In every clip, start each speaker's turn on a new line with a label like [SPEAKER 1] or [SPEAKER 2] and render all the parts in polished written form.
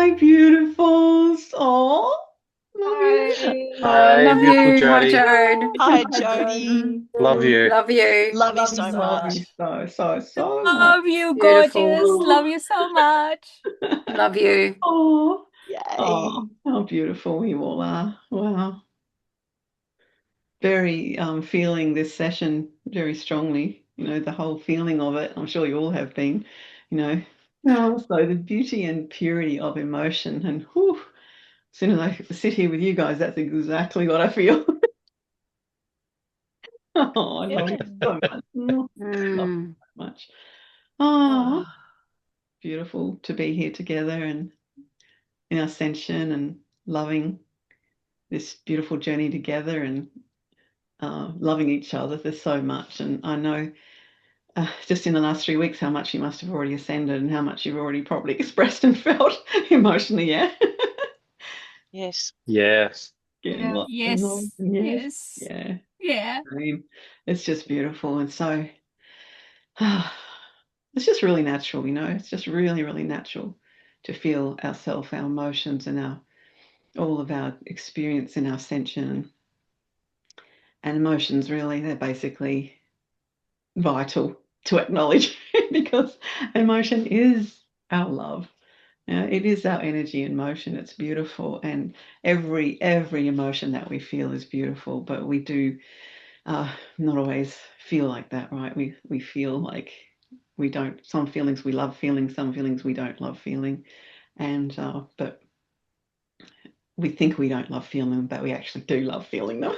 [SPEAKER 1] my beautifuls. Oh, love you.
[SPEAKER 2] Hi.
[SPEAKER 3] Hi,
[SPEAKER 2] Love
[SPEAKER 3] beautiful
[SPEAKER 2] you. Hi,
[SPEAKER 3] Jody.
[SPEAKER 2] Jode.
[SPEAKER 4] Hi,
[SPEAKER 1] Hi,
[SPEAKER 4] Jody.
[SPEAKER 1] Jody.
[SPEAKER 3] Love you.
[SPEAKER 2] Love you.
[SPEAKER 4] Love you
[SPEAKER 1] Love you,
[SPEAKER 4] so
[SPEAKER 1] love you
[SPEAKER 4] much.
[SPEAKER 1] so much.
[SPEAKER 2] Love you, gorgeous.
[SPEAKER 1] Oh,
[SPEAKER 2] Love you so much. Love you.
[SPEAKER 1] oh,
[SPEAKER 4] Yay.
[SPEAKER 1] oh, how beautiful you all are. Wow. Very feeling this session very strongly, the whole feeling of it. I'm sure you all have been, you know. So the beauty and purity of emotion. And whew, as soon as I sit here with you guys, that's exactly what I feel. Oh, I love you
[SPEAKER 4] Yeah.
[SPEAKER 1] so much. Love you
[SPEAKER 2] Mm.
[SPEAKER 1] so much. Oh,
[SPEAKER 4] Oh,
[SPEAKER 1] beautiful to be here together and in ascension and loving this beautiful journey together and loving each other. There's so much. And I know just in the last 3 weeks how much you must have already ascended and how much you've already probably expressed and felt emotionally. Yeah.
[SPEAKER 4] yes.
[SPEAKER 3] Yes.
[SPEAKER 1] Getting
[SPEAKER 2] Yeah.
[SPEAKER 1] lots and lots.
[SPEAKER 2] Yes.
[SPEAKER 1] Yes.
[SPEAKER 2] Yes.
[SPEAKER 1] Yeah.
[SPEAKER 2] Yeah.
[SPEAKER 1] I mean, it's just beautiful. And so it's just really natural, it's just really, really natural to feel ourselves, our emotions, and all of our experience in our ascension. And emotions, really, they're basically vital to acknowledge because emotion is our love. It is our energy in motion. It's beautiful, and every emotion that we feel is beautiful. But we do not always feel like that, right? We feel like we don't. Some feelings we love feeling, some feelings we don't love feeling, and but we think we don't love feeling them, but we actually do love feeling them,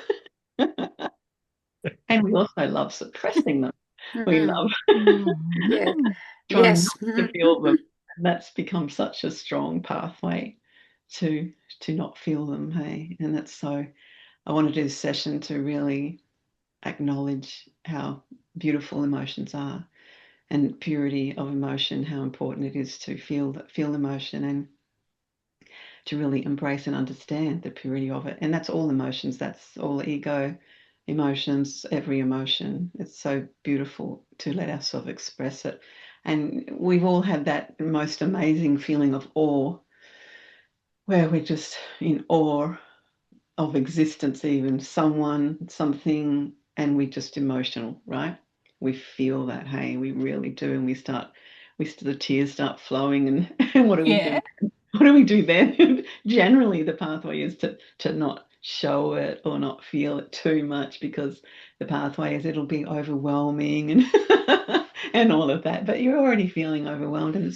[SPEAKER 1] and we also love suppressing them. We love
[SPEAKER 2] Mm. Mm. Yeah.
[SPEAKER 1] trying
[SPEAKER 2] Yes.
[SPEAKER 1] not to feel them. And that's become such a strong pathway to not feel them. Hey, and that's so. I want to do this session to really acknowledge how beautiful emotions are and purity of emotion, how important it is to feel emotion and to really embrace and understand the purity of it. And that's all emotions, that's all ego emotions, every emotion. It's so beautiful to let ourselves express it. And we've all had that most amazing feeling of awe, where we're just in awe of existence, even someone, something, and we're just emotional, right? We feel that, hey, we really do, and the tears start flowing, and, and what do we do?
[SPEAKER 2] Yeah.
[SPEAKER 1] What do we do then? Generally, the pathway is to not show it or not feel it too much because the pathway is it'll be overwhelming and and all of that. But you're already feeling overwhelmed, and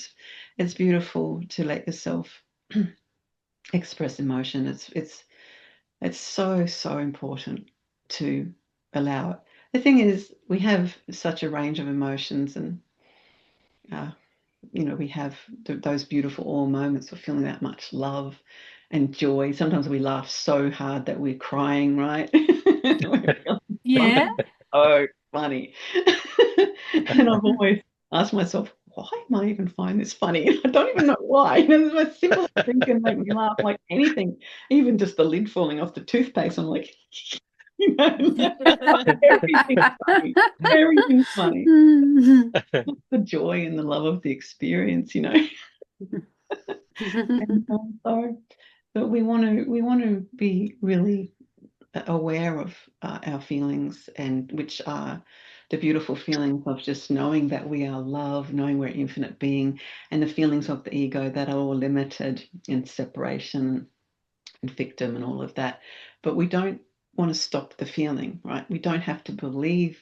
[SPEAKER 1] it's beautiful to let yourself express emotion. It's so important to allow it. The thing is, we have such a range of emotions, and uh, we have those beautiful awe moments of feeling that much love and joy. Sometimes we laugh so hard that we're crying, right? We're feeling
[SPEAKER 2] Yeah.
[SPEAKER 1] something so funny. And I've always asked myself, why am I even find this funny? I don't even know why. The most simplest thing can make me laugh, like anything, even just the lid falling off the toothpaste. I'm like, everything's funny. Everything's funny. The joy and the love of the experience. And so, but we want to be really aware of our feelings, and which are the beautiful feelings of just knowing that we are love, knowing we're infinite being, and the feelings of the ego that are all limited in separation and victim and all of that. But we don't want to stop the feeling, right? We don't have to believe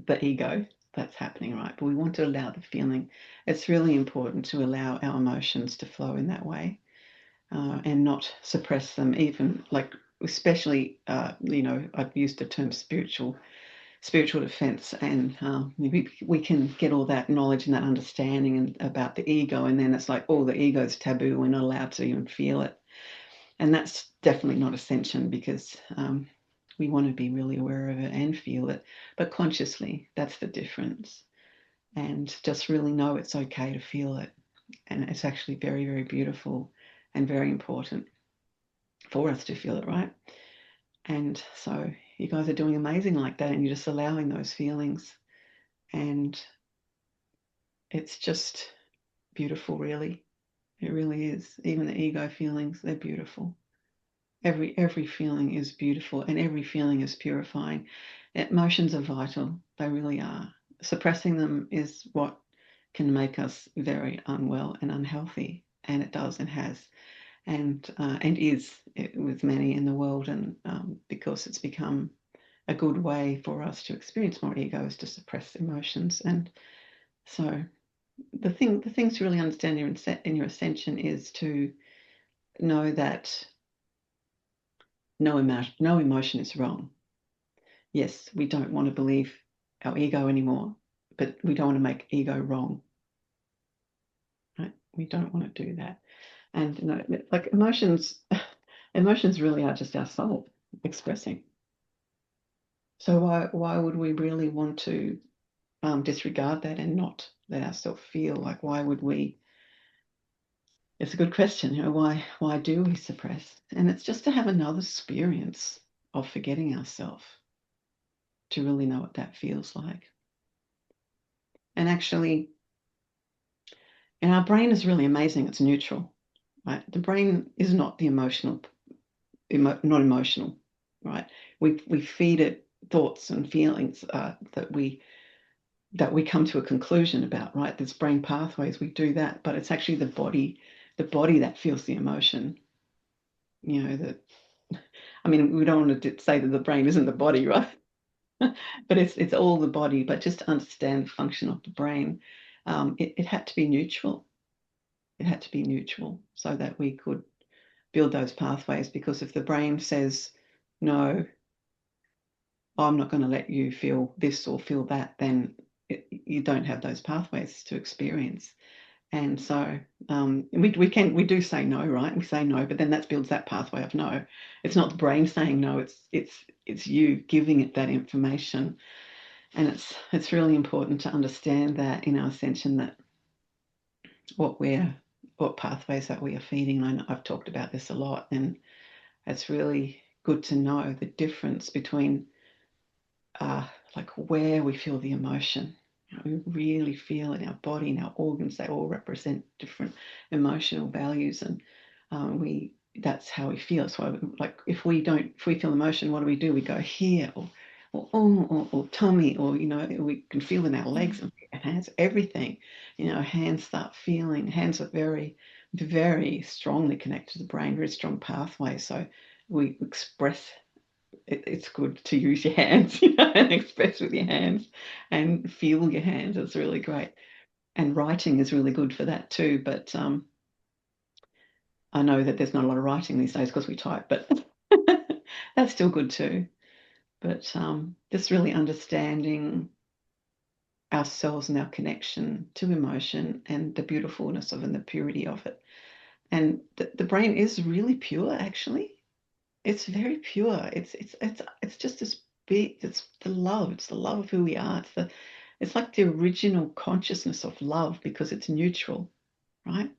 [SPEAKER 1] the ego that's happening, right? But we want to allow the feeling. It's really important to allow our emotions to flow in that way, and not suppress them, even like, especially, I've used the term spiritual defense, and maybe we can get all that knowledge and that understanding and about the ego, and then it's like, oh, the ego's taboo, we're not allowed to even feel it. And that's definitely not ascension, because we want to be really aware of it and feel it, but consciously. That's the difference. And just really know it's okay to feel it. And it's actually very, very beautiful and very important for us to feel it, right? And so you guys are doing amazing like that, and you're just allowing those feelings. And it's just beautiful, really. It really is. Even the ego feelings, they're beautiful. Every feeling is beautiful, and every feeling is purifying. Emotions are vital. They really are. Suppressing them is what can make us very unwell and unhealthy, and it does and has, and is with many in the world, and because it's become a good way for us to experience more ego is to suppress emotions. And so the thing to really understand in your ascension is to know that no emotion is wrong. Yes, we don't want to believe our ego anymore, but we don't want to make ego wrong. Right? We don't want to do that. And like emotions really are just our soul expressing. So why would we really want to disregard that and not let ourselves feel? Like, why would we? It's a good question. Why do we suppress? And it's just to have another experience of forgetting ourselves, to really know what that feels like. And actually, and our brain is really amazing. It's neutral, right? The brain is not the emotional, not emotional, right? We feed it thoughts and feelings that we come to a conclusion about, right? There's brain pathways. We do that, but it's actually the body that feels the emotion. You know that. I mean, we don't want to say that the brain isn't the body, right? But it's all the body. But just to understand the function of the brain, it had to be neutral. It had to be neutral so that we could build those pathways. Because if the brain says, no, I'm not going to let you feel this or feel that, then you don't have those pathways to experience. And so we do say no, right? We say no, but then that builds that pathway of no. It's not the brain saying no. It's you giving it that information, and it's really important to understand that in our ascension, that what pathways that we are feeding. And I've talked about this a lot, and it's really good to know the difference between like where we feel the emotion. We really feel in our body, in our organs. They all represent different emotional values, and that's how we feel. So, like, if we feel emotion, what do? We go here, or tummy, or we can feel in our legs and hands, everything. Hands start feeling. Hands are very, very strongly connected to the brain, very strong pathway. So we express. It's good to use your hands, and express with your hands and feel your hands. It's really great. And writing is really good for that too. But I know that there's not a lot of writing these days because we type, but that's still good too. But just really understanding ourselves and our connection to emotion and the beautifulness of and the purity of it. And the brain is really pure, actually. It's very pure. It's just as big. It's the love. It's the love of who we are. It's like the original consciousness of love, because it's neutral, right?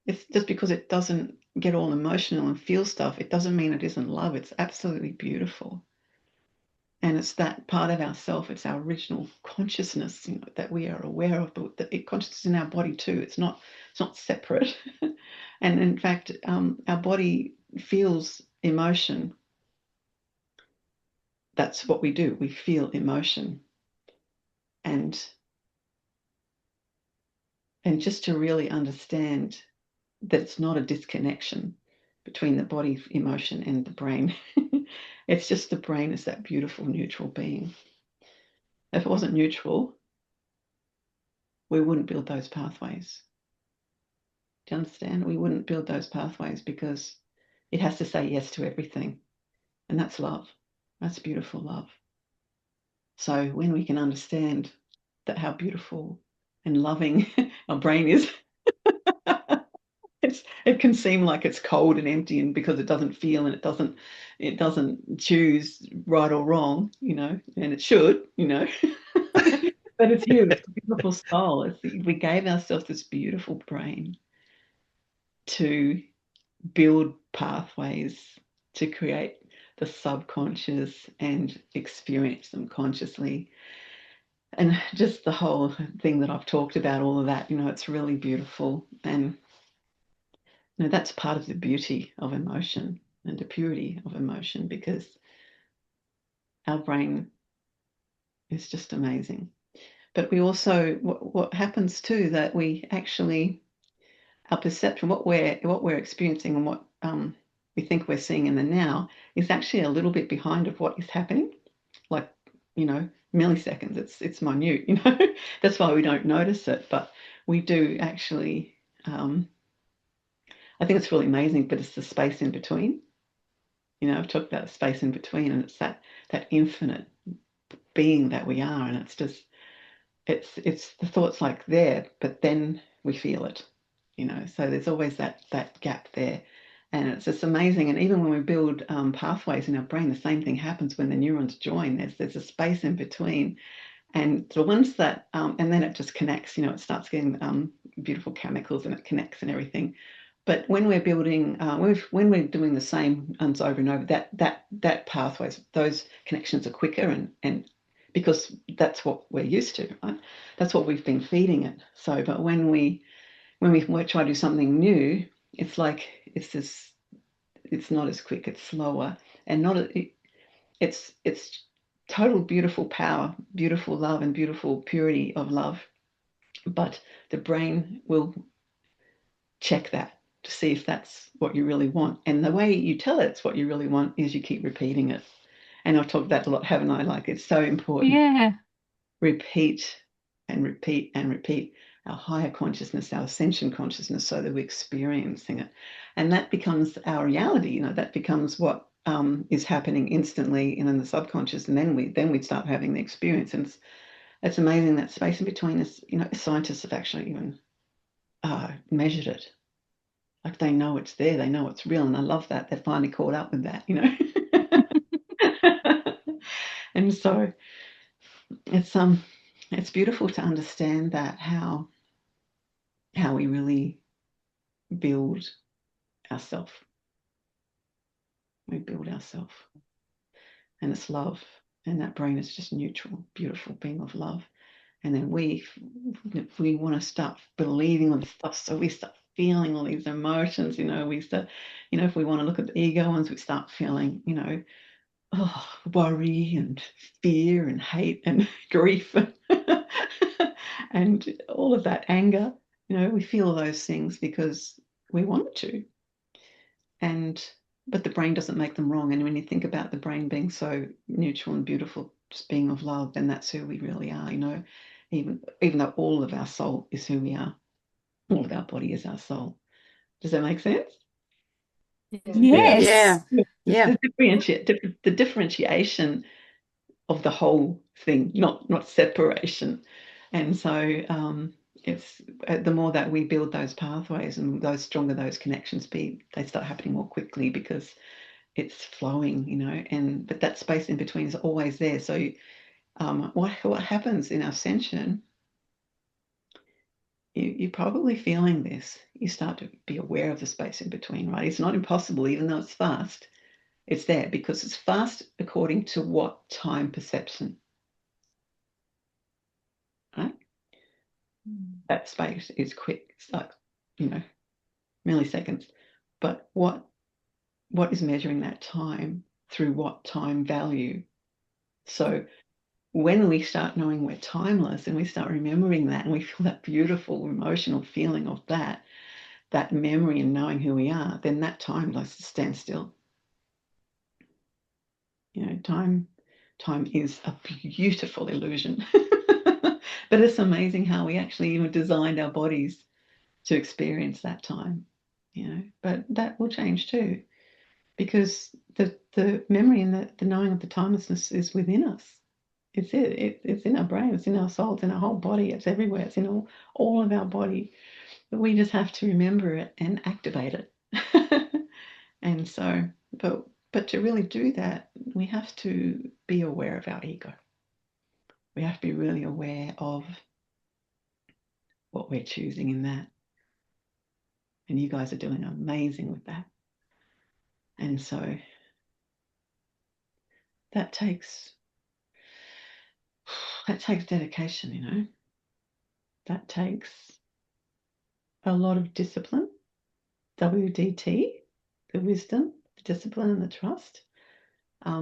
[SPEAKER 1] It's just because it doesn't get all emotional and feel stuff, it doesn't mean it isn't love. It's absolutely beautiful. And it's that part of ourself. It's our original consciousness, that we are aware of, but the consciousness in our body too. It's not separate. And in fact, our body feels emotion. That's what we do. We feel emotion. And just to really understand that it's not a disconnection between the body emotion and the brain. It's just the brain is that beautiful neutral being. If it wasn't neutral, we wouldn't build those pathways. Do you understand? We wouldn't build those pathways because it has to say yes to everything. And that's love. That's beautiful love. So when we can understand that how beautiful and loving our brain is, it can seem like it's cold and empty, and because it doesn't feel and it doesn't choose right or wrong, and it should, but it's you. It's a beautiful soul. We gave ourselves this beautiful brain to build pathways, to create the subconscious and experience them consciously. And just the whole thing that I've talked about, all of that, it's really beautiful. And that's part of the beauty of emotion and the purity of emotion, because our brain is just amazing. But we also, what happens too, that we actually, our perception, what we're experiencing and what we think we're seeing in the now is actually a little bit behind of what is happening, like, milliseconds. It's minute, That's why we don't notice it, but we do actually. I think it's really amazing, but it's the space in between. I've talked about the space in between, and it's that infinite being that we are, and it's just it's the thoughts like there, but then we feel it, So there's always that gap there, and it's just amazing. And even when we build pathways in our brain, the same thing happens when the neurons join. There's a space in between, and the ones that and then it just connects. It starts getting beautiful chemicals, and it connects and everything. But when we're building, when we're doing the same ones over and over, that pathways, those connections are quicker, and because that's what we're used to, right? That's what we've been feeding it. So, but when we try to do something new, it's like it's not as quick, it's slower, and it's total beautiful power, beautiful love, and beautiful purity of love. But the brain will check that to see if that's what you really want. And the way you tell it it's what you really want is you keep repeating it. And I've talked about that a lot, haven't I? Like, it's so important.
[SPEAKER 2] Yeah.
[SPEAKER 1] Repeat and repeat and repeat our higher consciousness, our ascension consciousness, so that we're experiencing it. And that becomes our reality. That becomes what is happening instantly and in the subconscious. And then we start having the experience. And it's amazing that space in between is, scientists have actually even measured it. Like, they know it's there, they know it's real, and I love that they've finally caught up with that, And so it's beautiful to understand that how we really build ourselves. We build ourselves, and it's love, and that brain is just neutral, beautiful being of love. And then we want to start believing all this stuff, so we start feeling all these emotions. We start, if we want to look at the ego ones, we start feeling, worry and fear and hate and grief and all of that anger. We feel those things because we want to, but the brain doesn't make them wrong. And when you think about the brain being so neutral and beautiful, just being of love, then that's who we really are. Even though all of our soul is who we are, all of our body is our soul. Does that make sense?
[SPEAKER 2] Yes. Yeah.
[SPEAKER 1] The differentiation of the whole thing, not separation. And so it's the more that we build those pathways, and those stronger those connections be, they start happening more quickly because it's flowing. But that space in between is always there. So what happens in ascension, you're probably feeling this. You start to be aware of the space in between, right? It's not impossible, even though it's fast. It's there because it's fast according to what time perception, right? That space is quick. It's like, milliseconds. But what is measuring that time through what time value? So when we start knowing we're timeless, and we start remembering that, and we feel that beautiful emotional feeling of that memory and knowing who we are, then that time likes to stand still. Time is a beautiful illusion. But it's amazing how we actually even designed our bodies to experience that time. But that will change too, because the memory and the knowing of the timelessness is within us. It's in our brain, it's in our soul, it's in our whole body, it's everywhere, it's in all of our body. But we just have to remember it and activate it. And so, but to really do that, we have to be aware of our ego. We have to be really aware of what we're choosing in that. And you guys are doing amazing with that. And so that takes dedication. That takes a lot of discipline. WDT, the wisdom, the discipline, and the trust.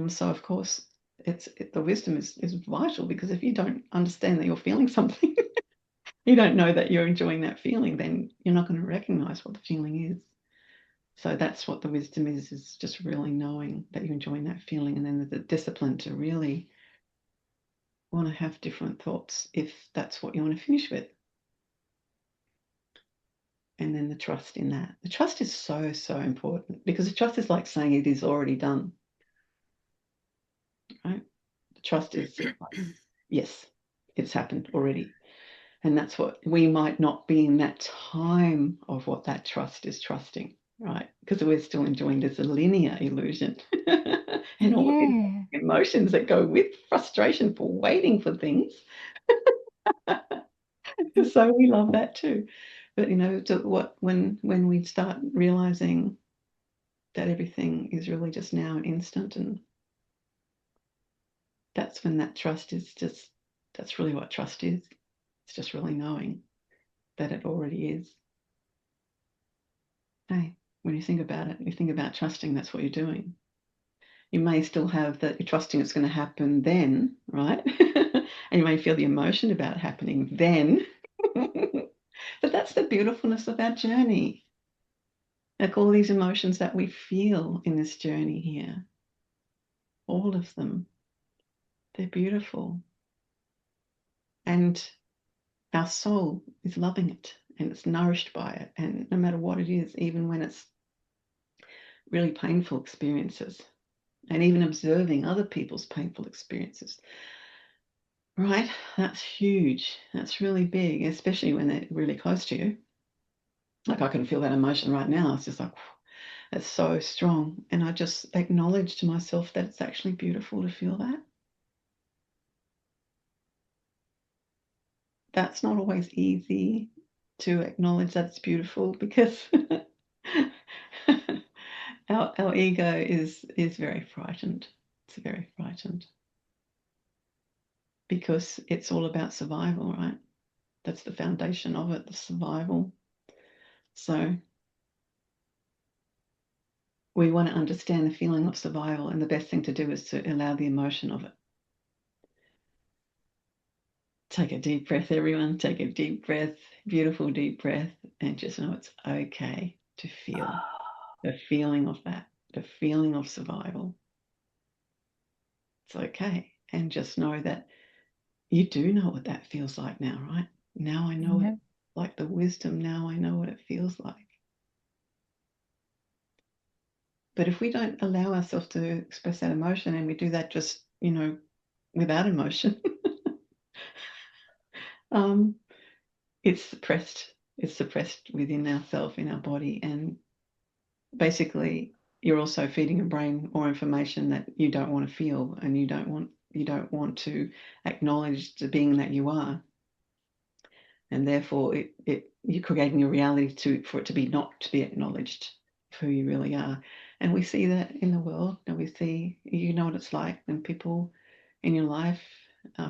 [SPEAKER 1] So of course, the wisdom is vital, because if you don't understand that you're feeling something, you don't know that you're enjoying that feeling, then you're not going to recognize what the feeling is. So that's what the wisdom is just really knowing that you're enjoying that feeling, and then the discipline to really want to have different thoughts if that's what you want to finish with. And then the trust in that. The trust is so, so important, because the trust is like saying it is already done, right? The trust is like, yes, it's happened already. And that's what we might not be in that time of what that trust is trusting, right? Because we're still enjoying this linear illusion and all the emotions that go with frustration for waiting for things. So we love that too. But when we start realizing that everything is really just now an instant, and that's when that trust is just, that's really what trust is. It's just really knowing that it already is. Hey, when you think about it, you think about trusting, that's what you're doing. You may still have that you're trusting it's going to happen then, right? And you may feel the emotion about it happening then. But that's the beautifulness of our journey. Like all these emotions that we feel in this journey here, all of them, they're beautiful. And our soul is loving it, and it's nourished by it. And no matter what it is, even when it's really painful experiences, and even observing other people's painful experiences, right? That's huge. That's really big, especially when they're really close to you. Like I can feel that emotion right now. It's just like, it's so strong. And I just acknowledge to myself that it's actually beautiful to feel that. That's not always easy to acknowledge that it's beautiful, because our ego is very frightened. It's very frightened, because it's all about survival, right? That's the foundation of it, the survival. So we want to understand the feeling of survival, and the best thing to do is to allow the emotion of it. Take a deep breath, everyone. Take a deep breath, beautiful deep breath, and just know it's okay to feel the feeling of that, the feeling of survival. It's okay. And just know that you do know what that feels like now, right? Now I know it, like the wisdom, now I know what it feels like. But if we don't allow ourselves to express that emotion, and we do that just, without emotion, it's suppressed. It's suppressed within ourselves, in our body, and basically you're also feeding your brain more information that you don't want to feel, and you don't want to acknowledge the being that you are, and therefore you're creating a reality for it to be not to be acknowledged for who you really are. And we see that in the world, and we see, what it's like when people in your life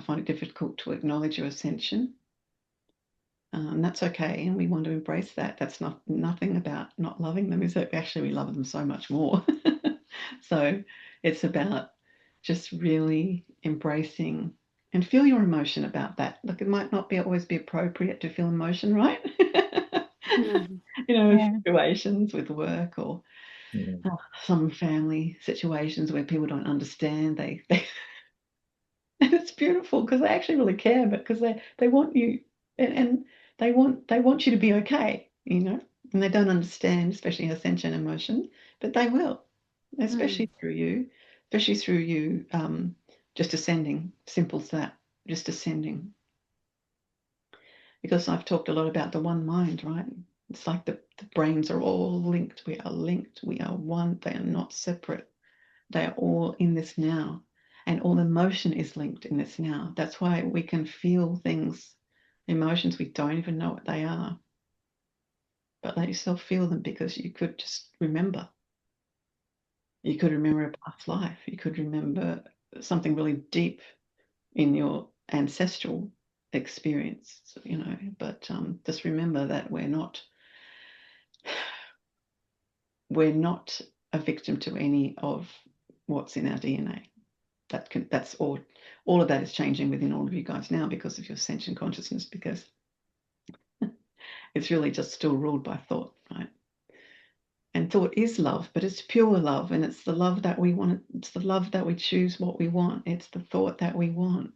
[SPEAKER 1] find it difficult to acknowledge your ascension. And that's okay, and we want to embrace that. That's nothing about not loving them. Is that actually we love them so much more. So it's about just really embracing and feel your emotion about that. Look, it might not always be appropriate to feel emotion, right? In situations with work, or some family situations where people don't understand. They and it's beautiful, because they actually really care, but because they want you, and they want you to be okay, and they don't understand, especially ascension emotion, but they will, especially through you, just ascending. Simple as that, just ascending. Because I've talked a lot about the one mind, right? It's like the brains are all linked. We are linked. We are one. They are not separate. They are all in this now. And all emotion is linked in this now. That's why we can feel things, emotions, we don't even know what they are. But let yourself feel them, because you could just remember. You could remember a past life. You could remember something really deep in your ancestral experience, but just remember that we're not we're not a victim to any of what's in our DNA. That's all of that is changing within all of you guys now because of your sentient consciousness, because it's really just still ruled by thought, right? And thought is love, but it's pure love, and it's the love that we want. It's the love that we choose what we want. It's the thought that we want.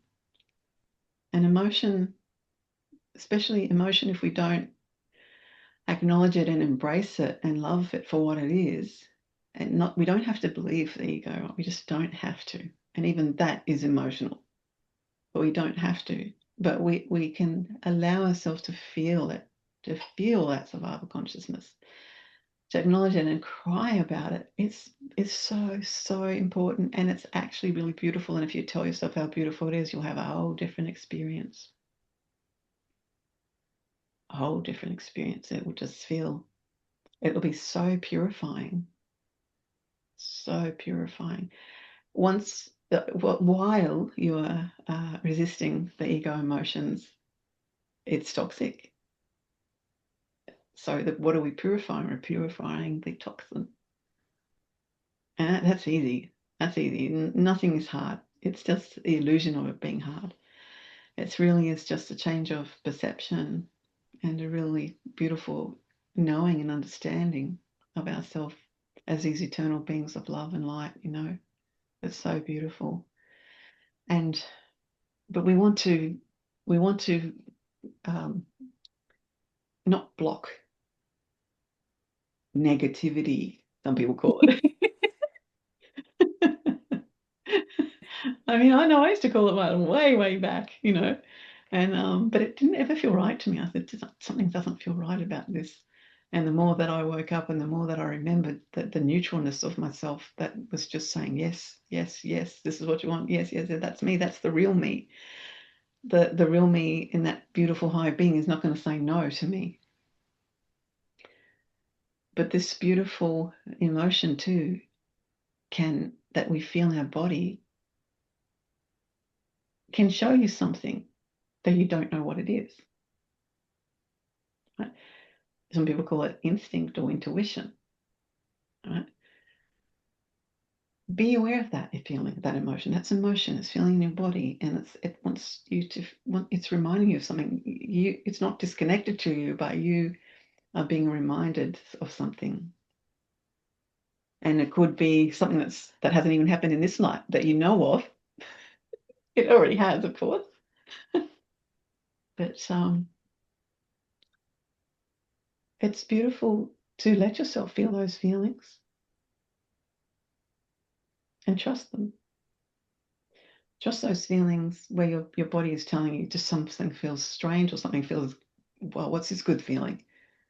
[SPEAKER 1] And emotion, especially emotion, if we don't acknowledge it and embrace it and love it for what it is, and we don't have to believe the ego. We just don't have to. And even that is emotional, but we don't have to. But we can allow ourselves to feel it, to feel that survival consciousness, to acknowledge it and cry about it. It's so important, and it's actually really beautiful. And if you tell yourself how beautiful it is, you'll have a whole different experience. A whole different experience. It will just feel, it'll be so purifying. So purifying. While you're resisting the ego emotions, it's toxic. So what are we purifying? We're purifying the toxin. And that's easy. That's easy. Nothing is hard. It's just the illusion of it being hard. It really is just a change of perception and a really beautiful knowing and understanding of ourselves as these eternal beings of love and light, It's so beautiful. But we want to not block negativity, some people call it. I mean, I know I used to call it way back, and but it didn't ever feel right to me. I said, something doesn't feel right about this. And the more that I woke up and the more that I remembered that the neutralness of myself that was just saying, yes, yes, yes, this is what you want. Yes, yes, that's me. That's the real me. The real me in that beautiful high being is not going to say no to me. But this beautiful emotion too, that we feel in our body, can show you something that you don't know what it is. Right? Some people call it instinct or intuition. Right? Be aware of that feeling, that emotion. That's emotion. It's feeling in your body, and it wants you to. It's reminding you of something. It's not disconnected to you, but you are being reminded of something. And it could be something that hasn't even happened in this life that you know of. It already has, of course. But it's beautiful to let yourself feel those feelings and trust them. Trust those feelings where your body is telling you just something feels strange or something feels, well, what's this good feeling?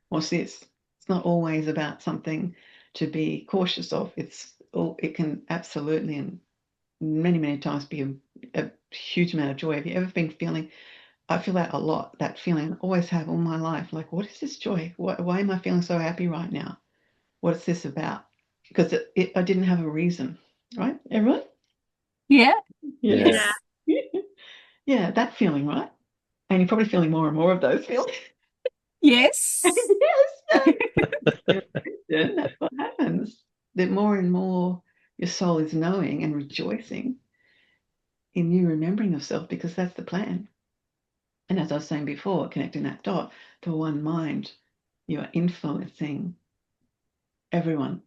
[SPEAKER 1] What's this? It's not always about something to be cautious of. It can absolutely and many times be a huge amount of joy. Have you ever been feeling, I feel that a lot, that feeling I always have all my life. Like, what is this joy? Why am I feeling so happy right now? What is this about? Because I didn't have a reason, right? Everyone?
[SPEAKER 2] Yeah.
[SPEAKER 1] Yes. Yeah, that feeling, right? And you're probably feeling more and more of those feelings.
[SPEAKER 2] Yes.
[SPEAKER 1] Yes. That's what happens. The more and more your soul is knowing and rejoicing in you remembering yourself, because that's the plan. And as I was saying before, connecting that dot to one mind, you are influencing everyone.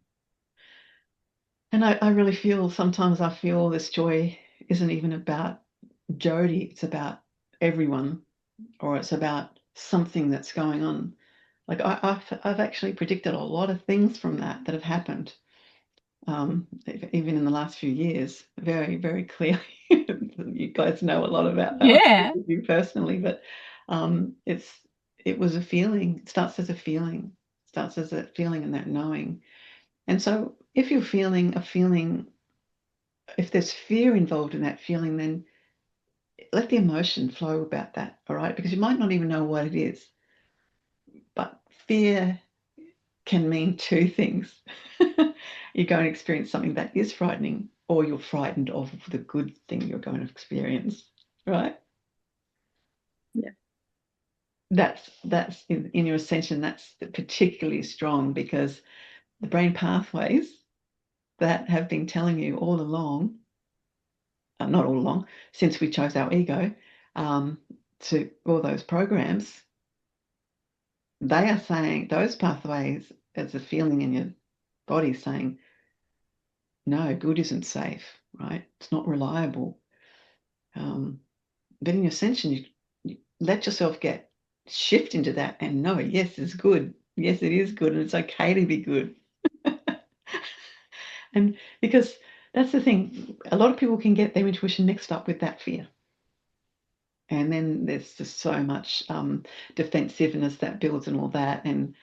[SPEAKER 1] And I really feel, sometimes I feel this joy isn't even about Jody, it's about everyone, or it's about something that's going on. Like I've actually predicted a lot of things from that have happened, even in the last few years, very, very clearly. You guys know a lot about that.
[SPEAKER 2] Yeah.
[SPEAKER 1] You personally, but it was a feeling. It starts as a feeling. It starts as a feeling and that knowing. And so if you're feeling a feeling, if there's fear involved in that feeling, then let the emotion flow about that, all right? Because you might not even know what it is. But fear can mean two things. You're going to experience something that is frightening, or you're frightened of the good thing you're going to experience, right?
[SPEAKER 2] Yeah.
[SPEAKER 1] That's in your ascension, that's particularly strong, because the brain pathways that have been telling you all along, not all along, since we chose our ego, to all those programs, they are saying, those pathways, as a feeling in your body saying, no, good isn't safe, right? It's not reliable. But in your ascension, you let yourself shift into that and know, yes, it's good. Yes, it is good, and it's okay to be good. And because that's the thing, a lot of people can get their intuition mixed up with that fear. And then there's just so much defensiveness that builds and all that, and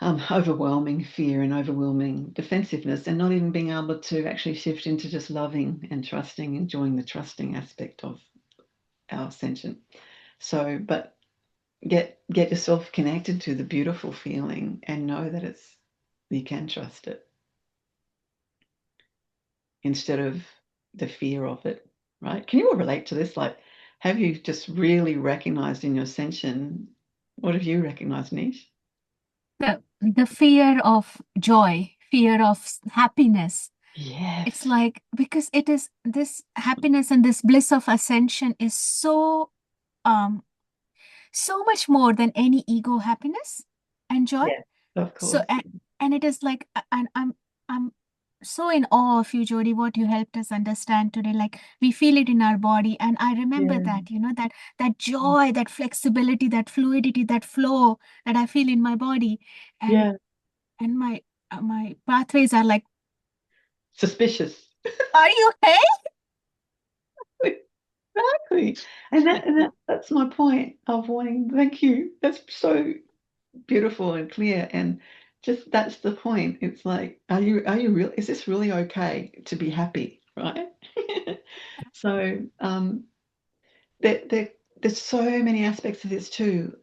[SPEAKER 1] overwhelming fear and overwhelming defensiveness, and not even being able to actually shift into just loving and trusting, enjoying the trusting aspect of our ascension. So, but get yourself connected to the beautiful feeling and know that you can trust it instead of the fear of it, right? Can you all relate to this? Like, have you just really recognized in your ascension? What have you recognized, Nish?
[SPEAKER 2] The fear of joy, fear of happiness.
[SPEAKER 1] Yes.
[SPEAKER 2] It's like, because it is this happiness and this bliss of ascension is so much more than any ego happiness and joy.
[SPEAKER 1] Yeah, of
[SPEAKER 2] So
[SPEAKER 1] course.
[SPEAKER 2] and it is like, and I'm so in awe of you, Jody, what you helped us understand today. Like, we feel it in our body, and I remember
[SPEAKER 1] Yeah.
[SPEAKER 2] that, that joy, that flexibility, that fluidity, that flow that I feel in my body, and
[SPEAKER 1] Yeah.
[SPEAKER 2] and my pathways are like,
[SPEAKER 1] Suspicious.
[SPEAKER 2] are you okay?
[SPEAKER 1] Exactly. And that's my point of wanting, thank you. That's so beautiful and clear. And just that's the point. It's like, are you real? Is this really okay to be happy? Right? So there's so many aspects of this too,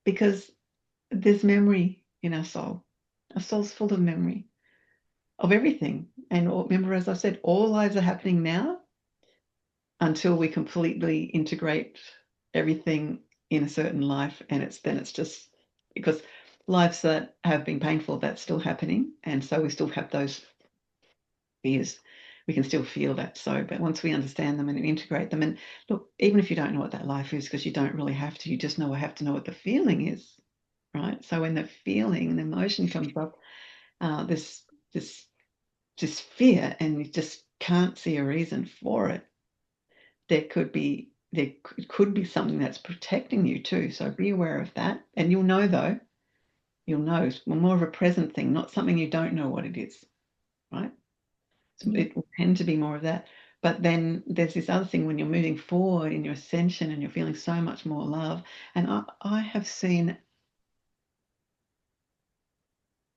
[SPEAKER 1] because there's memory in our soul. Our soul's full of memory of everything. And remember, as I said, all lives are happening now until we completely integrate everything in a certain life. And it's just because lives that have been painful, that's still happening. And so we still have those fears. We can still feel that. So, but once we understand them and integrate them, and look, even if you don't know what that life is, because you don't really have to, you just have to know what the feeling is, right? So when the feeling and emotion comes up, this fear, and you just can't see a reason for it, there could be something that's protecting you too. So be aware of that, and you'll know, though. You'll know it's more of a present thing, not something you don't know what it is, right? So it will tend to be more of that. But then there's this other thing when you're moving forward in your ascension and you're feeling so much more love. And I have seen,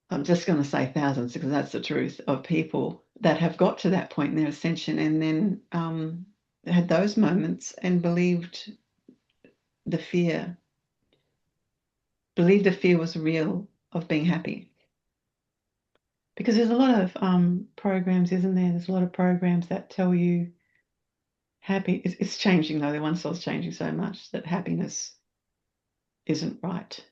[SPEAKER 1] I'm just going to say thousands because that's the truth, of people that have got to that point in their ascension and then had those moments and believed the fear was real of being happy. Because there's a lot of programs, isn't there? There's a lot of programs that tell you happy. It's changing, though. The one soul's changing so much that happiness isn't right.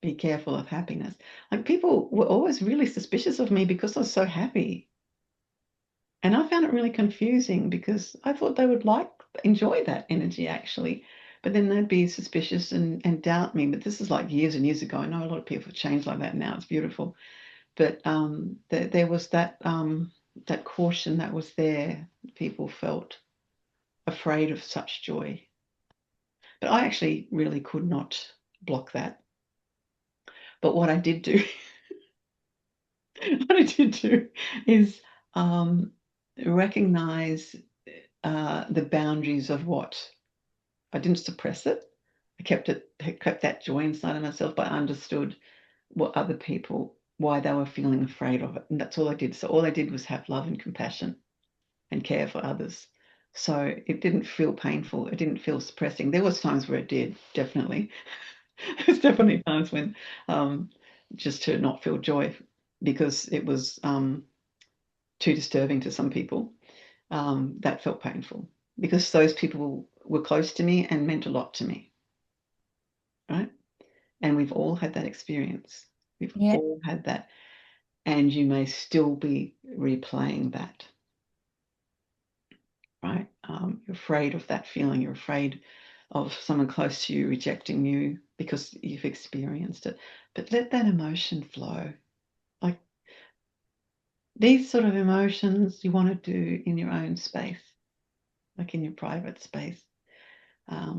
[SPEAKER 1] Be careful of happiness. Like, people were always really suspicious of me because I was so happy. And I found it really confusing because I thought they would enjoy that energy, actually. But then they'd be suspicious and doubt me. But this is like years and years ago. I know a lot of people have changed like that now. It's beautiful. But there was that caution that was there. People felt afraid of such joy. But I actually really could not block that. But what I did do, is recognize the boundaries of what. I didn't suppress it. I kept that joy inside of myself, but I understood what other people, why they were feeling afraid of it. And that's all I did. So all I did was have love and compassion and care for others. So it didn't feel painful. It didn't feel suppressing. There was times where it did, definitely. There's definitely times when just to not feel joy because it was too disturbing to some people. That felt painful because those people were close to me and meant a lot to me, right? And we've all had that experience. We've
[SPEAKER 2] Yeah.
[SPEAKER 1] all had that. And you may still be replaying that, right? You're afraid of that feeling. You're afraid of someone close to you rejecting you because you've experienced it. But let that emotion flow. Like, these sort of emotions you want to do in your own space, like in your private space,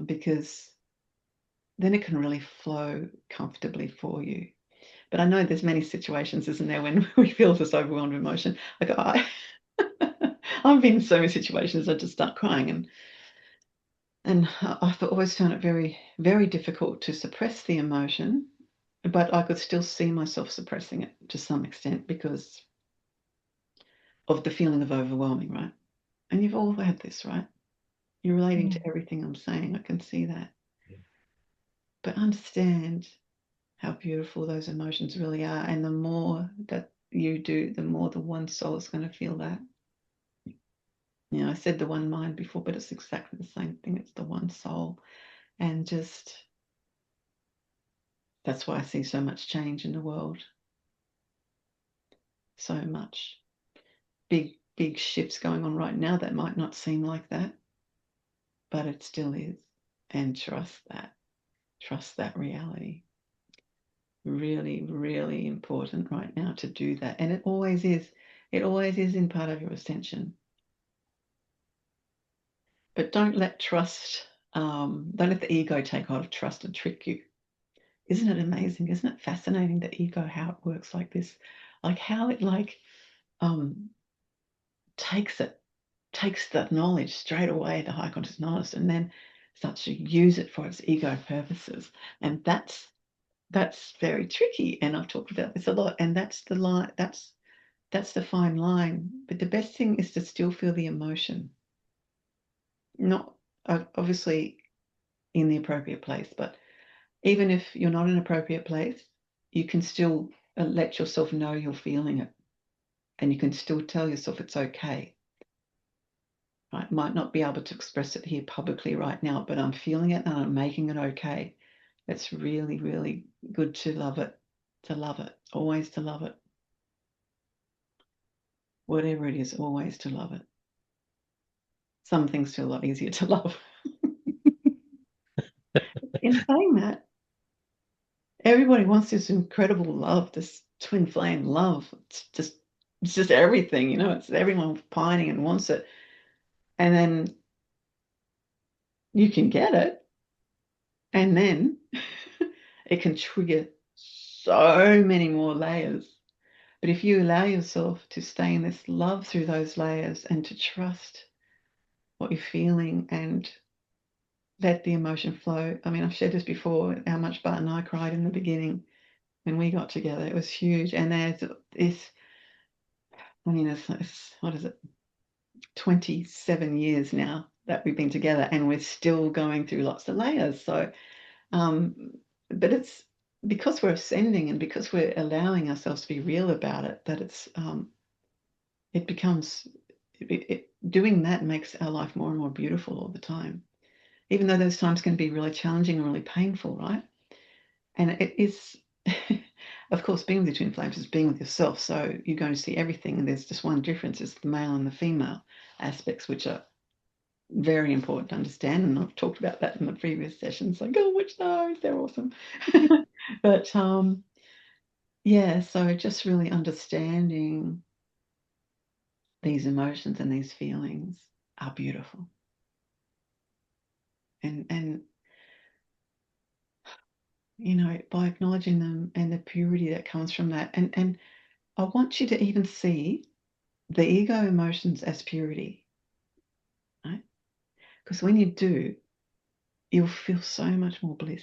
[SPEAKER 1] because then it can really flow comfortably for you. But I know there's many situations, isn't there, when we feel this overwhelmed emotion. Like, I've been in so many situations I just start crying, and I've always found it very, very difficult to suppress the emotion, but I could still see myself suppressing it to some extent because of the feeling of overwhelming, right? And you've all had this, right? You're relating to everything I'm saying. I can see that. But understand how beautiful those emotions really are. And the more that you do, the more the one soul is going to feel that. You know, I said the one mind before, but it's exactly the same thing. It's the one soul. And just, that's why I see so much change in the world. So much. Big, big shifts going on right now that might not seem like that, but it still is. And trust that. Trust that reality. Really, really important right now to do that. And it always is. It always is in part of your ascension. But don't let don't let the ego take hold of trust and trick you. Isn't it amazing? Isn't it fascinating, the ego, how it works like this? Like how it takes that knowledge straight away, the high conscious knowledge, and then starts to use it for its ego purposes. And that's very tricky. And I've talked about this a lot. And that's the line, that's the fine line. But the best thing is to still feel the emotion. Not obviously in the appropriate place, but even if you're not in an appropriate place, you can still let yourself know you're feeling it, and you can still tell yourself it's okay. Right? Might not be able to express it here publicly right now, but I'm feeling it and I'm making it okay. It's really, really good to love it, always to love it. Whatever it is, always to love it. Some things feel a lot easier to love. In saying that, everybody wants this incredible love, this twin flame love. It's just everything, you know, it's everyone pining and wants it. And then you can get it, and then it can trigger so many more layers. But if you allow yourself to stay in this love through those layers and to trust what you're feeling and let the emotion flow. I mean, I've shared this before, how much Bart and I cried in the beginning when we got together. It was huge. And there's this, I mean, it's what is it, 27 years now that we've been together, and we're still going through lots of layers. So, but it's because we're ascending and because we're allowing ourselves to be real about it, that it becomes, doing that makes our life more and more beautiful all the time. Even though those times can be really challenging and really painful, right? And it is, of course, being with the twin flames is being with yourself. So you're going to see everything. And there's just one difference. It's the male and the female aspects, which are very important to understand. And I've talked about that in the previous sessions. Like, oh, which those? They're awesome. But yeah, so just really understanding these emotions and these feelings are beautiful. And you know, by acknowledging them and the purity that comes from that. And I want you to even see the ego emotions as purity, right? Because when you do, you'll feel so much more bliss.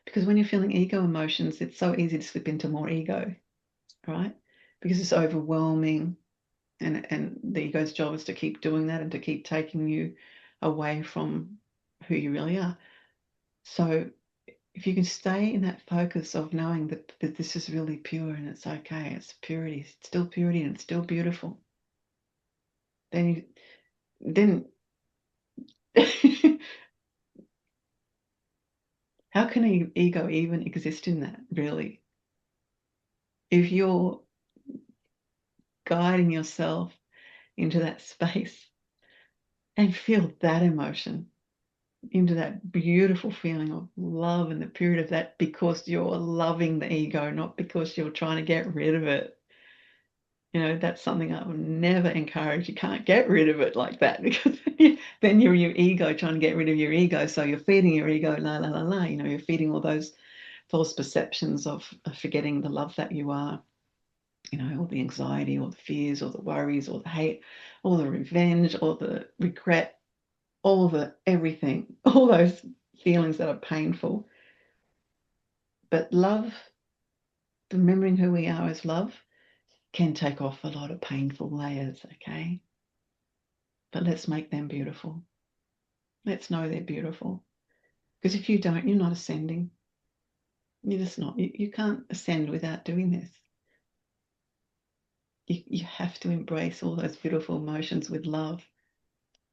[SPEAKER 1] Because when you're feeling ego emotions, it's so easy to slip into more ego, right? Because it's overwhelming, and the ego's job is to keep doing that and to keep taking you away from who you really are. So if you can stay in that focus of knowing that this is really pure and it's okay, it's purity, it's still purity and it's still beautiful, then how can ego even exist in that, really? if you're guiding yourself into that space and feel that emotion, into that beautiful feeling of love and the period of that, because you're loving the ego, not because you're trying to get rid of it. That's something I would never encourage. You can't get rid of it like that, because then you're your ego trying to get rid of your ego. So you're feeding your ego, la, la, la, la. You're feeding all those false perceptions of forgetting the love that you are. All the anxiety, all the fears, all the worries, all the hate, all the revenge, all the regret, all the everything, all those feelings that are painful. But love, remembering who we are as love, can take off a lot of painful layers, okay? But let's make them beautiful. Let's know they're beautiful. Because if you don't, you're not ascending. You're just not. You can't ascend without doing this. You have to embrace all those beautiful emotions with love.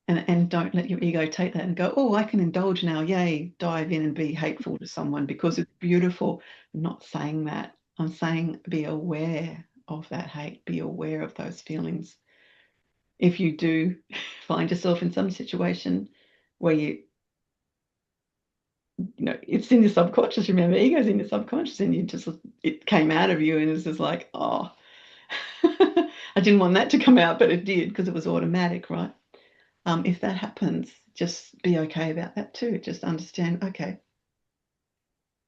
[SPEAKER 1] And don't let your ego take that and go, oh, I can indulge now. Yay, dive in and be hateful to someone because it's beautiful. I'm not saying that. I'm saying be aware of that hate. Be aware of those feelings. If you do find yourself in some situation where it's in your subconscious, remember, ego's in your subconscious, and it came out of you and it's just like, oh, I didn't want that to come out, but it did because it was automatic, right? If that happens, just be okay about that too. Just understand, okay,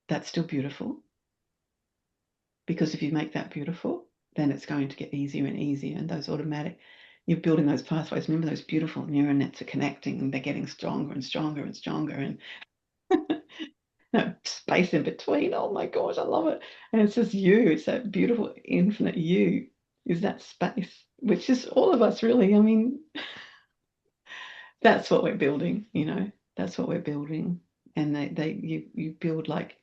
[SPEAKER 1] that's still beautiful. Because if you make that beautiful, then it's going to get easier and easier. And those automatic, you're building those pathways. Remember, those beautiful neural nets are connecting and they're getting stronger and stronger and stronger. And no space in between. Oh my gosh, I love it. And it's just you. It's that beautiful, infinite you is that space, which is all of us, really. I mean, that's what we're building, that's what we're building. And you build like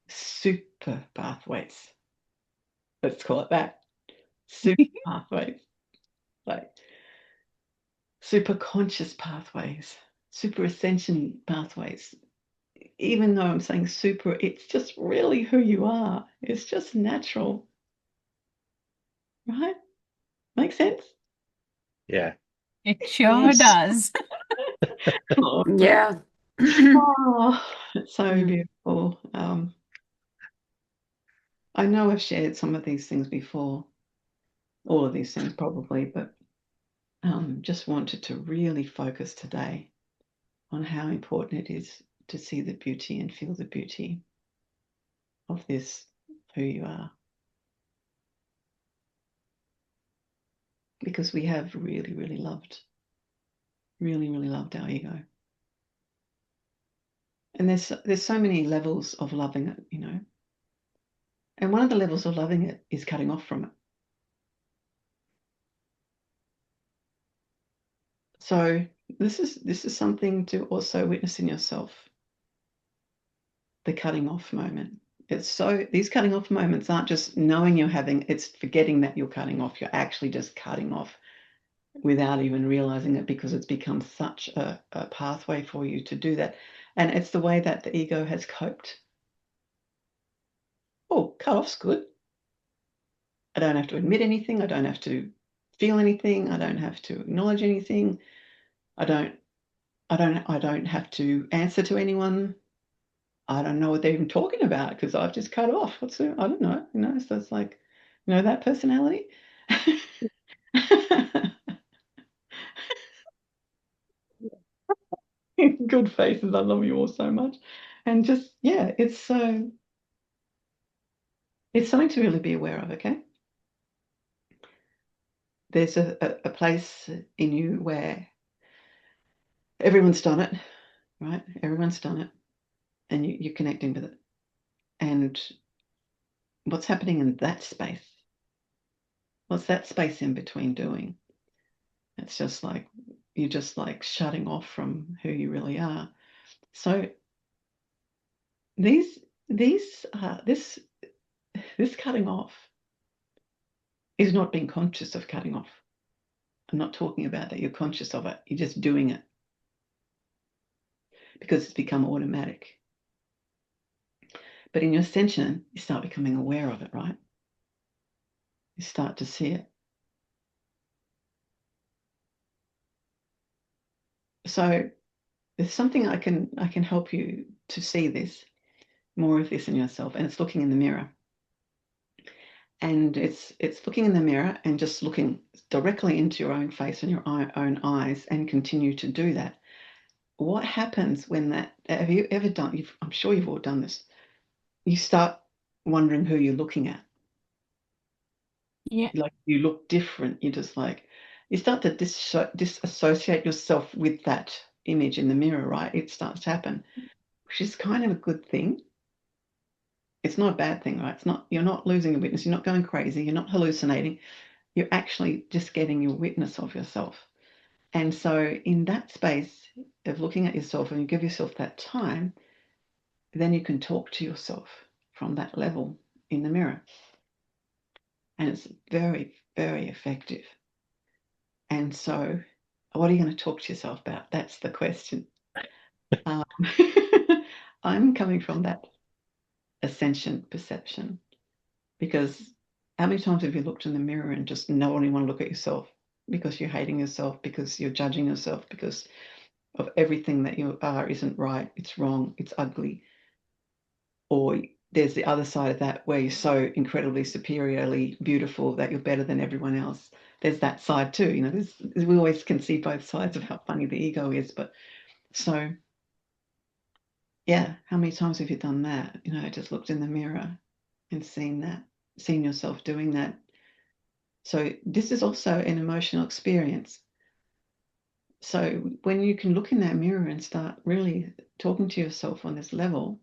[SPEAKER 1] super pathways. Let's call it that. Super pathways. Like super conscious pathways, super ascension pathways. Even though I'm saying super, it's just really who you are. It's just natural. Right? Make sense?
[SPEAKER 3] Yeah.
[SPEAKER 2] It sure does.
[SPEAKER 1] Oh,
[SPEAKER 5] Yeah.
[SPEAKER 1] oh, it's so
[SPEAKER 5] Mm.
[SPEAKER 1] beautiful. I know I've shared some of these things before, all of these things probably, but just wanted to really focus today on how important it is to see the beauty and feel the beauty of this, who you are. Because we have really, really loved our ego. And there's so many levels of loving it, And one of the levels of loving it is cutting off from it. So this is something to also witness in yourself. The cutting off moment. These cutting off moments aren't just knowing you're having, it's forgetting that you're cutting off. You're actually just cutting off without even realizing it, because it's become such a pathway for you to do that. And it's the way that the ego has coped. Oh, cut off's good. I don't have to admit anything. I don't have to feel anything. I don't have to acknowledge anything. I don't have to answer to anyone. I don't know what they're even talking about because I've just cut off. I don't know. So it's like, that personality. Good faces. I love you all so much. And just, yeah, it's something to really be aware of, okay? There's a place in you where everyone's done it, right? Everyone's done it. And you're connecting with it. And what's happening in that space? What's that space in between doing? It's just like, you're just like shutting off from who you really are. So this cutting off is not being conscious of cutting off. I'm not talking about that you're conscious of it. You're just doing it because it's become automatic. But in your ascension, you start becoming aware of it, right? You start to see it. So there's something I can help you to see this, more of this in yourself, and it's looking in the mirror. And it's looking in the mirror and just looking directly into your own face and your own eyes, and continue to do that. What happens when that, have you ever done, I'm sure you've all done this, you start wondering who you're looking at.
[SPEAKER 2] Yeah.
[SPEAKER 1] Like you look different. You just like, you start to disassociate yourself with that image in the mirror, right? It starts to happen, which is kind of a good thing. It's not a bad thing, right? It's not, you're not losing your witness. You're not going crazy. You're not hallucinating. You're actually just getting your witness of yourself. And so in that space of looking at yourself, and you give yourself that time, then you can talk to yourself from that level in the mirror. And it's very, very effective. And so what are you going to talk to yourself about? That's the question. I'm coming from that ascension perception, because how many times have you looked in the mirror and just not only want to look at yourself because you're hating yourself, because you're judging yourself, because of everything that you are isn't right, it's wrong, it's ugly. Or there's the other side of that where you're so incredibly superiorly beautiful that you're better than everyone else. There's that side too. You know, we always can see both sides of how funny the ego is. But so, yeah, how many times have you done that? You know, just looked in the mirror and seen that, seen yourself doing that. So this is also an emotional experience. So when you can look in that mirror and start really talking to yourself on this level,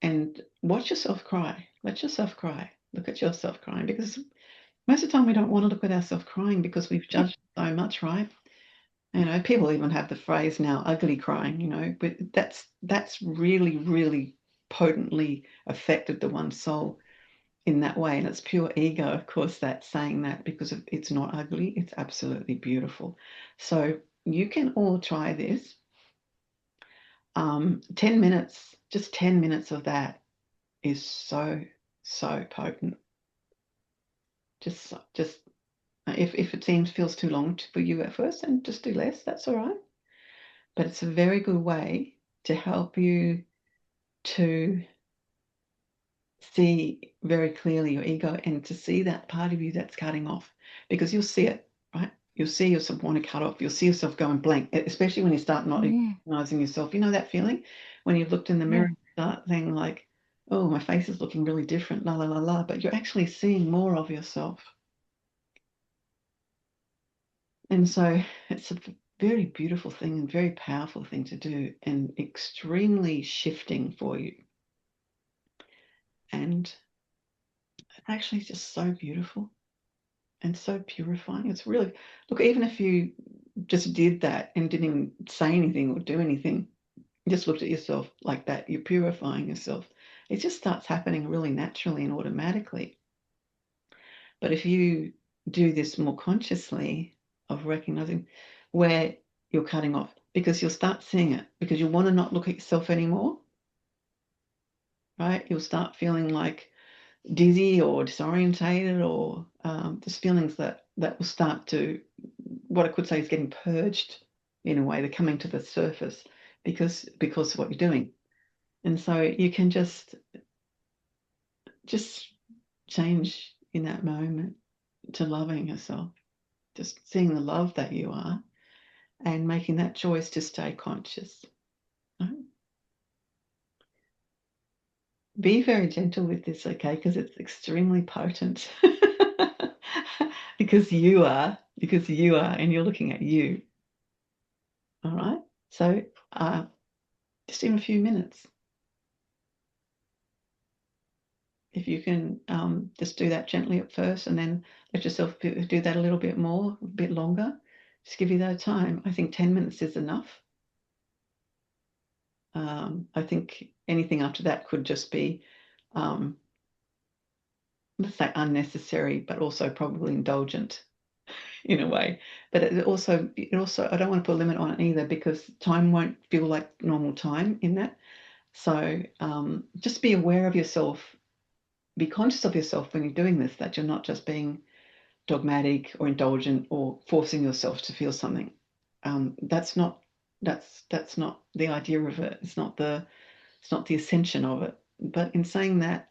[SPEAKER 1] and watch yourself cry, let yourself cry, look at yourself crying, because most of the time we don't want to look at ourselves crying because we've judged so much, right? You know, people even have the phrase now, ugly crying, you know, but that's really, really potently affected the one soul in that way. And it's pure ego, of course, that's saying that, because it's not ugly, it's absolutely beautiful. So you can all try this. 10 minutes, just 10 minutes of that is so, so potent. Just if it feels too long for you at first, then just do less, that's all right. But it's a very good way to help you to see very clearly your ego, and to see that part of you that's cutting off, because you'll see it, right? You'll see yourself want to cut off. You'll see yourself going blank, especially when you start not recognizing yourself. You know that feeling when you've looked in the mirror and start saying like, oh, my face is looking really different, la la la la, but you're actually seeing more of yourself. And so it's a very beautiful thing and very powerful thing to do, and extremely shifting for you. And actually just so beautiful and so purifying. It's really, look, even if you just did that and didn't even say anything or do anything, just looked at yourself like that, you're purifying yourself. It just starts happening really naturally and automatically. But if you do this more consciously, of recognizing where you're cutting off, because you'll start seeing it, because you want to not look at yourself anymore, right? You'll start feeling like dizzy or disorientated, or just feelings that will start to, what I could say is getting purged in a way. They're coming to the surface because of what you're doing. And so you can just change in that moment to loving yourself, just seeing the love that you are, and making that choice to stay conscious. Right? Be very gentle with this, okay? Because it's extremely potent. because you are, and you're looking at you. All right. So just in a few minutes, if you can just do that gently at first, and then let yourself do that a little bit more, a bit longer. Just give you that time. I think 10 minutes is enough. I think anything after that could just be, let's say, unnecessary, but also probably indulgent in a way. But it also, I don't want to put a limit on it either, because time won't feel like normal time in that. So just be aware of yourself be conscious of yourself when you're doing this, that you're not just being dogmatic or indulgent or forcing yourself to feel something. That's not the idea of it. It's not the ascension of it. But in saying that,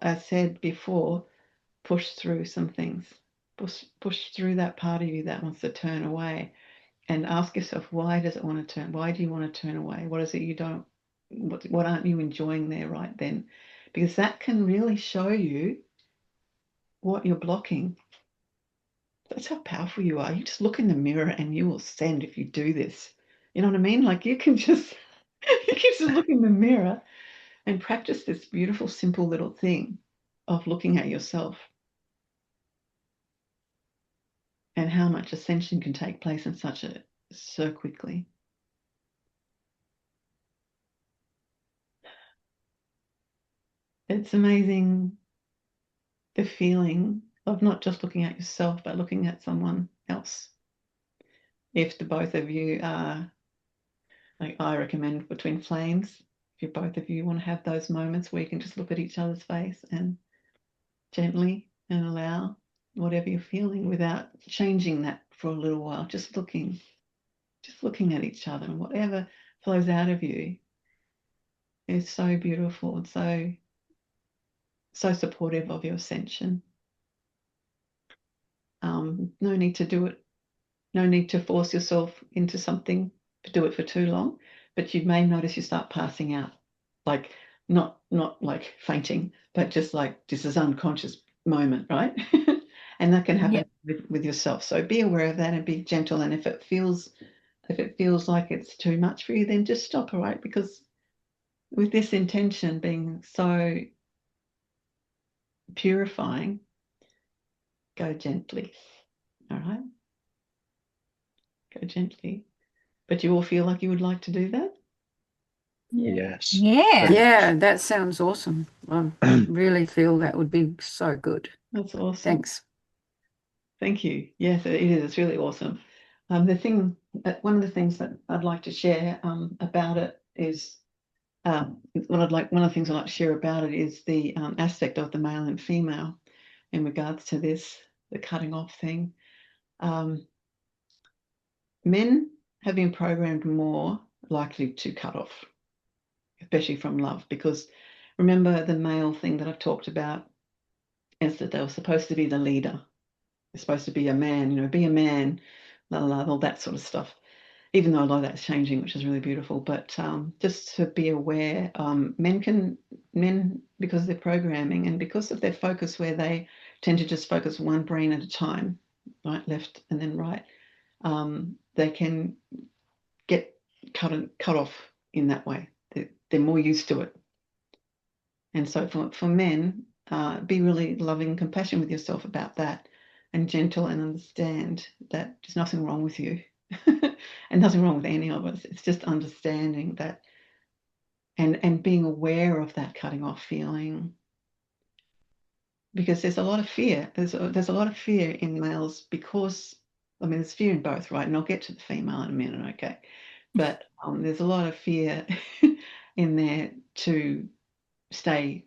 [SPEAKER 1] I said before, push through some things. Push through that part of you that wants to turn away, and ask yourself, why does it want to turn? Why do you want to turn away? What is it you don't? What aren't you enjoying there right then? Because that can really show you what you're blocking. That's how powerful you are. You just look in the mirror and you will send if you do this. You know what I mean? Like you can just look in the mirror and practice this beautiful, simple little thing of looking at yourself, and how much ascension can take place in so quickly. It's amazing, the feeling of not just looking at yourself, but looking at someone else. If the both of you are, like I recommend Between Flames, if you both of you want to have those moments where you can just look at each other's face and gently and allow whatever you're feeling without changing that for a little while, just looking at each other, and whatever flows out of you is so beautiful and so supportive of your ascension. No need to do it. No need to force yourself into something, to do it for too long. But you may notice you start passing out, like not like fainting, but just like this is unconscious moment, right? And that can happen with yourself. So be aware of that and be gentle. And if it feels like it's too much for you, then just stop, all right? Because with this intention being so purifying, go gently, all right? Go gently. But you all feel like you would like to do that?
[SPEAKER 3] Yes.
[SPEAKER 2] Yeah.
[SPEAKER 5] Yeah, that sounds awesome. I really feel that would be so good.
[SPEAKER 1] That's awesome.
[SPEAKER 5] Thanks.
[SPEAKER 1] Thank you. Yes, it is. It's really awesome. One of the things that I'd like to share about it is one of the things I'd like to share about it is the aspect of the male and female in regards to this, the cutting off thing. Men have been programmed more likely to cut off, especially from love, because remember the male thing that I've talked about is that they were supposed to be the leader. They're supposed to be a man, be a man, all that sort of stuff. Even though a lot of that's changing, which is really beautiful. But just to be aware, men, because of their programming and because of their focus, where they tend to just focus one brain at a time, right, left, and then right, they can get cut off in that way. They're more used to it. And so for men, be really loving and compassion with yourself about that, and gentle, and understand that there's nothing wrong with you and nothing wrong with any of us. It's just understanding that and being aware of that cutting off feeling, because there's a lot of fear. There's a lot of fear in males because, there's fear in both, right? And I'll get to the female in a minute, okay? But there's a lot of fear in there to stay,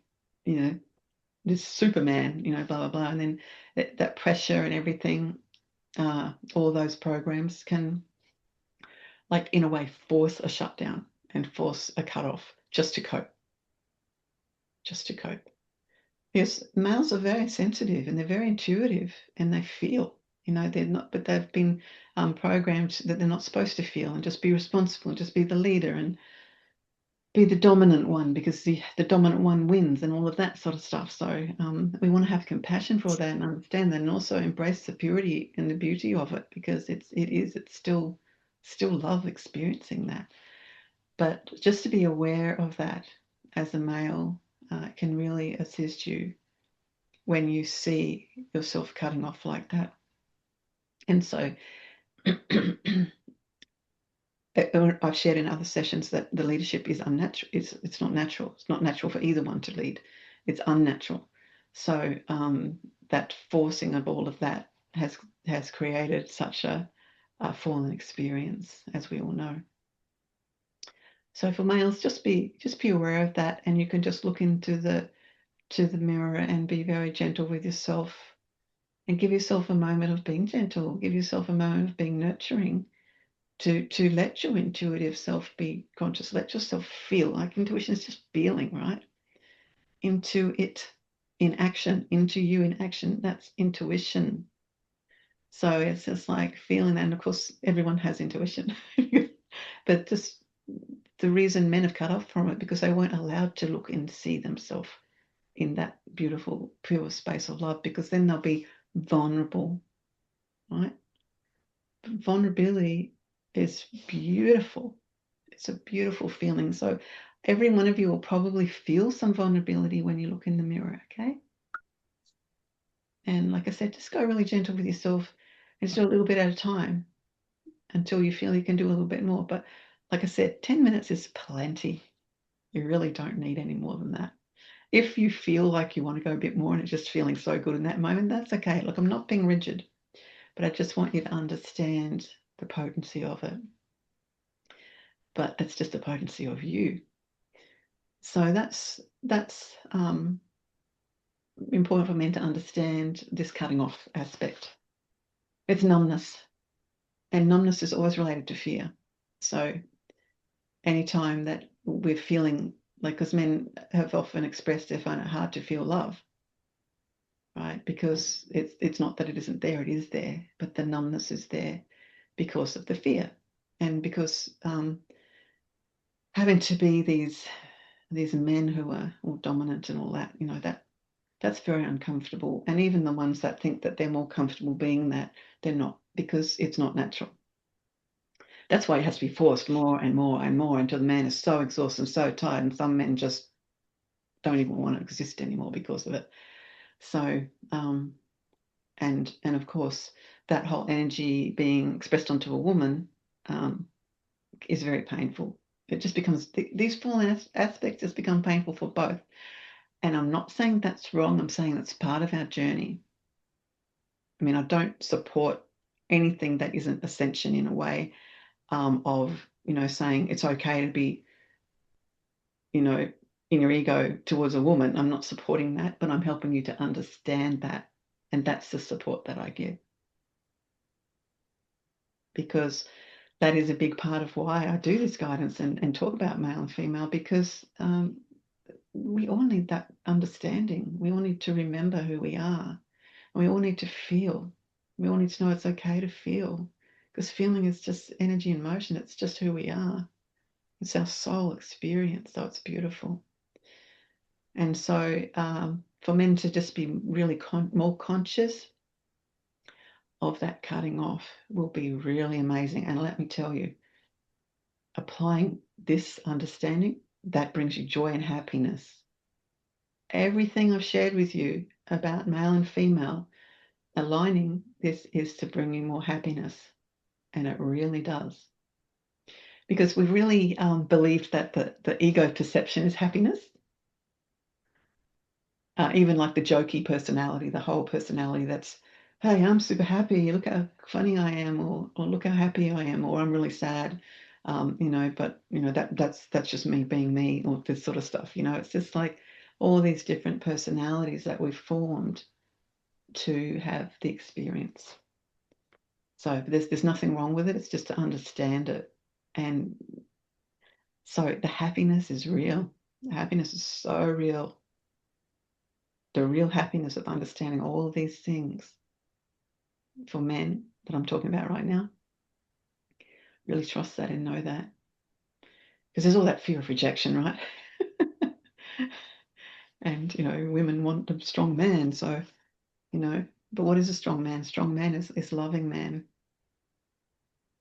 [SPEAKER 1] this Superman, blah, blah, blah. And then that pressure and everything, all those programs can, like, in a way, force a shutdown and force a cutoff just to cope. Just to cope. Yes, males are very sensitive and they're very intuitive and they feel, they're not, but they've been programmed that they're not supposed to feel and just be responsible and just be the leader and be the dominant one, because the dominant one wins and all of that sort of stuff. So we want to have compassion for that and understand that, and also embrace the purity and the beauty of it, because it's still love experiencing that. But just to be aware of that as a male can really assist you when you see yourself cutting off like that. And so I've shared in other sessions that the leadership is unnatural. It's not natural. It's not natural for either one to lead. It's unnatural. So that forcing of all of that has created such a fallen experience, as we all know. So for males, just be aware of that, and you can just look into to the mirror and be very gentle with yourself, and give yourself a moment of being gentle, give yourself a moment of being nurturing, to let your intuitive self be conscious, let yourself feel. Like intuition is just feeling, right? Into it in action, into you in action. That's intuition. So it's just like feeling, and of course everyone has intuition, but just the reason men have cut off from it because they weren't allowed to look and see themselves in that beautiful, pure space of love, because then they'll be vulnerable, right? Vulnerability is beautiful. It's a beautiful feeling. So every one of you will probably feel some vulnerability when you look in the mirror, okay? And like I said, just go really gentle with yourself and just do a little bit at a time until you feel you can do a little bit more. But like I said, 10 minutes is plenty. You really don't need any more than that. If you feel like you want to go a bit more and it's just feeling so good in that moment, that's okay. Look, I'm not being rigid, but I just want you to understand the potency of it. But it's just the potency of you. So that's important for men to understand, this cutting off aspect. It's numbness, and numbness is always related to fear. So anytime that we're feeling like, because men have often expressed they find it hard to feel love, right? Because it's not that it isn't there, it is there, but the numbness is there because of the fear, and because having to be these men who are all dominant and all that, that's very uncomfortable. And even the ones that think that they're more comfortable being that, they're not, because it's not natural. That's why it has to be forced more and more and more until the man is so exhausted and so tired, and some men just don't even want to exist anymore because of it. So and of course that whole energy being expressed onto a woman is very painful. It just becomes, these fallen aspects just become painful for both. And I'm not saying that's wrong, I'm saying that's part of our journey. I mean, I don't support anything that isn't ascension in a way of, saying it's okay to be, in your ego towards a woman. I'm not supporting that, but I'm helping you to understand that. And that's the support that I give. Because that is a big part of why I do this guidance and talk about male and female, because we all need that understanding. We all need to remember who we are. We all need to feel. We all need to know it's okay to feel, because feeling is just energy in motion. It's just who we are. It's our soul experience, so it's beautiful. And so for men to just be really more conscious of that cutting off will be really amazing. And let me tell you, applying this understanding, that brings you joy and happiness. Everything I've shared with you about male and female, aligning this is to bring you more happiness. And it really does. Because we really believed that the ego perception is happiness. Even like the jokey personality, the whole personality that's, hey, I'm super happy, look how funny I am, or look how happy I am, or I'm really sad, but that's just me being me, or this sort of stuff. It's just like all these different personalities that we've formed to have the experience. So there's nothing wrong with it. It's just to understand it. And so the happiness is real. The happiness is so real. The real happiness of understanding all of these things for men that I'm talking about right now. Really trust that and know that. Because there's all that fear of rejection, right? And, women want a strong man. So, but what is a strong man? Strong man is loving man.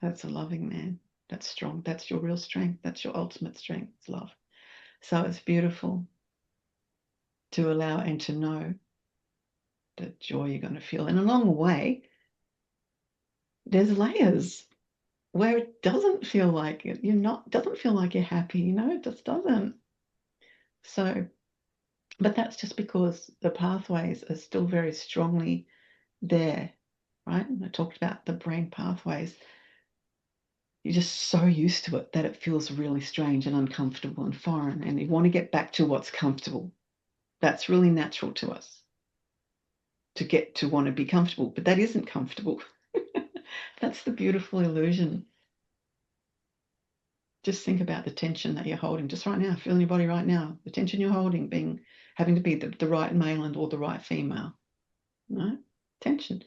[SPEAKER 1] That's a loving man. That's strong. That's your real strength. That's your ultimate strength. It's love. So it's beautiful to allow and to know the joy you're going to feel. And along the way, there's layers where it doesn't feel like it. Doesn't feel like you're happy, it just doesn't. So, but that's just because the pathways are still very strongly there, right? And I talked about the brain pathways. You're just so used to it that it feels really strange and uncomfortable and foreign, and you want to get back to what's comfortable. That's really natural to us, to get to want to be comfortable, but that isn't comfortable. That's the beautiful illusion. Just think about the tension that you're holding just right now. Feel in your body right now. The tension you're holding having to be the right male and or the right female. Right? Tension.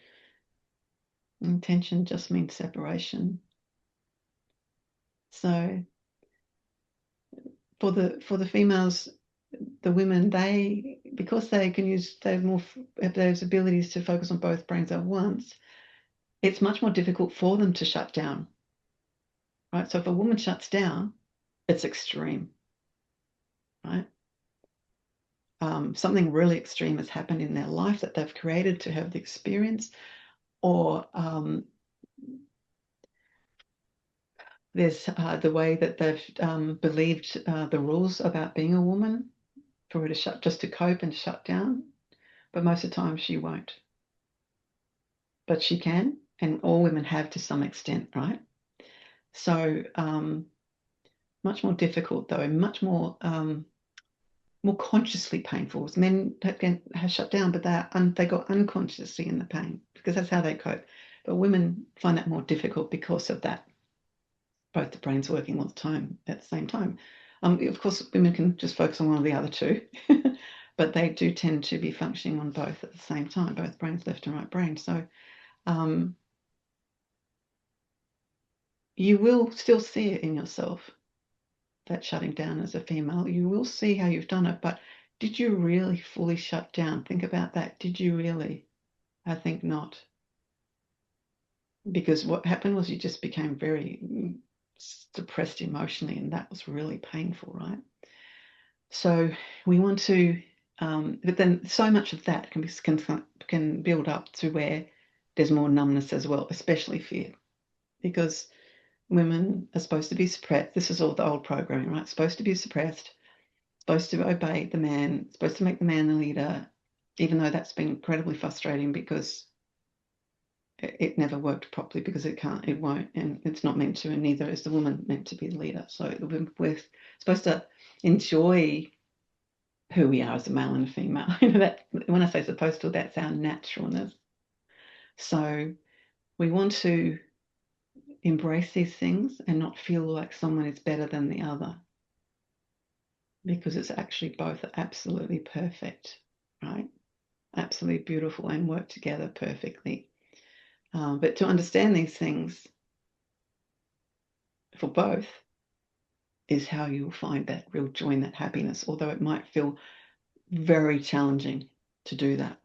[SPEAKER 1] And tension just means separation. So for the females, the women, because they have those abilities to focus on both brains at once, it's much more difficult for them to shut down. Right? So if a woman shuts down, it's extreme. Right? Something really extreme has happened in their life that they've created to have the experience, or there's the way that they've believed the rules about being a woman for her to cope and shut down. But most of the time she won't. But she can, and all women have to some extent, right? So much more difficult though, and much more consciously painful. Men have shut down, but they go unconsciously in the pain because that's how they cope. But women find that more difficult because of that. Both the brains working all the time at the same time. Of course, women can just focus on one or the other two, but they do tend to be functioning on both at the same time, both brains, left and right brain. So you will still see it in yourself, that shutting down as a female. You will see how you've done it, but did you really fully shut down? Think about that. Did you really? I think not. Because what happened was you just became very suppressed emotionally, and that was really painful, right? So we want to, but then so much of that can build up to where there's more numbness as well, especially fear, because women are supposed to be suppressed. This is all the old programming, right? Supposed to be suppressed, supposed to obey the man, supposed to make the man the leader, even though that's been incredibly frustrating because it never worked properly, because it won't, and it's not meant to, and neither is the woman meant to be the leader. So we're supposed to enjoy who we are as a male and a female. That, when I say supposed to, that's our naturalness. So we want to embrace these things and not feel like someone is better than the other, because it's actually both absolutely perfect, right? Absolutely beautiful and work together perfectly. But to understand these things for both is how you will find that real joy and that happiness, although it might feel very challenging to do that.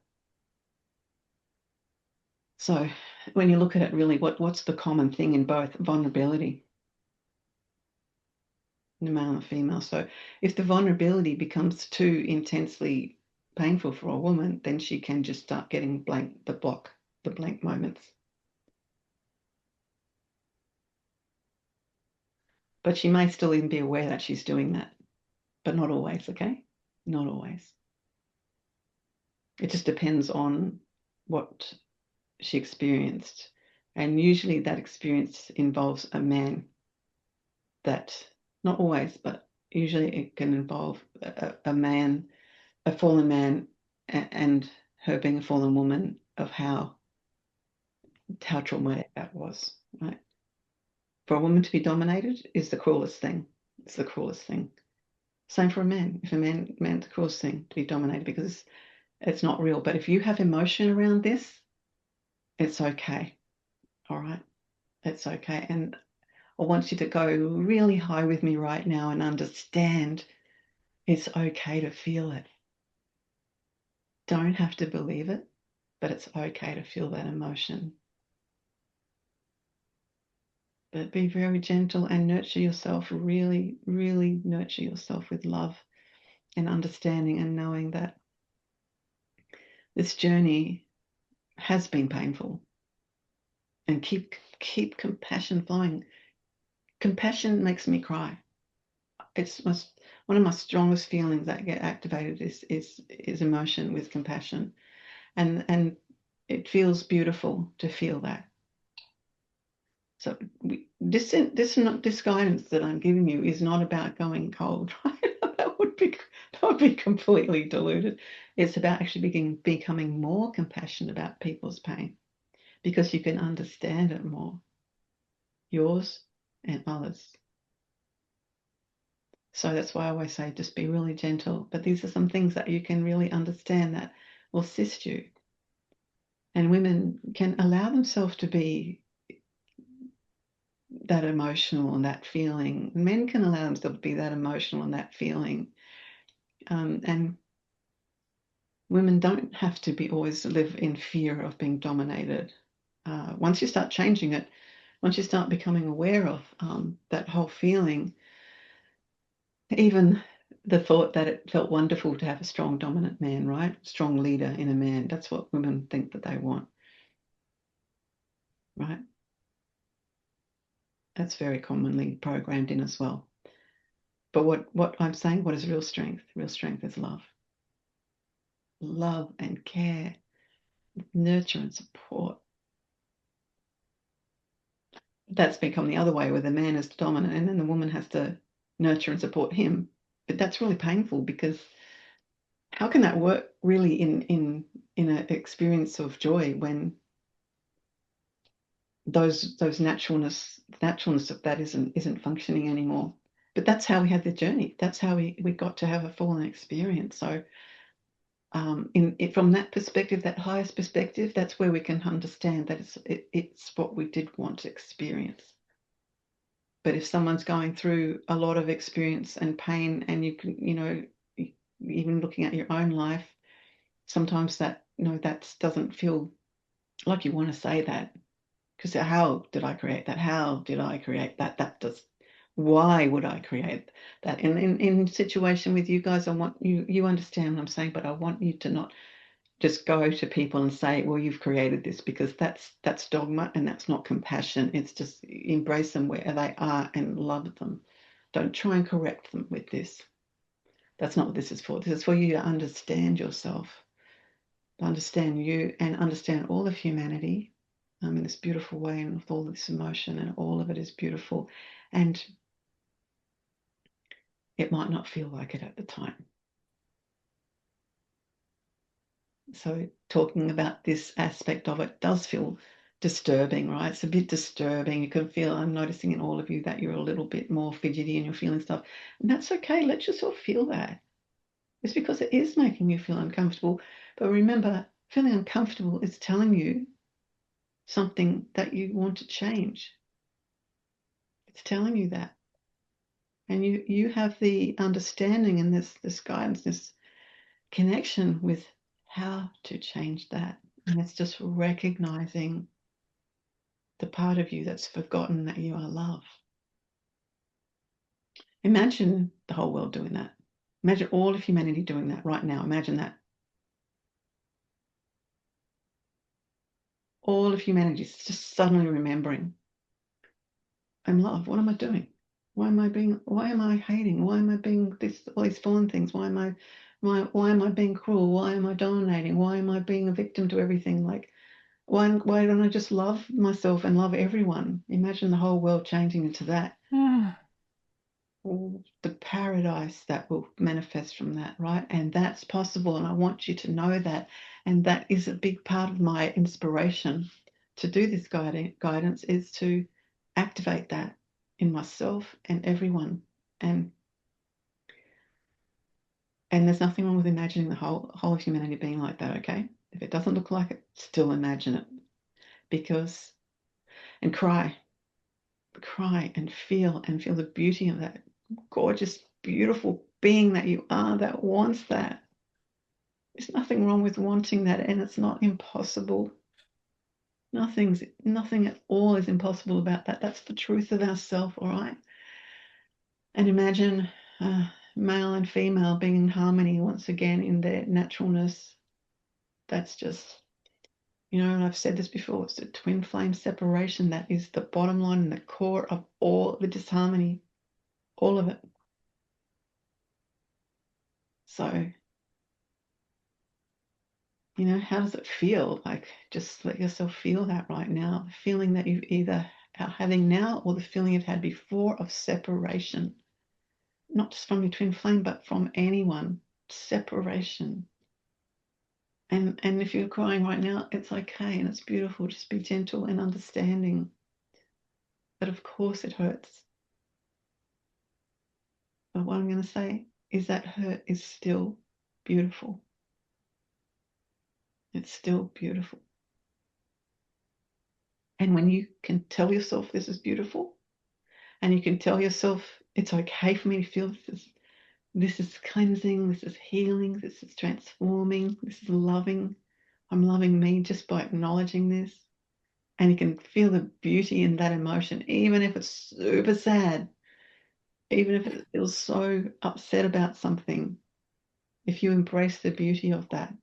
[SPEAKER 1] So when you look at it, really, what's the common thing in both? Vulnerability, the male and female. So if the vulnerability becomes too intensely painful for a woman, then she can just start getting the blank moments. But she may still even be aware that she's doing that, but not always, okay? Not always. It just depends on what she experienced. And usually that experience involves a man that, not always, but usually it can involve a man, a fallen man, and her being a fallen woman, of how traumatic that was, right? For a woman to be dominated is the cruelest thing. It's the cruelest thing. Same for a man. If a man's the cruelest thing to be dominated, because it's not real. But if you have emotion around this, it's okay. All right? It's okay. And I want you to go really high with me right now and understand it's okay to feel it. Don't have to believe it, but it's okay to feel that emotion. But be very gentle and nurture yourself, really, really nurture yourself with love and understanding, and knowing that this journey has been painful. And keep compassion flowing. Compassion makes me cry. It's one of my strongest feelings that get activated is emotion with compassion, and it feels beautiful to feel that. So this guidance that I'm giving you is not about going cold, right? Don't be completely deluded. It's about actually becoming more compassionate about people's pain, because you can understand it more, yours and others. So that's why I always say just be really gentle. But these are some things that you can really understand that will assist you. And women can allow themselves to be that emotional and that feeling. Men can allow themselves to be that emotional and that feeling. And women don't have to be always live in fear of being dominated. Once you start changing it, once you start becoming aware of that whole feeling, even the thought that it felt wonderful to have a strong dominant man, right? Strong leader in a man. That's what women think that they want, right? That's very commonly programmed in as well. But what I'm saying, what is real strength? Real strength is love. Love and care, nurture and support. That's become the other way, where the man is dominant and then the woman has to nurture and support him. But that's really painful, because how can that work really in an experience of joy when those naturalness of that isn't functioning anymore? But that's how we had the journey. That's how we got to have a full experience. So from that perspective, that highest perspective, that's where we can understand that it's what we did want to experience. But if someone's going through a lot of experience and pain, and you can, even looking at your own life, sometimes that, that doesn't feel like you want to say that, because how did I create that? How did I create that? Why would I create that? In situation with you guys, I want you understand what I'm saying, but I want you to not just go to people and say, well, you've created this, because that's dogma and that's not compassion. It's just embrace them where they are and love them. Don't try and correct them with this. That's not what this is for. This is for you to understand yourself, to understand you and understand all of humanity in this beautiful way, and with all this emotion, and all of it is beautiful. And it might not feel like it at the time. So talking about this aspect of it does feel disturbing, right? It's a bit disturbing. You can feel, I'm noticing in all of you that you're a little bit more fidgety and you're feeling stuff. And that's okay. Let yourself feel that. It's because it is making you feel uncomfortable. But remember, feeling uncomfortable is telling you something that you want to change. It's telling you that. And you have the understanding and this guidance, this connection with how to change that. And it's just recognizing the part of you that's forgotten that you are love. Imagine the whole world doing that. Imagine all of humanity doing that right now. Imagine that. All of humanity is just suddenly remembering, I'm love. What am I doing? Why am I hating? Why am I being all these fallen things? Why am I being cruel? Why am I dominating? Why am I being a victim to everything? Like, why don't I just love myself and love everyone? Imagine the whole world changing into that. The paradise that will manifest from that, right? And that's possible. And I want you to know that. And that is a big part of my inspiration to do this guidance, is to activate that in myself and everyone. And there's nothing wrong with imagining the whole of humanity being like that, okay? If it doesn't look like it, still imagine it. And cry and feel the beauty of that gorgeous, beautiful being that you are, that wants that. There's nothing wrong with wanting that, and it's not impossible. Nothing at all is impossible about that. That's the truth of ourself, all right? And imagine male and female being in harmony once again in their naturalness. That's just, and I've said this before, it's a twin flame separation. That is the bottom line and the core of all the disharmony, all of it. So, how does it feel? Like, just let yourself feel that right now. The feeling that you either are having now, or the feeling you've had before, of separation. Not just from your twin flame, but from anyone. separation. And if you're crying right now, it's okay and it's beautiful. Just be gentle and understanding. But of course it hurts. But what I'm going to say is that hurt is still beautiful. It's still beautiful. And when you can tell yourself this is beautiful, and you can tell yourself it's okay for me to feel this is cleansing, this is healing, this is transforming, this is loving. I'm loving me just by acknowledging this. And you can feel the beauty in that emotion, even if it's super sad, even if it feels so upset about something. If you embrace the beauty of that,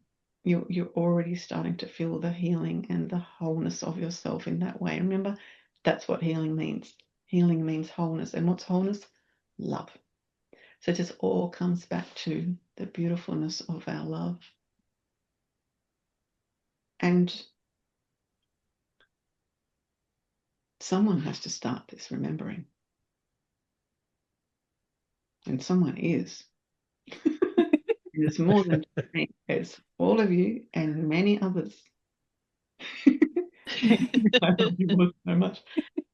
[SPEAKER 1] you're already starting to feel the healing and the wholeness of yourself in that way. Remember, that's what healing means. Healing means wholeness. And what's wholeness? Love. So it just all comes back to the beautifulness of our love. And someone has to start this remembering. And someone is. There's more than me. It's all of you and many others. I love you all so much,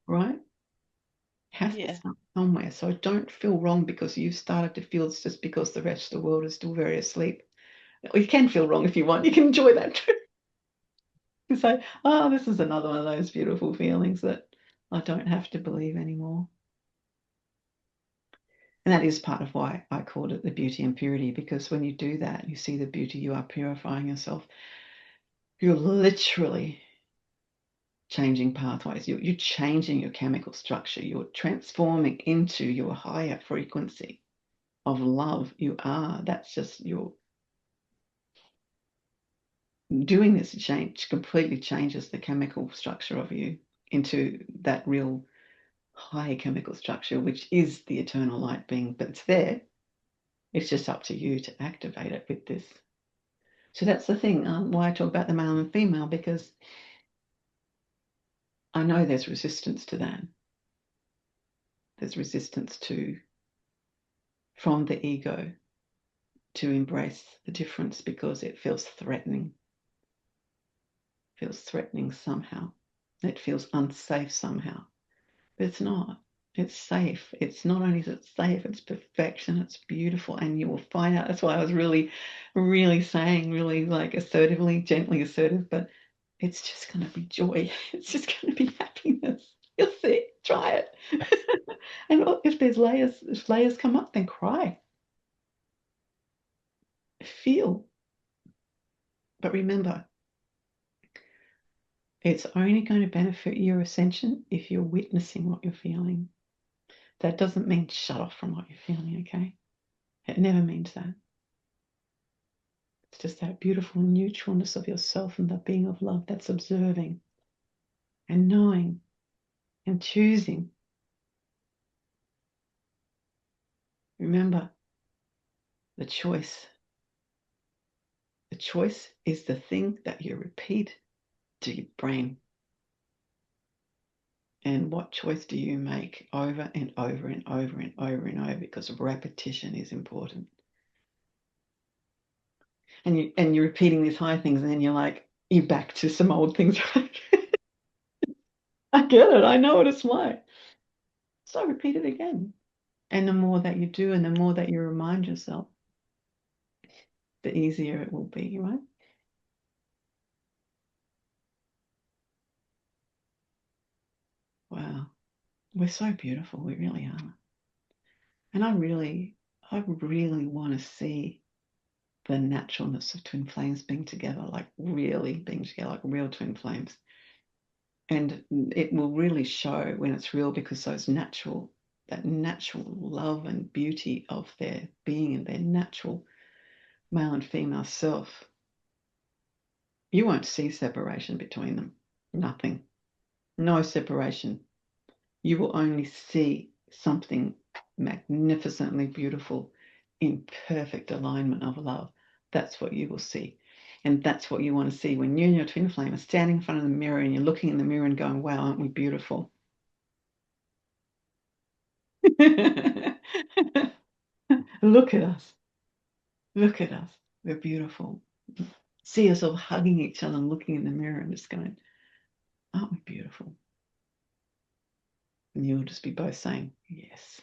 [SPEAKER 1] right? Has to start somewhere. So don't feel wrong because you've started to feel it's just because the rest of the world is still very asleep. You can feel wrong if you want. You can enjoy that too. You say, oh, this is another one of those beautiful feelings that I don't have to believe anymore. And that is part of why I called it the beauty and purity, because when you do that, you see the beauty, you are purifying yourself. You're literally changing pathways. You're changing your chemical structure. You're transforming into your higher frequency of love. You are. That's just your doing this change completely changes the chemical structure of you into that real high chemical structure, which is the eternal light being. But it's there. It's just up to you to activate it with this. So that's the thing, why I talk about the male and female, because I know there's resistance to that. There's resistance from the ego to embrace the difference because it feels threatening. It feels threatening somehow. It feels unsafe somehow. But it's not. It's safe. It's not only is it safe, it's perfection, it's beautiful, and you will find out. That's why I was really, really saying, really like assertively, gently assertive, but it's just going to be joy. It's just going to be happiness. You'll see. Try it. And if layers come up, then cry. Feel. But remember, it's only going to benefit your ascension if you're witnessing what you're feeling. That doesn't mean shut off from what you're feeling, okay? It never means that. It's just that beautiful neutralness of yourself and the being of love that's observing and knowing and choosing. Remember, the choice. The choice is the thing that you repeat to your brain. And what choice do you make over and over and over and over and over? Because repetition is important. And you're repeating these high things, and then you're back to some old things. I get it. I know what it's like. So repeat it again. And the more that you do, and the more that you remind yourself, the easier it will be, right? Wow. We're so beautiful. We really are. And I really want to see the naturalness of twin flames being together, like really being together, like real twin flames. And it will really show when it's real, because that natural love and beauty of their being and their natural male and female self, you won't see separation between them. Nothing. No separation. You will only see something magnificently beautiful in perfect alignment of love. That's what you will see. And that's what you want to see when you and your twin flame are standing in front of the mirror and you're looking in the mirror and going, wow, aren't we beautiful? Look at us. Look at us. We're beautiful. See us all hugging each other and looking in the mirror and just going, aren't we beautiful? And you'll just be both saying, yes,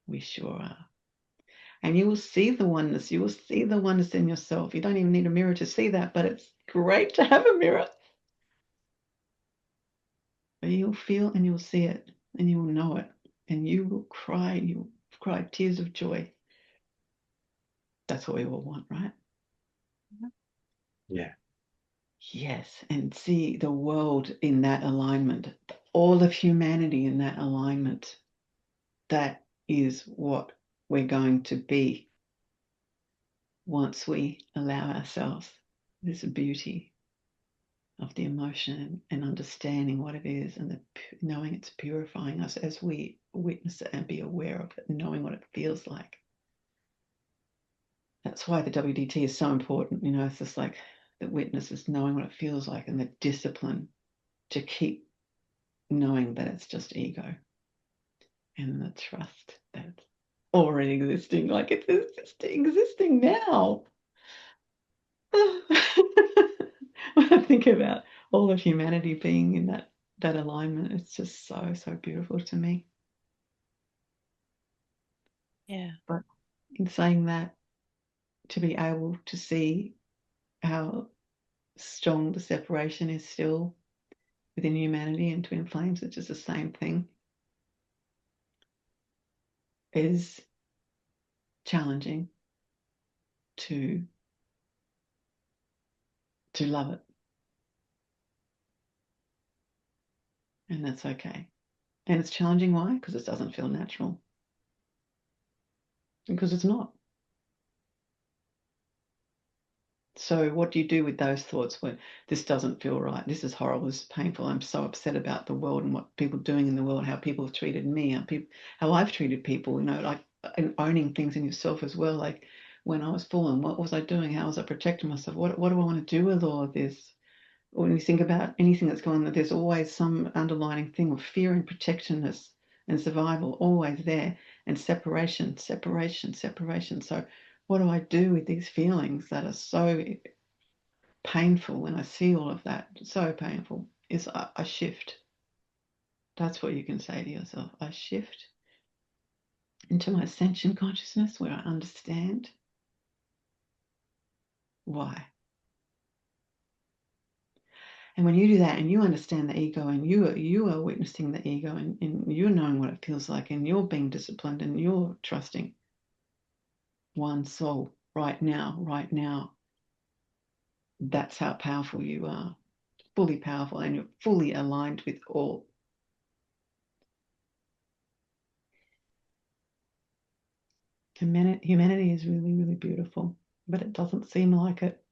[SPEAKER 1] we sure are. And you will see the oneness. You will see the oneness in yourself. You don't even need a mirror to see that, but it's great to have a mirror. But you'll feel and you'll see it and you will know it. And you will cry. You will cry tears of joy. That's what we all want, right?
[SPEAKER 3] Yeah.
[SPEAKER 1] Yes. And see the world in that alignment. All of humanity in that alignment. That is what we're going to be once we allow ourselves this beauty of the emotion and understanding what it is and knowing it's purifying us as we witness it and be aware of it, knowing what it feels like. That's why the WDT is so important. You know, it's just like the witness is knowing what it feels like and the discipline to keep knowing that it's just ego and the trust that it's already existing, like it's existing now. When I think about all of humanity being in that alignment, it's just so beautiful to me.
[SPEAKER 4] Yeah.
[SPEAKER 1] But in saying that, to be able to see how strong the separation is still within humanity and twin flames, which is the same thing, is challenging to love it. And that's okay. And it's challenging. Why? Because it doesn't feel natural. Because it's not. So what do you do with those thoughts when this doesn't feel right? This is horrible. This is painful. I'm so upset about the world and what people are doing in the world, how people have treated me, how I've treated people, you know, like, and owning things in yourself as well. Like when I was fallen, what was I doing? How was I protecting myself? What do I want to do with all of this? When you think about anything that's going on, there's always some underlying thing of fear and protectiveness and survival, always there, and separation. So what do I do with these feelings that are so painful when I see all of that? So painful. Is I shift. That's what you can say to yourself. I shift into my ascension consciousness where I understand why. And when you do that and you understand the ego and you are witnessing the ego and you're knowing what it feels like and you're being disciplined and you're trusting one soul right now, that's how powerful you are. Fully powerful, and you're fully aligned with all. Humanity is really, really beautiful, but it doesn't seem like it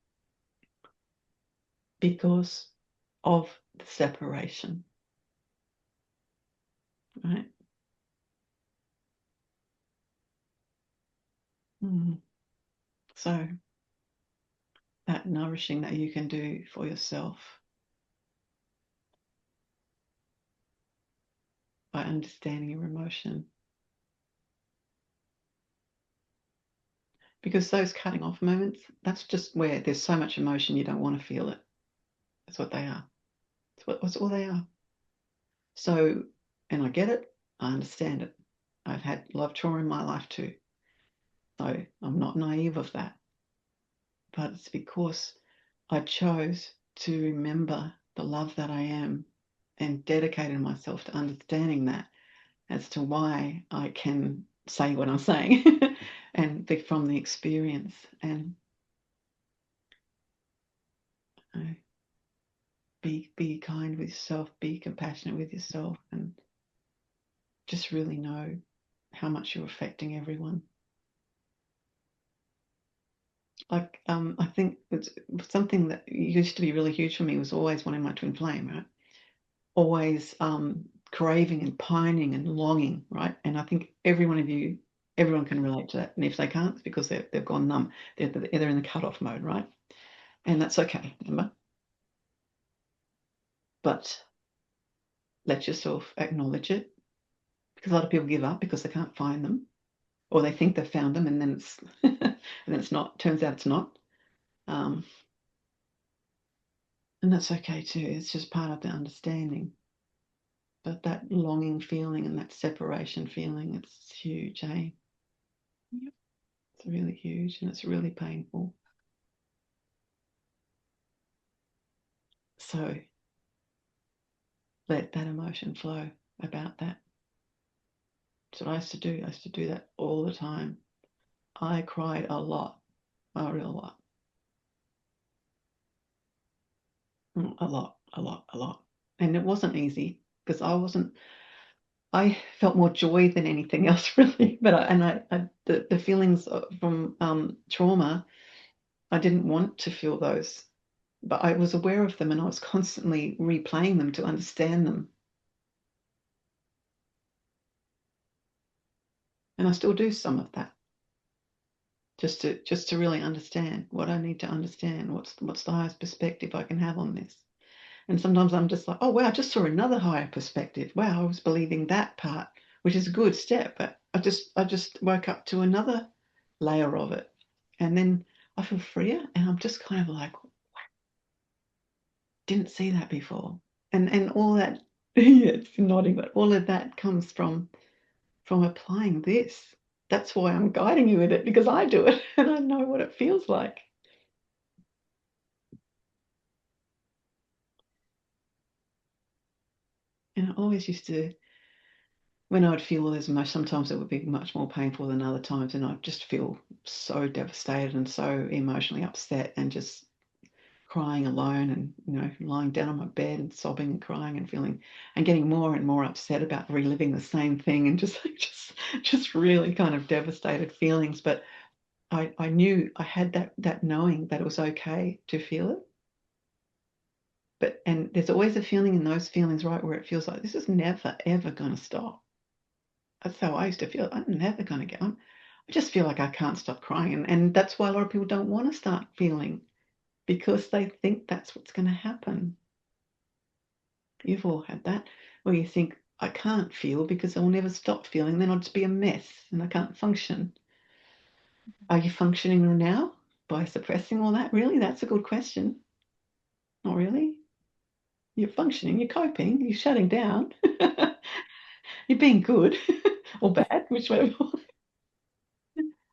[SPEAKER 1] because of the separation, right? So that nourishing that you can do for yourself by understanding your emotion. Because those cutting off moments, that's just where there's so much emotion you don't want to feel it. That's what they are. That's all they are. So, and I get it. I understand it. I've had a lot of trauma in my life too. So I'm not naive of that. But it's because I chose to remember the love that I am and dedicated myself to understanding that as to why I can say what I'm saying and from the experience. And be kind with yourself, be compassionate with yourself, and just really know how much you're affecting everyone. Like, I think it's something that used to be really huge for me was always wanting my twin flame, right? Always craving and pining and longing, right? And I think every one of you, everyone can relate to that. And if they can't, it's because they've gone numb. They're in the cut-off mode, right? And that's okay, remember? But let yourself acknowledge it, because a lot of people give up because they can't find them, or they think they've found them, and then it's and then it's not. Turns out it's not. And that's okay too. It's just part of the understanding. But that longing feeling and that separation feeling, it's huge, eh?
[SPEAKER 2] Yep.
[SPEAKER 1] It's really huge, and it's really painful. So let that emotion flow about that. That's what I used to do. I used to do that all the time. I cried a lot, a real lot. A lot, a lot, a lot. And it wasn't easy because I felt more joy than anything else, really. But the feelings from trauma, I didn't want to feel those, but I was aware of them, and I was constantly replaying them to understand them. And I still do some of that, just to really understand what I need to understand. What's the highest perspective I can have on this? And sometimes I'm just like, oh wow, I just saw another higher perspective. Wow, I was believing that part, which is a good step, but I just woke up to another layer of it, and then I feel freer, and I'm just kind of like, didn't see that before, and all that. Yeah, it's nodding, but all of that comes from applying this. That's why I'm guiding you with it, because I do it and I know what it feels like. And I always used to, when I'd feel all those emotions, sometimes it would be much more painful than other times, and I'd just feel so devastated and so emotionally upset, and just crying alone, and lying down on my bed and sobbing and crying and feeling and getting more and more upset about reliving the same thing, and just really kind of devastated feelings. But I knew I had that knowing that it was okay to feel it. And there's always a feeling in those feelings, right, where it feels like this is never ever going to stop. That's how I used to feel. I'm never going to get on. I just feel like I can't stop crying, and that's why a lot of people don't want to start feeling, because they think that's what's going to happen. You've all had that, where you think, I can't feel because I'll never stop feeling, then I'll just be a mess and I can't function. Are you functioning now by suppressing all that? Really? That's a good question. Not really. You're functioning, you're coping, you're shutting down. You're being good or bad, whichever.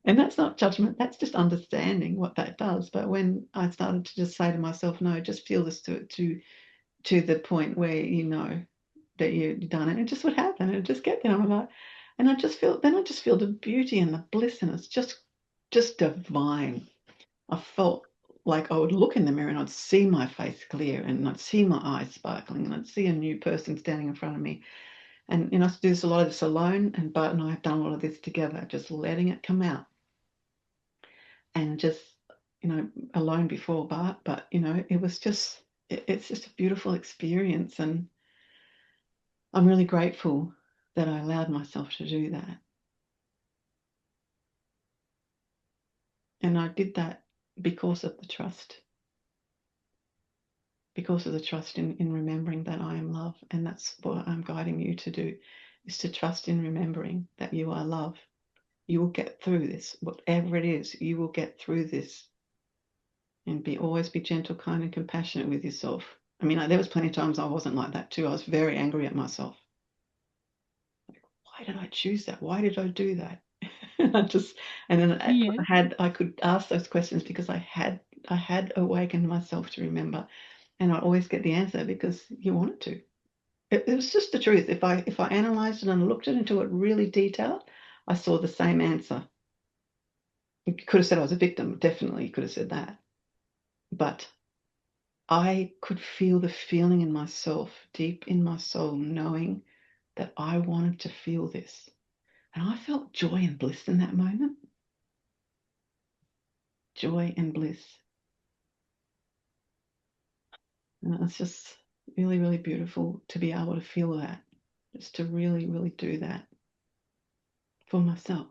[SPEAKER 1] And that's not judgment, that's just understanding what that does. But when I started to just say to myself, no, just feel this to the point where you know that you've done it, and just what happened, and just get there. I'm like, and I just feel the beauty and the bliss, and it's just divine. I felt like I would look in the mirror and I'd see my face clear, and I'd see my eyes sparkling, and I'd see a new person standing in front of me. And I do a lot of this alone, and Bart and I have done a lot of this together, just letting it come out. And just, alone before Bart, but it was just, it's just a beautiful experience. And I'm really grateful that I allowed myself to do that. And I did that because of the trust. Because of the trust in remembering that I am love. And that's what I'm guiding you to do, is to trust in remembering that you are love. You will get through this. Whatever it is, you will get through this. And always be gentle, kind, and compassionate with yourself. I mean, there was plenty of times I wasn't like that too. I was very angry at myself. Like, why did I choose that? Why did I do that? I could ask those questions because I had awakened myself to remember, and I always get the answer because you wanted to. It was just the truth. If I analysed it and looked into it really detailed, I saw the same answer. You could have said I was a victim. Definitely, you could have said that. But I could feel the feeling in myself, deep in my soul, knowing that I wanted to feel this. And I felt joy and bliss in that moment. Joy and bliss. And it's just really, really beautiful to be able to feel that. Just to really, really do that for myself.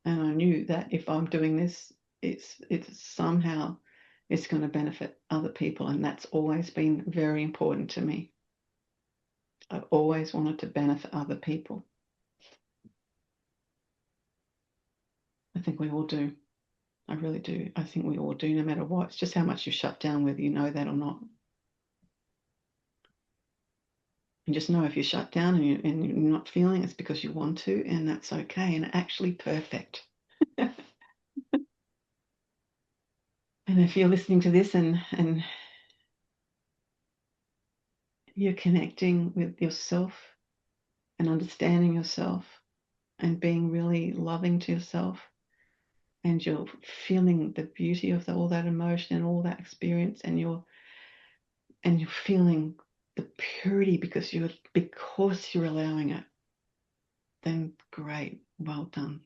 [SPEAKER 1] And I knew that if I'm doing this, it's somehow it's going to benefit other people. And that's always been very important to me. I've always wanted to benefit other people. I think we all do. I really do. I think we all do, no matter what. It's just how much you shut down, whether you know that or not. And just know if you shut down and you're not feeling, it's because you want to, and that's okay and actually perfect. And if you're listening to this and you're connecting with yourself and understanding yourself and being really loving to yourself, and you're feeling the beauty of all that emotion and all that experience, and you're feeling the purity because you're allowing it, then great, well done.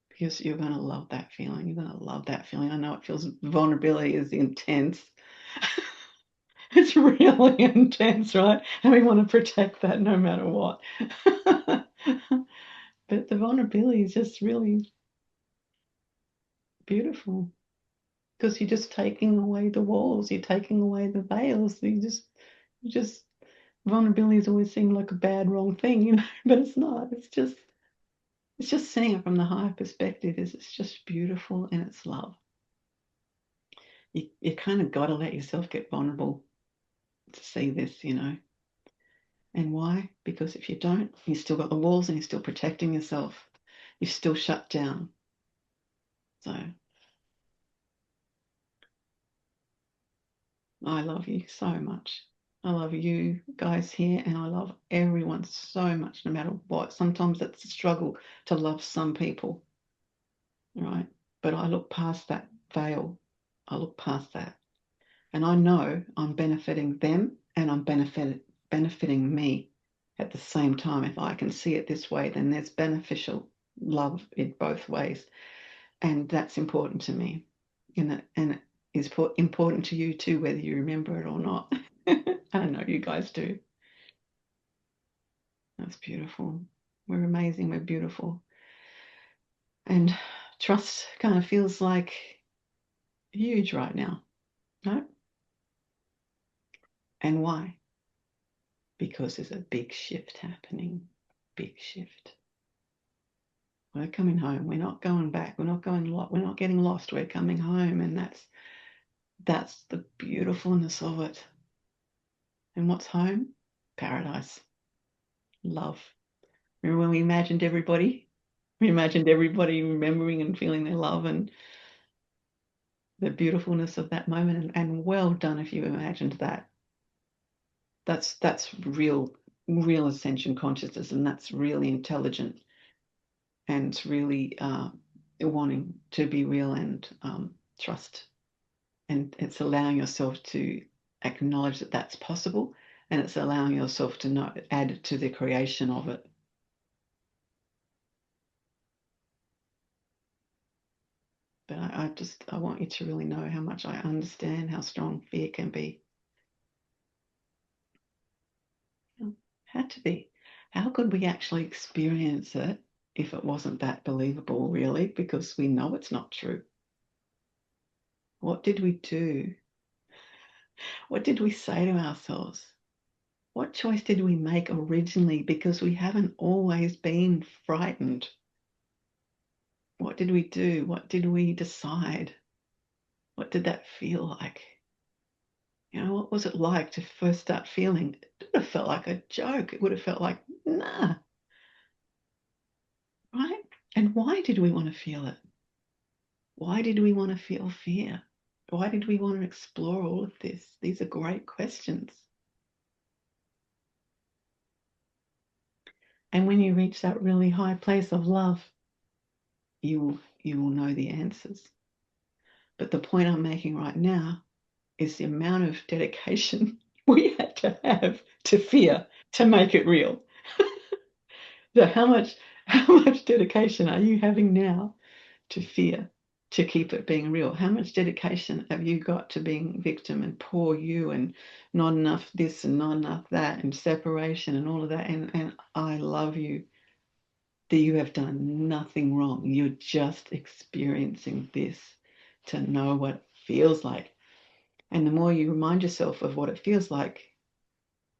[SPEAKER 1] Because you're going to love that feeling. You're going to love that feeling. I know it feels, vulnerability is intense. It's really intense, right? And we want to protect that no matter what. But the vulnerability is just really beautiful because you're just taking away the walls, you're taking away the veils. You just vulnerability has always seemed like a bad, wrong thing, you know, but it's not. It's just seeing it from the higher perspective. It's just beautiful and it's love. You kind of got to let yourself get vulnerable to see this, you know. And why? Because if you don't, you've still got the walls and you're still protecting yourself. You've still shut down. So I love you so much. I love you guys here, and I love everyone so much, no matter what. Sometimes it's a struggle to love some people, right? But I look past that veil. I look past that. And I know I'm benefiting them and I'm benefiting me at the same time. If I can see it this way, then there's beneficial love in both ways. And that's important to me. And it is important to you too, whether you remember it or not. I know you guys do. That's beautiful. We're amazing. We're beautiful. And trust kind of feels like huge right now, right? And why? Because there's a big shift happening. Big shift. We're coming home. We're not going back. We're not getting lost. We're coming home, and that's the beautifulness of it. And what's home? Paradise. Love. Remember when we imagined everybody? We imagined everybody remembering and feeling their love and the beautifulness of that moment. And well done if you imagined that. That's real ascension consciousness, and that's really intelligent, and it's really wanting to be real and trust. And it's allowing yourself to acknowledge that that's possible, and it's allowing yourself to not add to the creation of it. But I want you to really know how much I understand how strong fear can be. It had to be. How could we actually experience it if it wasn't that believable, really? Because we know it's not true. What did we do? What did we say to ourselves? What choice did we make originally? Because we haven't always been frightened. What did we do? What did we decide? What did that feel like? You know, what was it like to first start feeling? It would have felt like a joke. It would have felt like, nah, right? And why did we want to feel it? Why did we want to feel fear? Why did we want to explore all of this? These are great questions. And when you reach that really high place of love, you will know the answers. But the point I'm making right now is the amount of dedication we had to have to fear to make it real. So how much dedication are you having now to fear to keep it being real? How much dedication have you got to being victim and poor you and not enough this and not enough that and separation and all of that? And I love you. That you have done nothing wrong. You're just experiencing this to know what it feels like. And the more you remind yourself of what it feels like,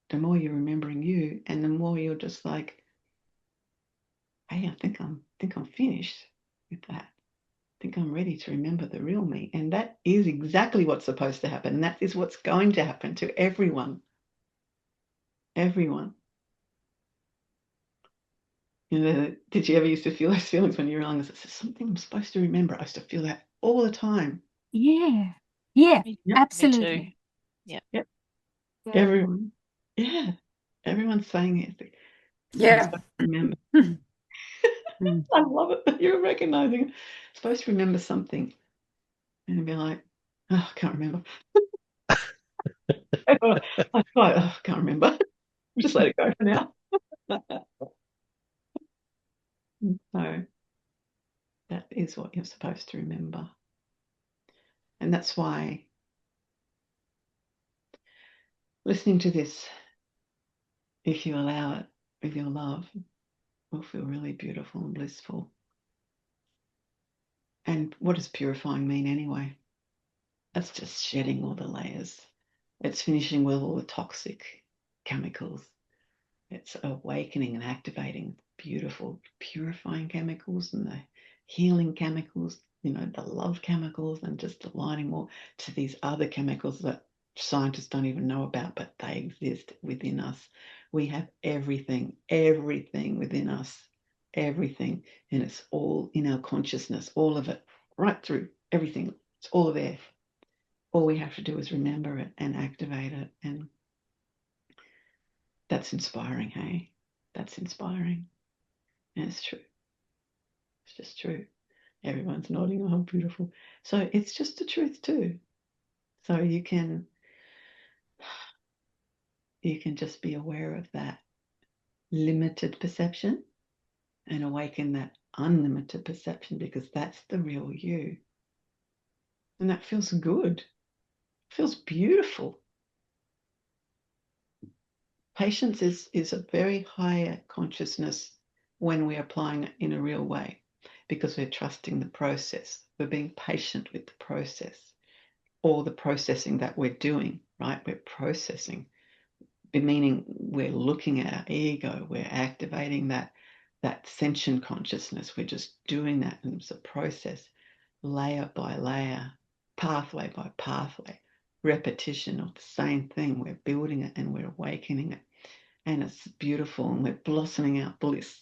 [SPEAKER 1] the more you're remembering you, and the more you're just like, hey, I think I'm finished. with that. I think I'm ready to remember the real me. And that is exactly what's supposed to happen. And that is what's going to happen to everyone. Everyone. You know, did you ever used to feel those feelings when you were young? Is this something I'm supposed to remember? I used to feel that all the time.
[SPEAKER 2] Yeah. Yeah.
[SPEAKER 4] Me,
[SPEAKER 1] Yep.
[SPEAKER 4] me too.
[SPEAKER 2] Absolutely.
[SPEAKER 1] Yep. Everyone. Yeah. Everyone's saying it.
[SPEAKER 5] Yeah.
[SPEAKER 1] Remember.
[SPEAKER 5] Mm.
[SPEAKER 1] I love it that you're recognizing it. Supposed to remember something. And be like, oh, I can't remember. I can't remember. Just let it go for now. So that is what you're supposed to remember. And that's why listening to this, if you allow it with your love, will feel really beautiful and blissful. And what does purifying mean anyway? That's just shedding all the layers. It's finishing with all the toxic chemicals. It's awakening and activating beautiful, purifying chemicals and the healing chemicals, you know, the love chemicals, and just aligning more to these other chemicals that scientists don't even know about, but they exist within us. We have everything within us, everything, and it's all in our consciousness, all of it, right through everything. It's all there. All we have to do is remember it and activate it, and that's inspiring, hey? That's inspiring. And it's true. It's just true. Everyone's nodding, oh, beautiful. So it's just the truth too. So you can just be aware of that limited perception and awaken that unlimited perception, because that's the real you. And that feels good. It feels beautiful. Patience is a very higher consciousness when we're applying it in a real way, because we're trusting the process. We're being patient with the process, or the processing that we're doing, right? We're processing, meaning we're looking at our ego, we're activating that sentient consciousness. We're just doing that, and it's a process, layer by layer, pathway by pathway, repetition of the same thing. We're building it and we're awakening it, and it's beautiful, and we're blossoming out bliss.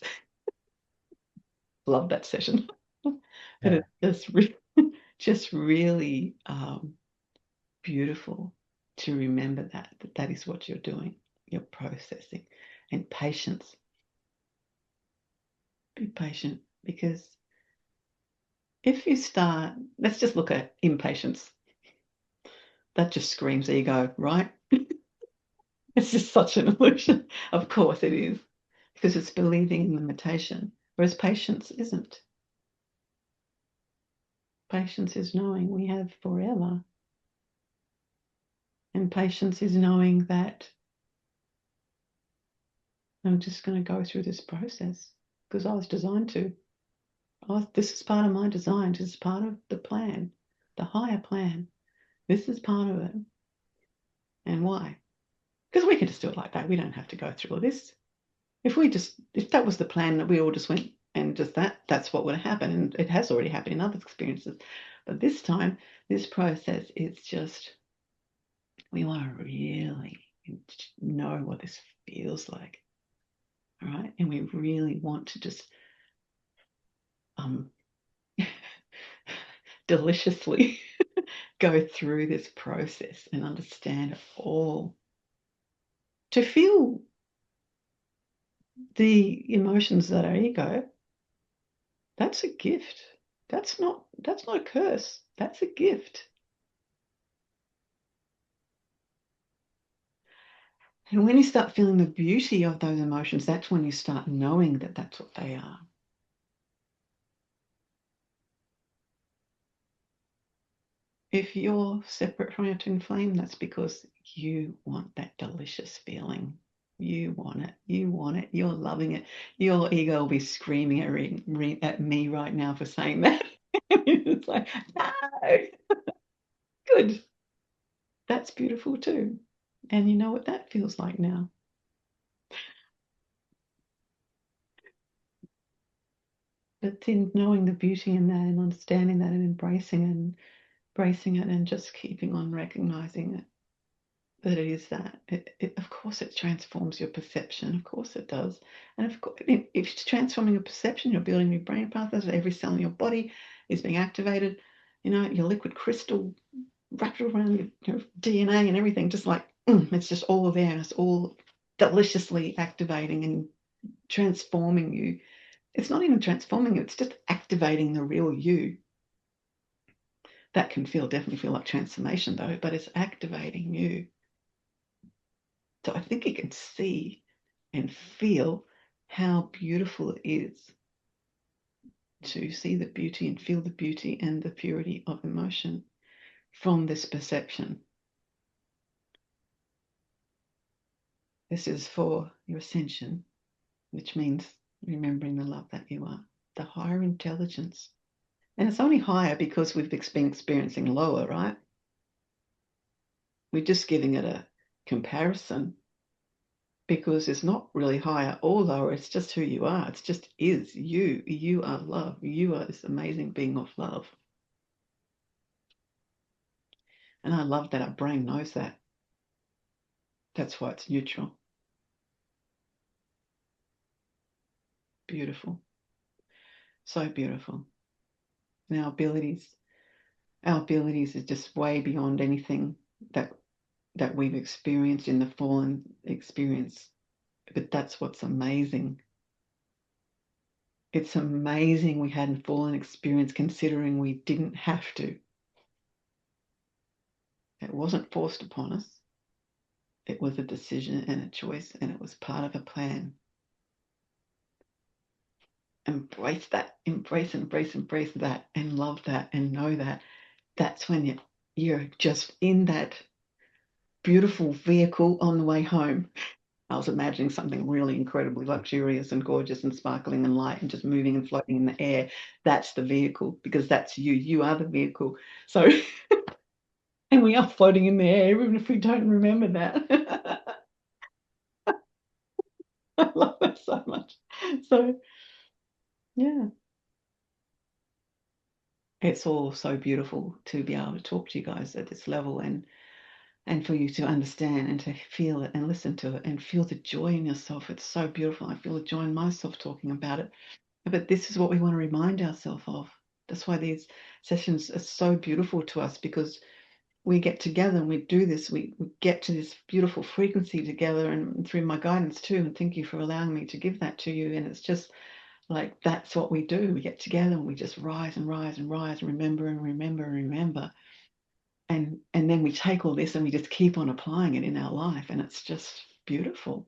[SPEAKER 1] Love that session. But it's just really beautiful to remember that is what you're doing. You're processing. And patience. Be patient, because if you start, let's just look at impatience. That just screams ego, right? It's just such an illusion. Of course it is, because it's believing in limitation, whereas patience isn't. Patience is knowing we have forever. And patience is knowing that I'm just going to go through this process because I was designed to. This is part of my design. This is part of the plan, the higher plan. This is part of it. And why? Because we can just do it like that. We don't have to go through all this. If that was the plan, that we all just went and just that's what would happen. And it has already happened in other experiences. But this time, this process is just, we want to really know what this feels like. All right. And we really want to just deliciously go through this process and understand it all. To feel the emotions that are ego, that's a gift. That's not a curse. That's a gift. And when you start feeling the beauty of those emotions, that's when you start knowing that that's what they are. If you're separate from your twin flame, that's because you want that delicious feeling. You want it. You want it. You're loving it. Your ego will be screaming at me right now for saying that. It's like, no. Good. That's beautiful too. And you know what that feels like now. But in knowing the beauty in that and understanding that and embracing it and just keeping on recognizing it, that it is that. Of course, it transforms your perception. Of course, it does. And of course, if it's transforming your perception, you're building new brain pathways. Every cell in your body is being activated. You know, your liquid crystal wrapped around your DNA and everything. Just like it's just all there, and it's all deliciously activating and transforming you. It's not even transforming you. It's just activating the real you. That can definitely feel like transformation, though. But it's activating you. So I think you can see and feel how beautiful it is to see the beauty and feel the beauty and the purity of emotion from this perception. This is for your ascension, which means remembering the love that you are, the higher intelligence. And it's only higher because we've been experiencing lower, right? We're just giving it a comparison, because it's not really higher or lower. It's just who you are. It's just is you. You are love. You are this amazing being of love. And I love that our brain knows that. That's why it's neutral. Beautiful. So beautiful. And our abilities are just way beyond anything that we've experienced in the fallen experience. But that's what's amazing. It's amazing we hadn't fallen experience, considering we didn't have to. It wasn't forced upon us. It was a decision and a choice, and it was part of a plan. Embrace that, embrace that, and love that, and know that. That's when you're just in that beautiful vehicle on the way home. I was imagining something really incredibly luxurious and gorgeous and sparkling and light and just moving and floating in the air. That's the vehicle, because that's you. You are the vehicle. So, and we are floating in the air, even if we don't remember that. I love that so much. So, yeah. It's all so beautiful to be able to talk to you guys at this level, and for you to understand and to feel it and listen to it and feel the joy in yourself. It's so beautiful. I feel the joy in myself talking about it. But this is what we want to remind ourselves of. That's why these sessions are so beautiful to us, because we get together and we do this. We get to this beautiful frequency together, and through my guidance too. And thank you for allowing me to give that to you. And it's just like, that's what we do. We get together and we just rise and rise and rise, and remember and remember and remember. And then we take all this and we just keep on applying it in our life, and it's just beautiful.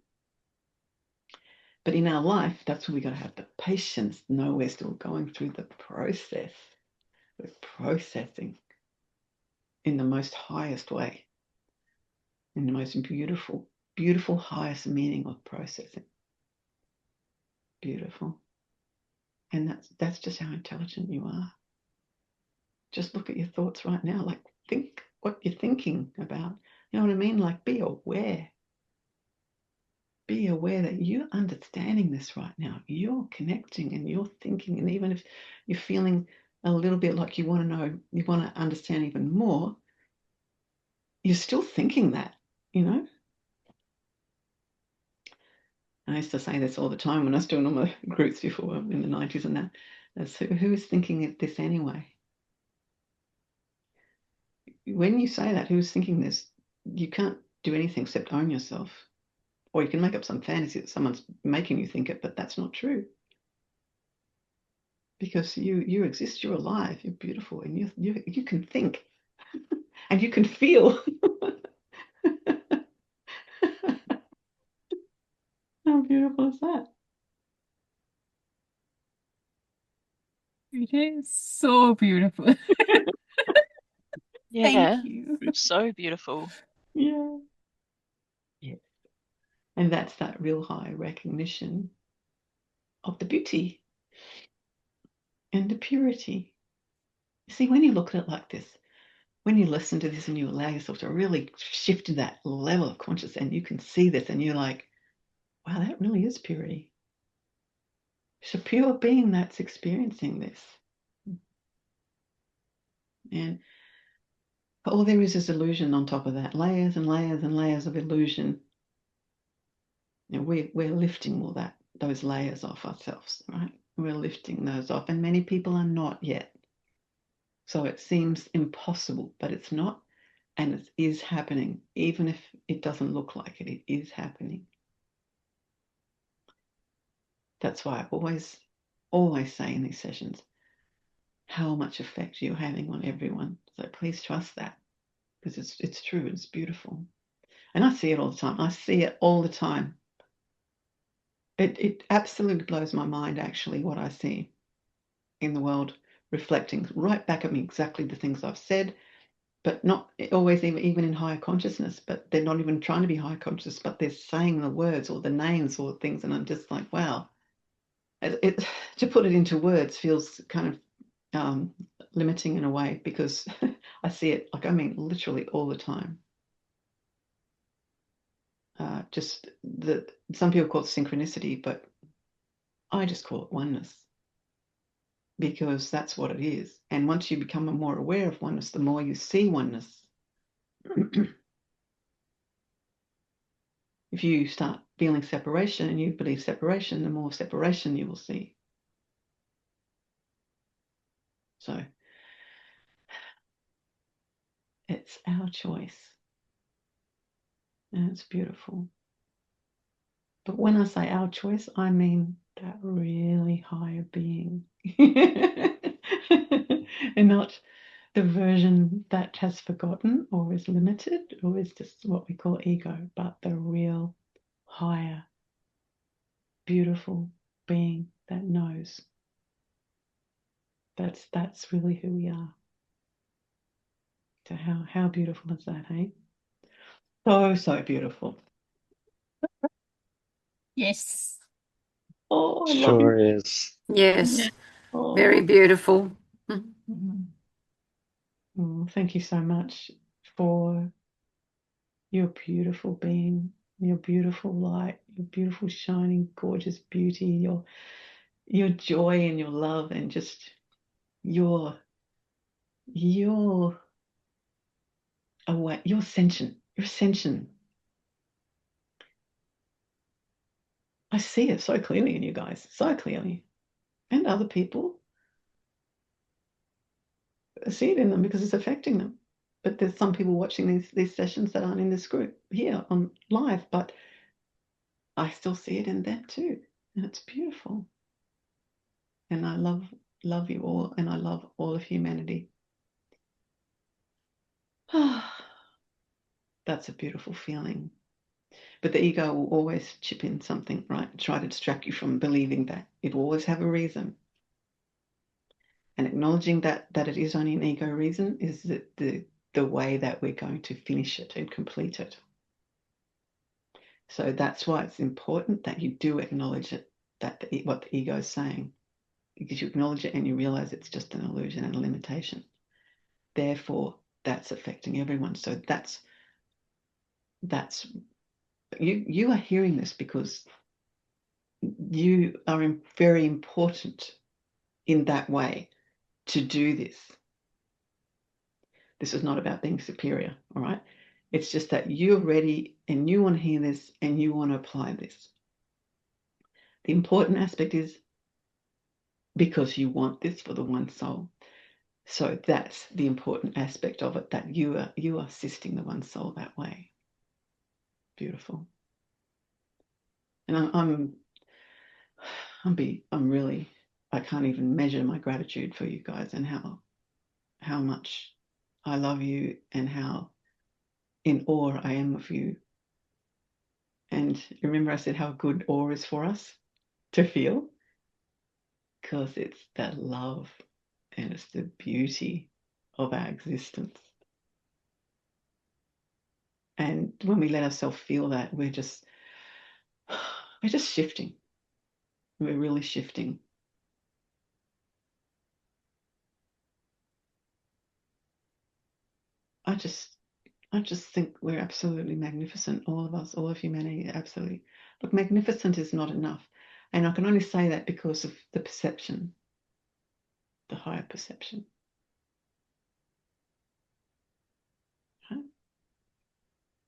[SPEAKER 1] But in our life, that's when we got to have the patience. No, we're still going through the process. We're processing in the most highest way, in the most beautiful, beautiful, highest meaning of processing. Beautiful. And that's just how intelligent you are. Just look at your thoughts right now. Like, think what you're thinking about. You know what I mean? Like, be aware. Be aware that you're understanding this right now. You're connecting and you're thinking. And even if you're feeling a little bit like you want to know, you want to understand even more, you're still thinking that, you know? I used to say this all the time when I was doing all my groups before in the 90s and that. That's who is thinking this anyway? When you say that, who's thinking this, you can't do anything except own yourself. Or you can make up some fantasy that someone's making you think it, but that's not true. Because you exist, you're alive, you're beautiful, and you can think and you can feel. How beautiful is that?
[SPEAKER 2] It is so beautiful.
[SPEAKER 4] Yeah,
[SPEAKER 2] Thank you.
[SPEAKER 4] so beautiful.
[SPEAKER 1] Yeah. Yes. And that's that real high recognition of the beauty and the purity. You see, when you look at it like this, when you listen to this and you allow yourself to really shift to that level of consciousness, and you can see this and you're like, wow, that really is purity. It's a pure being that's experiencing this. And all there is illusion on top of that, layers and layers and layers of illusion. And we're lifting all those layers off ourselves, right? We're lifting those off, and many people are not yet. So it seems impossible, but it's not, and it is happening, even if it doesn't look like it. It is happening. That's why I always say in these sessions how much effect you're having on everyone. So please trust that, because it's true. It's beautiful, and I see it all the time. I see it all the time. It absolutely blows my mind, actually, what I see in the world, reflecting right back at me exactly the things I've said, but not always even in higher consciousness. But they're not even trying to be high conscious, but they're saying the words or the names or things, and I'm just like, wow. To put it into words feels kind of limiting in a way, because I see it, like, I mean, literally all the time. Some people call it synchronicity, but I just call it oneness, because that's what it is. And once you become more aware of oneness, the more you see oneness. If you start feeling separation and you believe separation, the more separation you will see. So it's our choice, and it's beautiful. But when I say our choice, I mean that really higher being. And not the version that has forgotten or is limited or is just what we call ego, but the real higher, beautiful being that knows. That's really who we are. So how beautiful is that, hey? So beautiful.
[SPEAKER 2] Yes.
[SPEAKER 1] Oh, I love
[SPEAKER 3] Sure
[SPEAKER 1] you.
[SPEAKER 3] is.
[SPEAKER 5] Yes,
[SPEAKER 1] Oh.
[SPEAKER 5] very beautiful.
[SPEAKER 1] Oh, thank you so much for your beautiful being, your beautiful light, your beautiful shining gorgeous beauty, your joy and your love, and just your ascension. I see it so clearly in you guys, so clearly. And other people see it in them because it's affecting them. But there's some people watching these sessions that aren't in this group here on live, but I still see it in them too. And it's beautiful. And I love you all, and I love all of humanity. That's a beautiful feeling. But the ego will always chip in something, right? Try to distract you from believing that. It will always have a reason. And acknowledging that it is only an ego reason is the way that we're going to finish it and complete it. So that's why it's important that you do acknowledge it, what the ego is saying, because you acknowledge it and you realize it's just an illusion and a limitation. Therefore, that's affecting everyone. So that's you are hearing this because you are very important in that way to do this. This is not about being superior, all right? It's just that you're ready and you want to hear this and you want to apply this. The important aspect is because you want this for the one soul. So that's the important aspect of it, that you are assisting the one soul that way. Beautiful. And I'm really, I can't even measure my gratitude for you guys and how much I love you and how in awe I am of you. And remember I said how good awe is for us to feel? Because it's that love and it's the beauty of our existence. And when we let ourselves feel that, we're just shifting. We're really shifting. I just think we're absolutely magnificent, all of us, all of humanity, absolutely. Look, magnificent is not enough. And I can only say that because of the perception, the higher perception. Okay.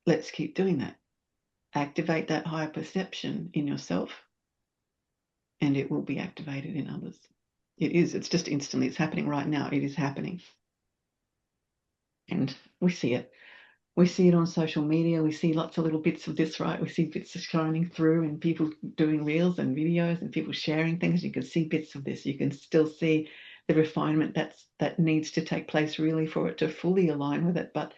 [SPEAKER 1] Let's keep doing that. Activate that higher perception in yourself, and it will be activated in others. It is. It's just instantly. It's happening right now. It is happening. And we see it. We see it on social media. We see lots of little bits of this, right? We see bits shining through and people doing reels and videos and people sharing things. You can see bits of this. You can still see the refinement that needs to take place really for it to fully align with it. But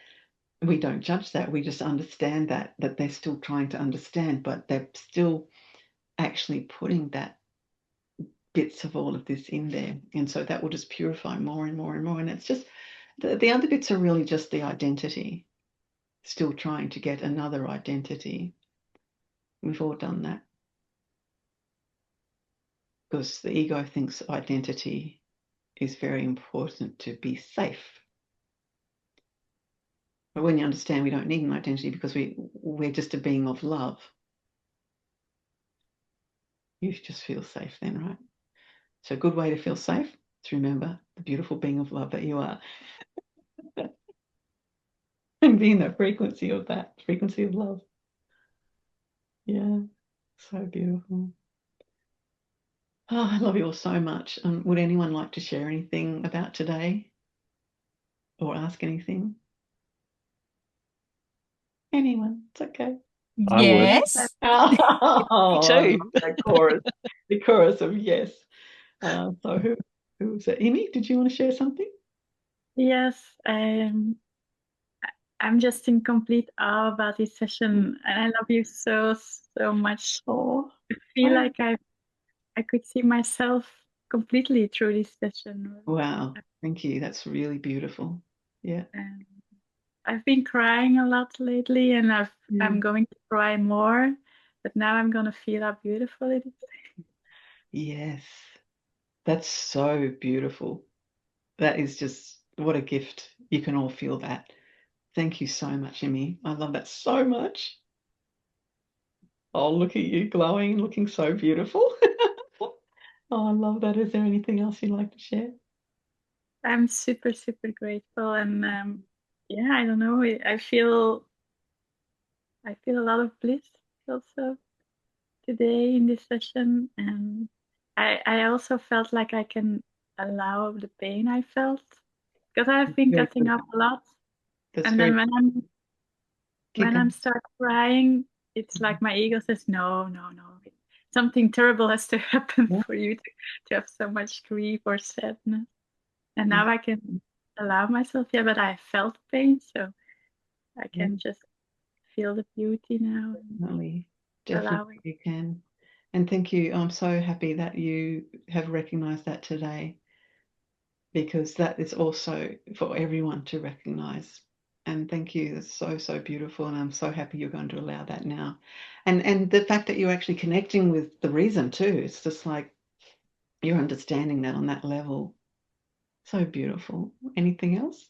[SPEAKER 1] we don't judge that. We just understand that they're still trying to understand, but they're still actually putting that bits of all of this in there. And so that will just purify more and more and more. And it's just, the other bits are really just the identity, still trying to get another identity. We've all done that. Because the ego thinks identity is very important to be safe. But when you understand we don't need an identity because we're just a being of love, you just feel safe then, right? So a good way to feel safe is to remember the beautiful being of love that you are. And be in that frequency of love. Yeah, so beautiful. Oh, I love you all so much. Would anyone like to share anything about today or ask anything? Anyone? It's okay.
[SPEAKER 3] I would.
[SPEAKER 2] Yes.
[SPEAKER 1] Oh,
[SPEAKER 4] too.
[SPEAKER 1] that chorus, the chorus of yes. So who was it? Amy, did you want to share something?
[SPEAKER 6] Yes, I'm just in complete awe about this session, and I love you so much.
[SPEAKER 1] Oh,
[SPEAKER 6] I feel like I could see myself completely through this session.
[SPEAKER 1] wow. Thank you. That's really beautiful. Yeah.
[SPEAKER 6] And I've been crying a lot lately, and I'm going to cry more, but now I'm gonna feel how beautiful it is.
[SPEAKER 1] Yes. That's so beautiful. That is just what a gift. You can all feel that. Thank you so much, Emmy. I love that so much. Oh, look at you glowing, looking so beautiful. Oh, I love that. Is there anything else you'd like to share?
[SPEAKER 6] I'm super grateful, and yeah, I don't know. I feel a lot of bliss also today in this session, and I also felt like I can allow the pain I felt because I have been
[SPEAKER 1] Very
[SPEAKER 6] cutting
[SPEAKER 1] good.
[SPEAKER 6] up a lot,
[SPEAKER 1] That's
[SPEAKER 6] and
[SPEAKER 1] very
[SPEAKER 6] then
[SPEAKER 1] Keep
[SPEAKER 6] when
[SPEAKER 1] going.
[SPEAKER 6] I'm start crying, it's like my ego says no, something terrible has to happen
[SPEAKER 1] Yeah.
[SPEAKER 6] for you to have so much grief or sadness, and now I can allow myself. Yeah, but I felt pain, so I can just feel the beauty now and
[SPEAKER 1] Definitely.
[SPEAKER 6] allowing.
[SPEAKER 1] You can. And thank you. I'm so happy that you have recognized that today, because that is also for everyone to recognize. And thank you. That's so beautiful. And I'm so happy you're going to allow that now. And the fact that you're actually connecting with the reason too, it's just like you're understanding that on that level. So beautiful. Anything else?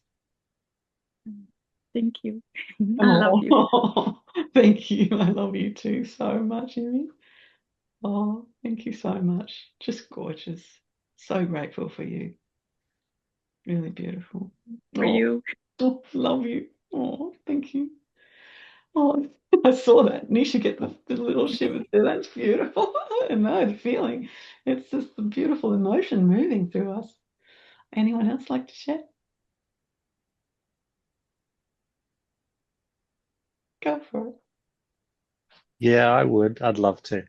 [SPEAKER 6] Thank you. I love you.
[SPEAKER 1] Oh, thank you. I love you too so much, Amy. Oh, thank you so much. Just gorgeous. So grateful for you. Really beautiful.
[SPEAKER 6] For you.
[SPEAKER 1] Oh, love you. Oh, thank you. Oh, I saw that. And you should get the little shivers there. That's beautiful. I know the feeling. It's just the beautiful emotion moving through us. Anyone else like to share? Go for it.
[SPEAKER 3] Yeah, I would. I'd love to.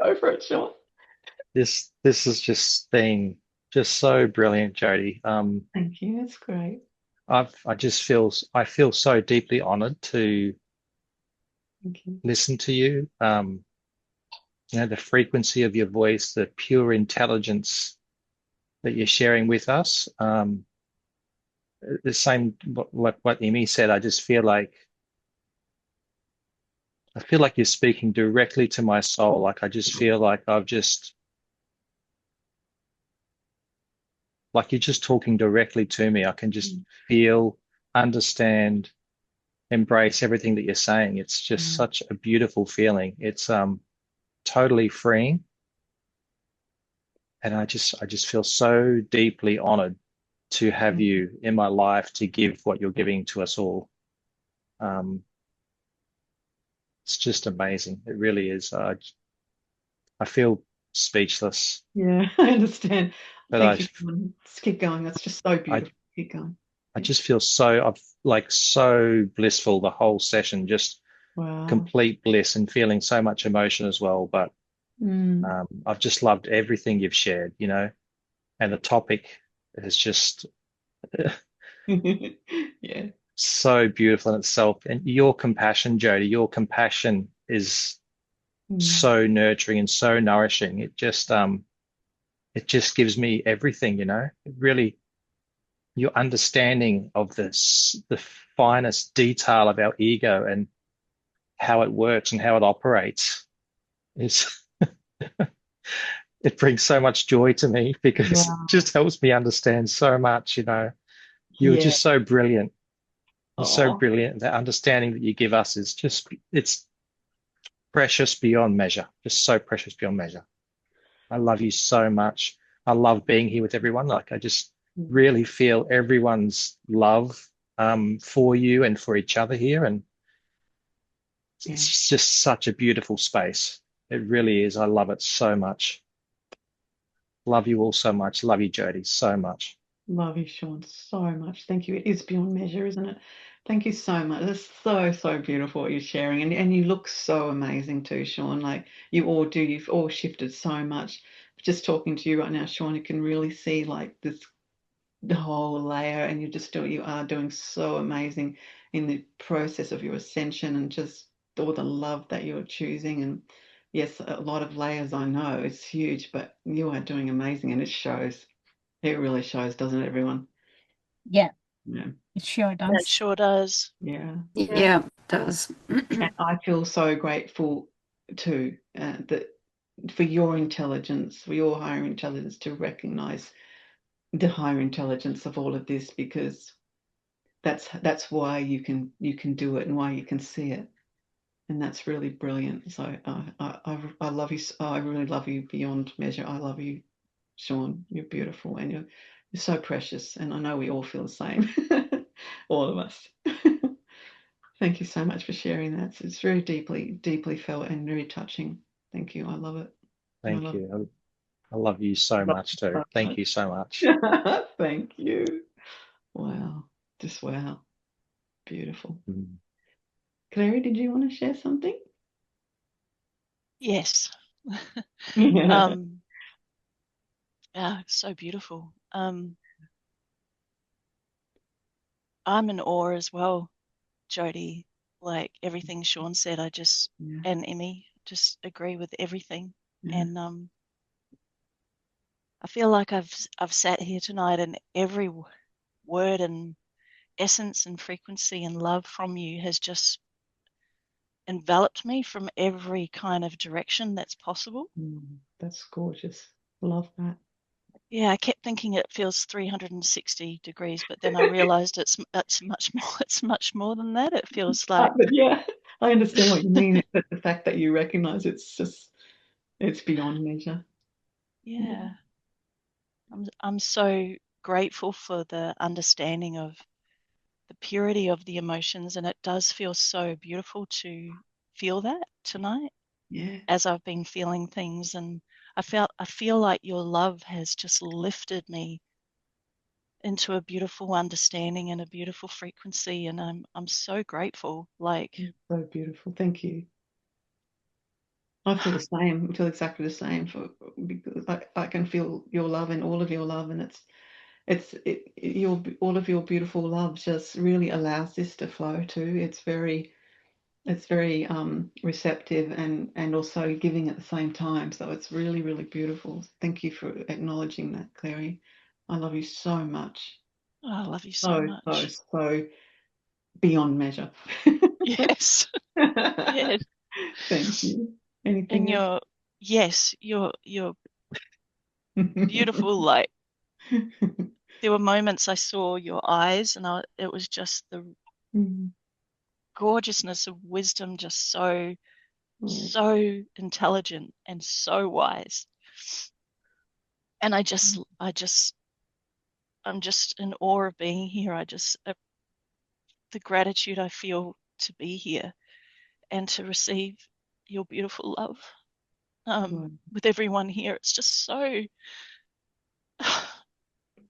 [SPEAKER 1] Go for it, Sean.
[SPEAKER 3] This has just been just so brilliant, Jody.
[SPEAKER 1] Thank you. That's great.
[SPEAKER 3] I feel so deeply honored to
[SPEAKER 1] Thank you.
[SPEAKER 3] listen to you. The frequency of your voice, the pure intelligence that you're sharing with us. The same what Amy said. I feel like you're speaking directly to my soul. Like I just feel like like you're just talking directly to me. I can just feel, understand, embrace everything that you're saying. It's just such a beautiful feeling. It's totally freeing. And I just feel so deeply honored to have you in my life to give what you're giving to us all. It's just amazing. It really is. I feel speechless.
[SPEAKER 1] Yeah, I understand.
[SPEAKER 3] But
[SPEAKER 1] Thank you. Let's keep going. That's just so beautiful. Keep going.
[SPEAKER 3] I just feel so blissful the whole session, just
[SPEAKER 1] Wow.
[SPEAKER 3] complete bliss and feeling so much emotion as well. But I've just loved everything you've shared, you know, and the topic is just
[SPEAKER 1] Yeah.
[SPEAKER 3] so beautiful in itself. And your compassion, Jody, your compassion is so nurturing and so nourishing. It just gives me everything, you know. It really, your understanding of this, the finest detail of our ego and how it works and how it operates is it brings so much joy to me because it just helps me understand so much, you know. You're just so brilliant. You're so brilliant. The understanding that you give us is just, it's precious beyond measure, just so precious beyond measure. I love you so much. I love being here with everyone. Like, I just really feel everyone's love for you and for each other here. And it's just such a beautiful space. It really is. I love it so much. Love you all so much. Love you, Jody, so much.
[SPEAKER 1] Love you, Sean, so much. Thank you. It is beyond measure, isn't it? Thank you so much. That's so beautiful what you're sharing. And you look so amazing too, Sean. Like you all do. You've all shifted so much. Just talking to you right now, Sean, you can really see like the whole layer, and you are doing so amazing in the process of your ascension, and just all the love that you're choosing. And yes, a lot of layers, I know it's huge, but you are doing amazing, and it shows. It really shows, doesn't it, everyone?
[SPEAKER 2] Yeah,
[SPEAKER 1] Yeah.
[SPEAKER 2] it sure
[SPEAKER 4] It
[SPEAKER 2] does.
[SPEAKER 4] sure does.
[SPEAKER 1] Yeah.
[SPEAKER 5] Yeah, it does.
[SPEAKER 1] And I feel so grateful too that for your intelligence, for your higher intelligence, to recognize the higher intelligence of all of this, because that's why you can do it and why you can see it, and that's really brilliant. So I love you. I really love you beyond measure. I love you, Sean. You're beautiful, and you're so precious, and I know we all feel the same. All of us. Thank you so much for sharing that. It's very deeply felt and very touching. Thank you. I love it.
[SPEAKER 3] Thank you. I love you so much too. Thank you so much.
[SPEAKER 1] Thank you. Wow. Just wow. Beautiful. Clary, did you want to share something?
[SPEAKER 4] Yes.
[SPEAKER 1] Yeah.
[SPEAKER 4] Yeah, so beautiful. I'm in awe as well, Jody. Like everything Sean said, and Emmy just agree with everything. And I feel like I've sat here tonight, and every word and essence and frequency and love from you has just enveloped me from every kind of direction that's possible.
[SPEAKER 1] That's gorgeous. Love that.
[SPEAKER 4] Yeah, I kept thinking it feels 360 degrees, but then I realized it's much more than that. It feels like
[SPEAKER 1] yeah, I understand what you mean. But the fact that you recognize it's beyond measure.
[SPEAKER 4] Yeah. I'm so grateful for the understanding of the purity of the emotions, and it does feel so beautiful to feel that tonight.
[SPEAKER 1] Yeah.
[SPEAKER 4] As I've been feeling things, and I feel like your love has just lifted me into a beautiful understanding and a beautiful frequency, and I'm so grateful. Like,
[SPEAKER 1] so beautiful. Thank you. I feel the same. I feel exactly the same because I can feel your love and all of your love, and all of your beautiful love just really allows this to flow too. It's very receptive and also giving at the same time. So it's really beautiful. Thank you for acknowledging that, Clary. I love you so much.
[SPEAKER 4] oh, I love you so much.
[SPEAKER 1] So beyond measure.
[SPEAKER 4] Yes. Yes.
[SPEAKER 1] Thank you. Anything
[SPEAKER 4] And you're beautiful. Like, there were moments I saw your eyes, and it was just the gorgeousness of wisdom, just so so intelligent and so wise. And I'm just in awe of being here. The gratitude I feel to be here and to receive your beautiful love with everyone here. It's just so,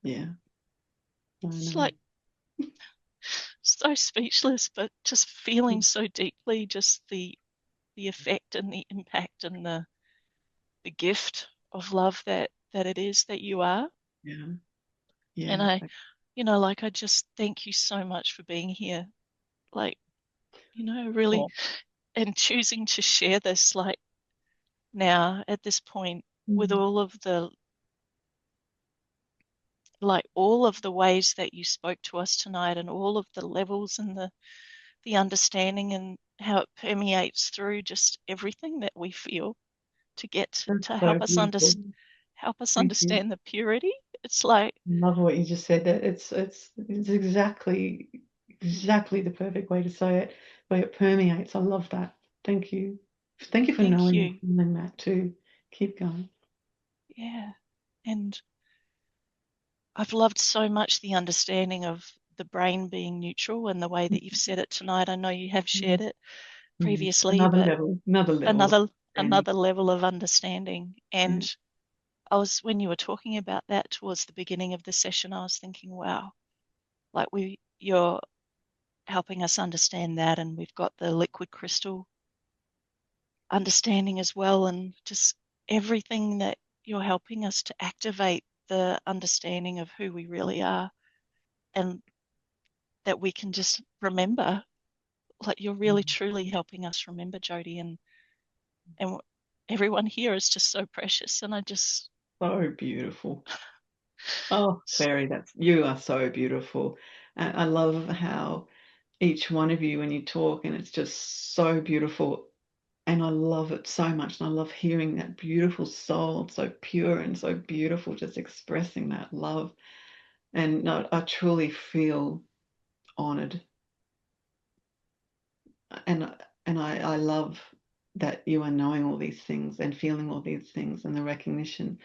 [SPEAKER 1] Yeah.
[SPEAKER 4] it's like so speechless, but just feeling so deeply just the effect and the impact and the gift of love that it is that you are.
[SPEAKER 1] Yeah. Yeah.
[SPEAKER 4] And I just thank you so much for being here. Like, really, and choosing to share this, like, now at this point with all of the ways that you spoke to us tonight and all of the levels and the understanding and how it permeates through just everything that we feel to get
[SPEAKER 1] That's
[SPEAKER 4] to
[SPEAKER 1] so
[SPEAKER 4] help us
[SPEAKER 1] beautiful. Thank you.
[SPEAKER 4] understand the purity. It's like,
[SPEAKER 1] I love what you just said. That it's exactly the perfect way to say it. The way it permeates. I love that. Thank you. Thank you for
[SPEAKER 4] thank
[SPEAKER 1] knowing
[SPEAKER 4] you.
[SPEAKER 1] and feeling that too. Keep going.
[SPEAKER 4] Yeah. And I've loved so much the understanding of the brain being neutral and the way that you've said it tonight. I know you have shared it previously,
[SPEAKER 1] Another
[SPEAKER 4] but
[SPEAKER 1] level. Another level of understanding.
[SPEAKER 4] another level of understanding. And when you were talking about that towards the beginning of the session, I was thinking, wow, like you're helping us understand that, and we've got the liquid crystal understanding as well, and just everything that you're helping us to activate the understanding of who we really are, and that we can just remember. Like, you're really truly helping us remember, Jody, and everyone here is just so precious, and I just
[SPEAKER 1] So beautiful. Oh, Clary, you are so beautiful. I love how each one of you when you talk, and it's just so beautiful. And I love it so much. And I love hearing that beautiful soul, so pure and so beautiful, just expressing that love. And I truly feel honored. And I love that you are knowing all these things and feeling all these things and the recognition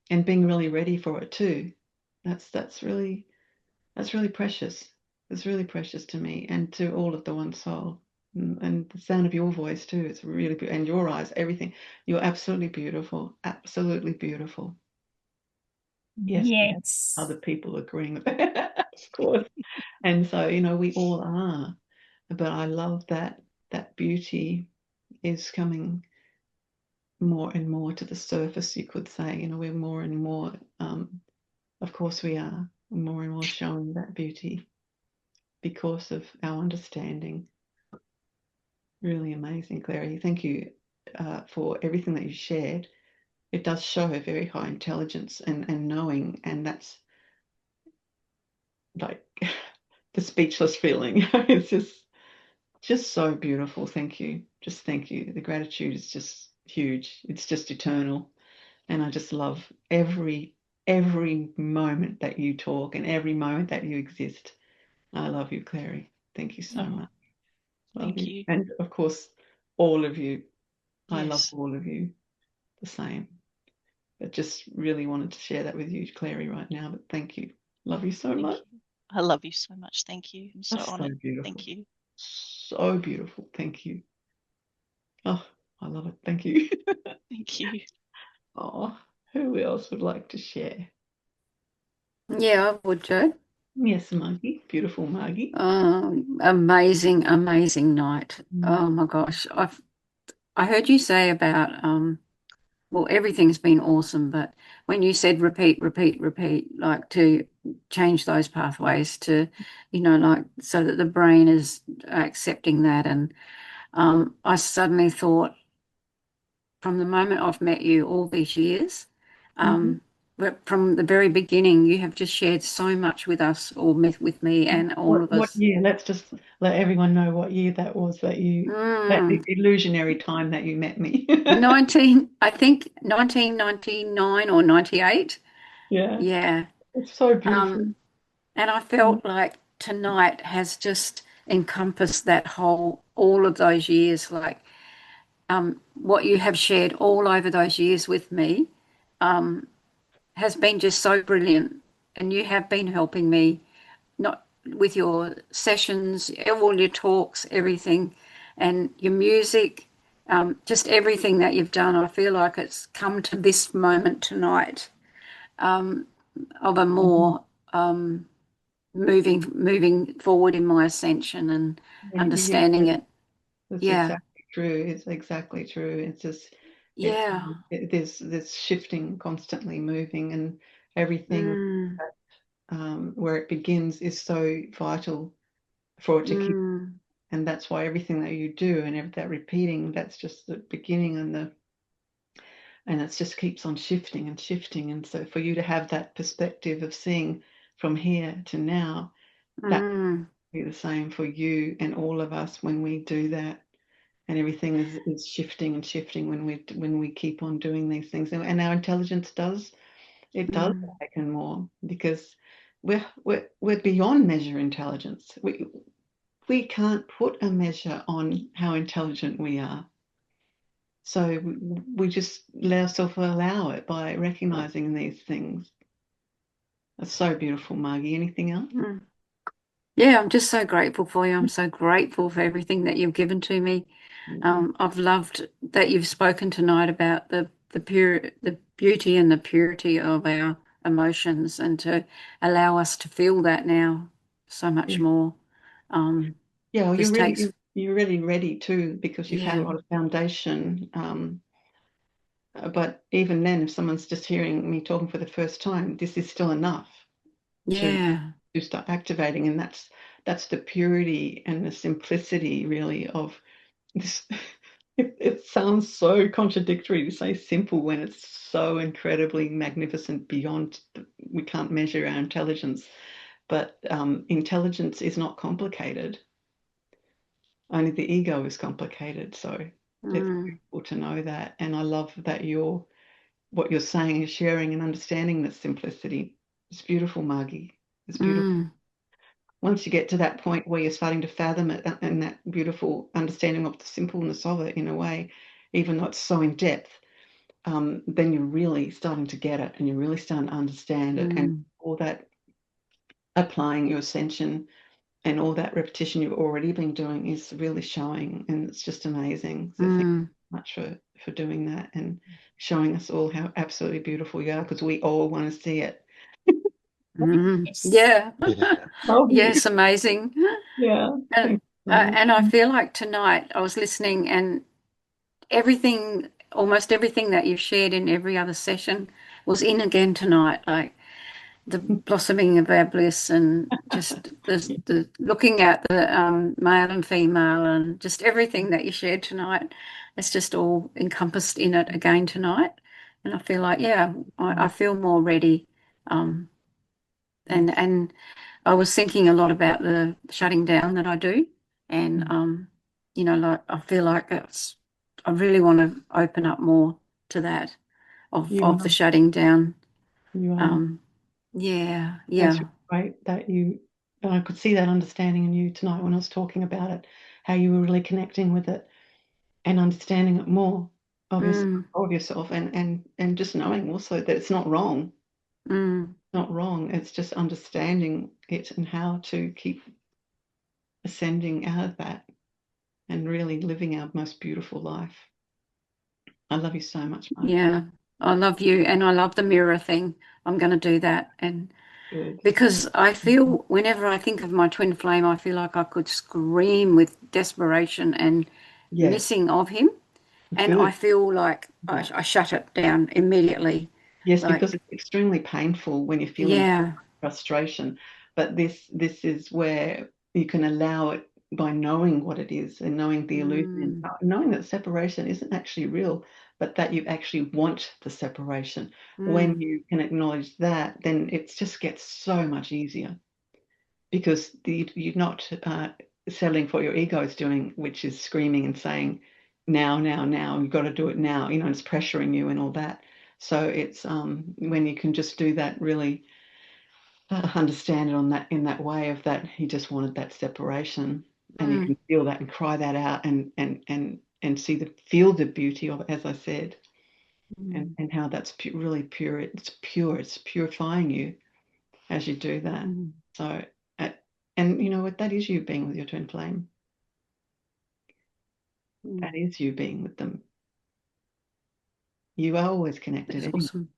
[SPEAKER 1] and being really ready for it too. That's really precious. It's really precious to me and to all of the One Soul. And the sound of your voice too. It's really beautiful. And your eyes, everything. You're absolutely beautiful. Absolutely beautiful. Yes, we have other people agreeing with that, of course. And so, we all are. But I love that beauty is coming more and more to the surface, you could say. We're more and more, of course we are, more and more showing that beauty because of our understanding. Really amazing, Clary. Thank you for everything that you shared. It does show a very high intelligence and knowing, and that's like the speechless feeling. It's just so beautiful. Thank you. Just thank you. The gratitude is just huge. It's just eternal. And I just love every moment that you talk and every moment that you exist. I love you, Clary. Thank you so much. Love
[SPEAKER 4] thank
[SPEAKER 1] you.
[SPEAKER 4] you.
[SPEAKER 1] And of course, all of you. I love
[SPEAKER 4] Yes.
[SPEAKER 1] all of you the same. But just really wanted to share that with you, Clary, right now. But thank you. Love you so much.
[SPEAKER 4] You. I love you so much. Thank you. I'm so
[SPEAKER 1] That's
[SPEAKER 4] honored.
[SPEAKER 1] so beautiful.
[SPEAKER 4] Thank you.
[SPEAKER 1] So beautiful. Thank you. Oh, I love it. Thank you.
[SPEAKER 4] Thank you.
[SPEAKER 1] Oh, who else would like to share?
[SPEAKER 5] Yeah, I would, Joe.
[SPEAKER 1] Yes, Margie. Beautiful Margie.
[SPEAKER 5] Amazing, amazing night. Oh my gosh. I heard you say about well, everything's been awesome, but when you said repeat, repeat, repeat, like to change those pathways to, like so that the brain is accepting that. And I suddenly thought from the moment I've met you all these years, but from the very beginning, you have just shared so much with us, or with me and all of
[SPEAKER 1] What
[SPEAKER 5] us.
[SPEAKER 1] year? Let's just let everyone know what year that was that illusionary time that you met me.
[SPEAKER 5] 19, I think 1999 or 98.
[SPEAKER 1] Yeah,
[SPEAKER 5] Yeah.
[SPEAKER 1] it's so beautiful.
[SPEAKER 5] And I felt like tonight has just encompassed that all of those years. Like what you have shared all over those years with me has been just so brilliant. And you have been helping me, not with your sessions, all your talks, everything, and your music, just everything that you've done. I feel like it's come to this moment tonight of a more moving forward in my ascension and understanding it.
[SPEAKER 1] That's
[SPEAKER 5] Yeah.
[SPEAKER 1] exactly true. It's exactly true. It's just,
[SPEAKER 5] Yeah.
[SPEAKER 1] there's shifting, constantly moving, and everything where it begins is so vital for it to keep. And that's why everything that you do and that repeating, that's just the beginning, and it just keeps on shifting and shifting. And so for you to have that perspective of seeing from here to now, that will be the same for you and all of us when we do that. And everything is shifting and shifting when we keep on doing these things. And our intelligence does awaken more, because we're beyond measure intelligence. We can't put a measure on how intelligent we are. So we just let ourselves allow it by recognizing these things. That's so beautiful, Margie. Anything else?
[SPEAKER 5] Yeah, I'm just so grateful for you. I'm so grateful for everything that you've given to me. I've loved that you've spoken tonight about the beauty and the purity of our emotions, and to allow us to feel that now so much more.
[SPEAKER 1] Yeah, well,
[SPEAKER 5] takes
[SPEAKER 1] you're really ready too, because you've had a
[SPEAKER 5] Yeah.
[SPEAKER 1] lot of foundation. But even then, if someone's just hearing me talking for the first time, this is still enough
[SPEAKER 5] Yeah.
[SPEAKER 1] to start activating. And that's the purity and the simplicity, really, of this. It sounds so contradictory to say simple when it's so incredibly magnificent beyond. We can't measure our intelligence, but intelligence is not complicated. Only the ego is complicated. So it's beautiful to know that. And I love that what you're saying is sharing and understanding that simplicity. It's beautiful, Margie. It's beautiful. Once you get to that point where you're starting to fathom it, and that beautiful understanding of the simpleness of it, in a way, even though it's so in depth, then you're really starting to get it, and you're really starting to understand it. And all that applying your ascension and all that repetition you've already been doing is really showing, and it's just amazing. So thank you so much for doing that and showing us all how absolutely beautiful you are, because we all want to see it.
[SPEAKER 5] Yeah.
[SPEAKER 1] Love you.
[SPEAKER 5] Yes, amazing.
[SPEAKER 1] Yeah.
[SPEAKER 5] And I feel like tonight I was listening, and almost everything that you've shared in every other session was in again tonight, like the blossoming of our bliss, and just the looking at the male and female, and just everything that you shared tonight. It's just all encompassed in it again tonight. And I feel like, yeah, I feel more ready. And I was thinking a lot about the shutting down that I do. And, like I feel like I really want to open up more to that of the shutting down.
[SPEAKER 1] You are.
[SPEAKER 5] Yeah.
[SPEAKER 1] That's great that I could see that understanding in you tonight when I was talking about it, how you were really connecting with it and understanding it more of yourself, and just knowing also that it's not wrong. Not wrong. It's just understanding it and how to keep ascending out of that and really living our most beautiful life. I love you so much, Mark.
[SPEAKER 5] Yeah, I love you, and I love the mirror thing. I'm going to do that. And
[SPEAKER 1] Good.
[SPEAKER 5] because I feel whenever I think of my twin flame, I feel like I could scream with desperation and missing of him. And I feel like I shut it down immediately.
[SPEAKER 1] Yes, because it's extremely painful when you're feeling frustration. But this is where you can allow it by knowing what it is, and knowing the illusion, knowing that separation isn't actually real, but that you actually want the separation. When you can acknowledge that, then it just gets so much easier, because you're not settling for what your ego is doing, which is screaming and saying, now, you've got to do it now. It's pressuring you and all that. So it's when you can just do that, really understand it in that way of that he just wanted that separation, and you can feel that and cry that out, and and feel the beauty of, as I said, and how that's really pure. It's pure. It's purifying you as you do that. So, and you know what? That is you being with your twin flame. That is you being with them. You are always connected.
[SPEAKER 5] That's awesome.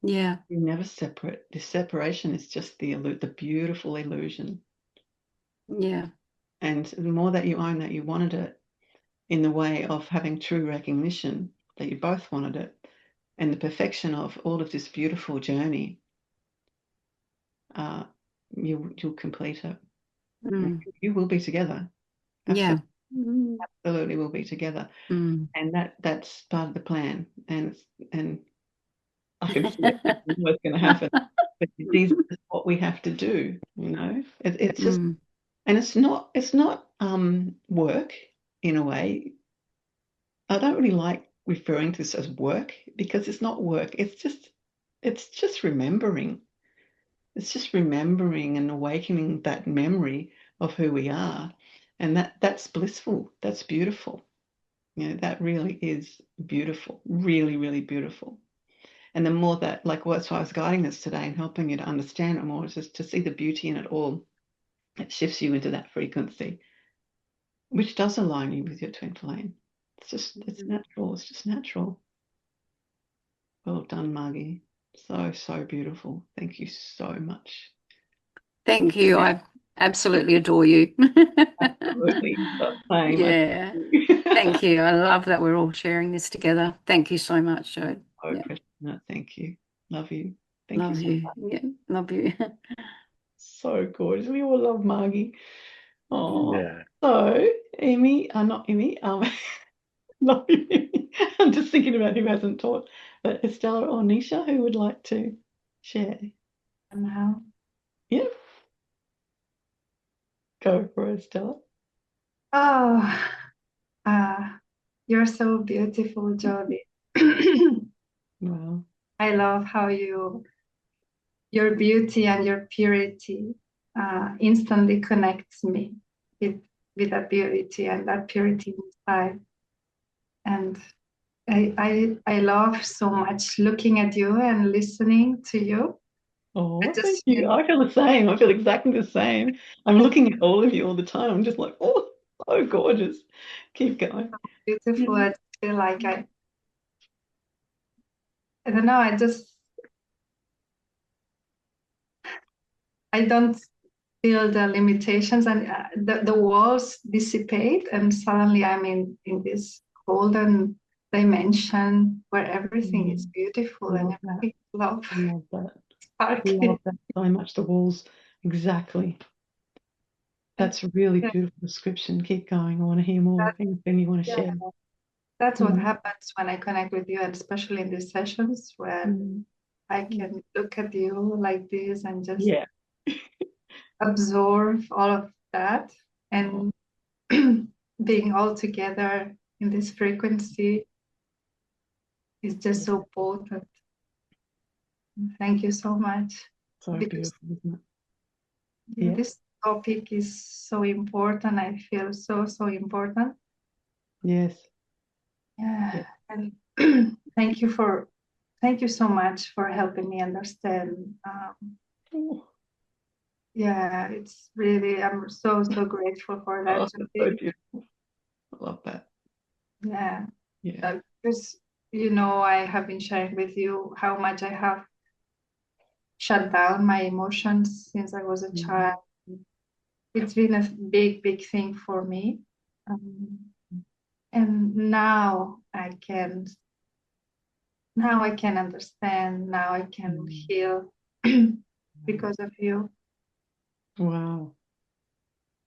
[SPEAKER 5] Yeah.
[SPEAKER 1] You're never separate. The separation is just the beautiful illusion.
[SPEAKER 5] Yeah.
[SPEAKER 1] And the more that you own that you wanted it, in the way of having true recognition that you both wanted it, and the perfection of all of this beautiful journey, you'll complete it. You will be together. Absolutely.
[SPEAKER 5] Yeah.
[SPEAKER 1] Absolutely will be together. And that's part of the plan. And I can see it. I know what's going to happen. But these is what we have to do, you know. It's just, and it's not work in a way. I don't really like referring to this as work, because it's not work. It's just remembering. It's just remembering and awakening that memory of who we are. And that's blissful. That's beautiful. You know, that really is beautiful. Really, really beautiful. And the more that, like, that's why I was guiding this today and helping you to understand it more, is just to see the beauty in it all. It shifts you into that frequency, which does align you with your twin flame. It's natural. It's just natural. Well done, Margie. So beautiful. Thank you so much.
[SPEAKER 5] Thank you. I absolutely adore you.
[SPEAKER 1] Absolutely. Same.
[SPEAKER 5] Yeah. Thank you. I love that we're all sharing this together. Thank you so much, Jode.
[SPEAKER 1] Oh, Christina, thank you. Love you. Thank
[SPEAKER 5] love
[SPEAKER 1] you.
[SPEAKER 5] You. Yeah, love you.
[SPEAKER 1] So gorgeous. We all love Margie. Oh,
[SPEAKER 3] Yeah.
[SPEAKER 1] so Amy, not Amy, not Amy. I'm just thinking about who hasn't taught, but Estella or Nisha, who would like to share?
[SPEAKER 6] Now.
[SPEAKER 1] Yeah. Go for it, Estella.
[SPEAKER 6] Oh, you're so beautiful, Jody.
[SPEAKER 1] Wow.
[SPEAKER 6] I love how your beauty and your purity instantly connects me with that beauty and that purity inside. And I love so much looking at you and listening to you.
[SPEAKER 1] Oh, thank you. I feel the same. I feel exactly the same. I'm looking at all of you all the time. I'm just like, oh, so gorgeous. Keep going.
[SPEAKER 6] So beautiful. I feel like I don't know. I don't feel the limitations, and the walls dissipate, and suddenly I'm in this golden dimension where everything is beautiful and everything is love.
[SPEAKER 1] I love that.
[SPEAKER 6] Sparkly.
[SPEAKER 1] I love that so much. The walls, exactly. That's a really beautiful description. Keep going. I want to hear more. Anything you want to share?
[SPEAKER 6] That's what happens when I connect with you, and especially in these sessions where I can look at you like this and just absorb all of that, and being all together in this frequency is just so potent. Thank you so much.
[SPEAKER 1] So beautiful, isn't it?
[SPEAKER 6] This topic is so important. I feel so important.
[SPEAKER 1] Yes.
[SPEAKER 6] Yeah. And thank you so much for helping me understand. Yeah, it's really, I'm so grateful for that.
[SPEAKER 1] So beautiful. I love that.
[SPEAKER 6] Yeah.
[SPEAKER 1] Yeah.
[SPEAKER 6] Because, I have been sharing with you how much I have shut down my emotions since I was a child. It's been a big thing for me. And now I can understand. Now I can heal because of you.
[SPEAKER 1] Wow.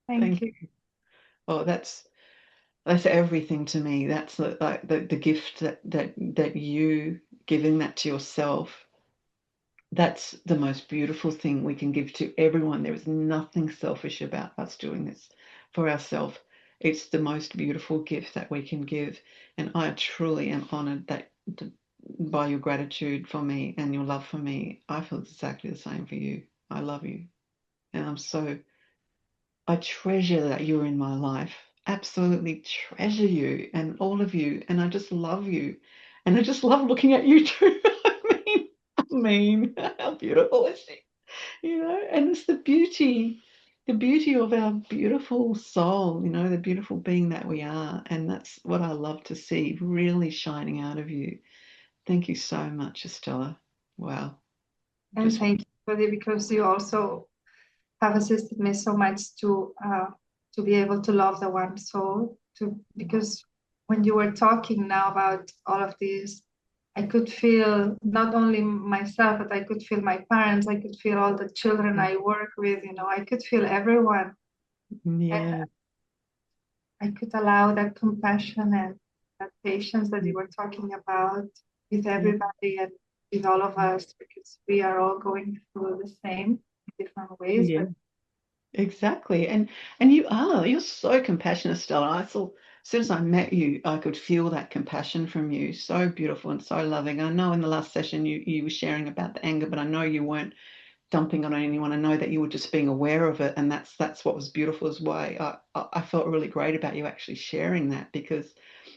[SPEAKER 6] Thank you.
[SPEAKER 1] Oh, that's everything to me. That's the gift that you giving that to yourself. That's the most beautiful thing we can give to everyone. There is nothing selfish about us doing this for ourselves. It's the most beautiful gift that we can give. And I truly am honored that by your gratitude for me and your love for me. I feel exactly the same for you. I love you. And I treasure that you're in my life. absolutely treasure you and all of you, and I just love you, and I just love looking at you too. I mean, how beautiful is she? And it's the beauty of our beautiful soul, the beautiful being that we are, and that's what I love to see really shining out of you. Thank you so much, Estella. Wow.
[SPEAKER 7] And thank you, Jody, because you also have assisted me so much to be able to love the one soul. Because when you were talking now about all of this, I could feel not only myself, but I could feel my parents. I could feel all the children I work with. I could feel everyone.
[SPEAKER 1] Yeah.
[SPEAKER 7] And I could allow that compassion and that patience that you were talking about with everybody and with all of us, because we are all going through the same in different ways.
[SPEAKER 1] Yeah.
[SPEAKER 7] But
[SPEAKER 1] Exactly. And you're so compassionate, Stella. As soon as I met you, I could feel that compassion from you. So beautiful and so loving. I know in the last session you were sharing about the anger, but I know you weren't dumping on anyone. I know that you were just being aware of it, and that's what was beautiful as well. I felt really great about you actually sharing that, because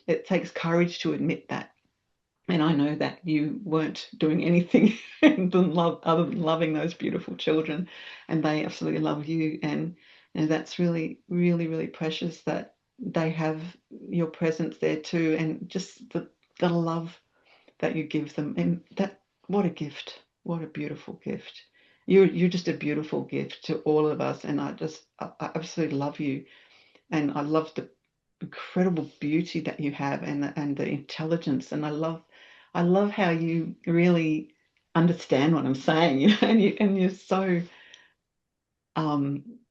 [SPEAKER 1] it takes courage to admit that. And I know that you weren't doing anything other than loving those beautiful children, and they absolutely love you. And that's really, really, really precious that they have your presence there too, and just the love that you give them. And what a gift! What a beautiful gift! You're just a beautiful gift to all of us, and I absolutely love you, and I love the incredible beauty that you have, and the intelligence, and I love how you really understand what I'm saying, and you're so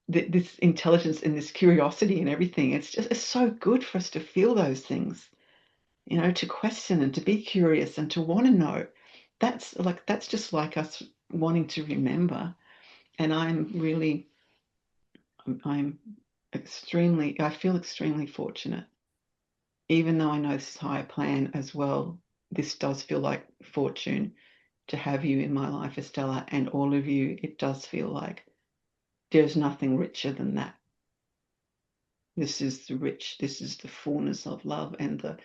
[SPEAKER 1] this intelligence and this curiosity and everything. It's so good for us to feel those things, to question and to be curious and to want to know. That's just like us wanting to remember. And I feel extremely fortunate, even though I know this is higher plan as well. This does feel like fortune to have you in my life, Estella, and all of you. It does feel like there's nothing richer than that. This is the fullness of love, and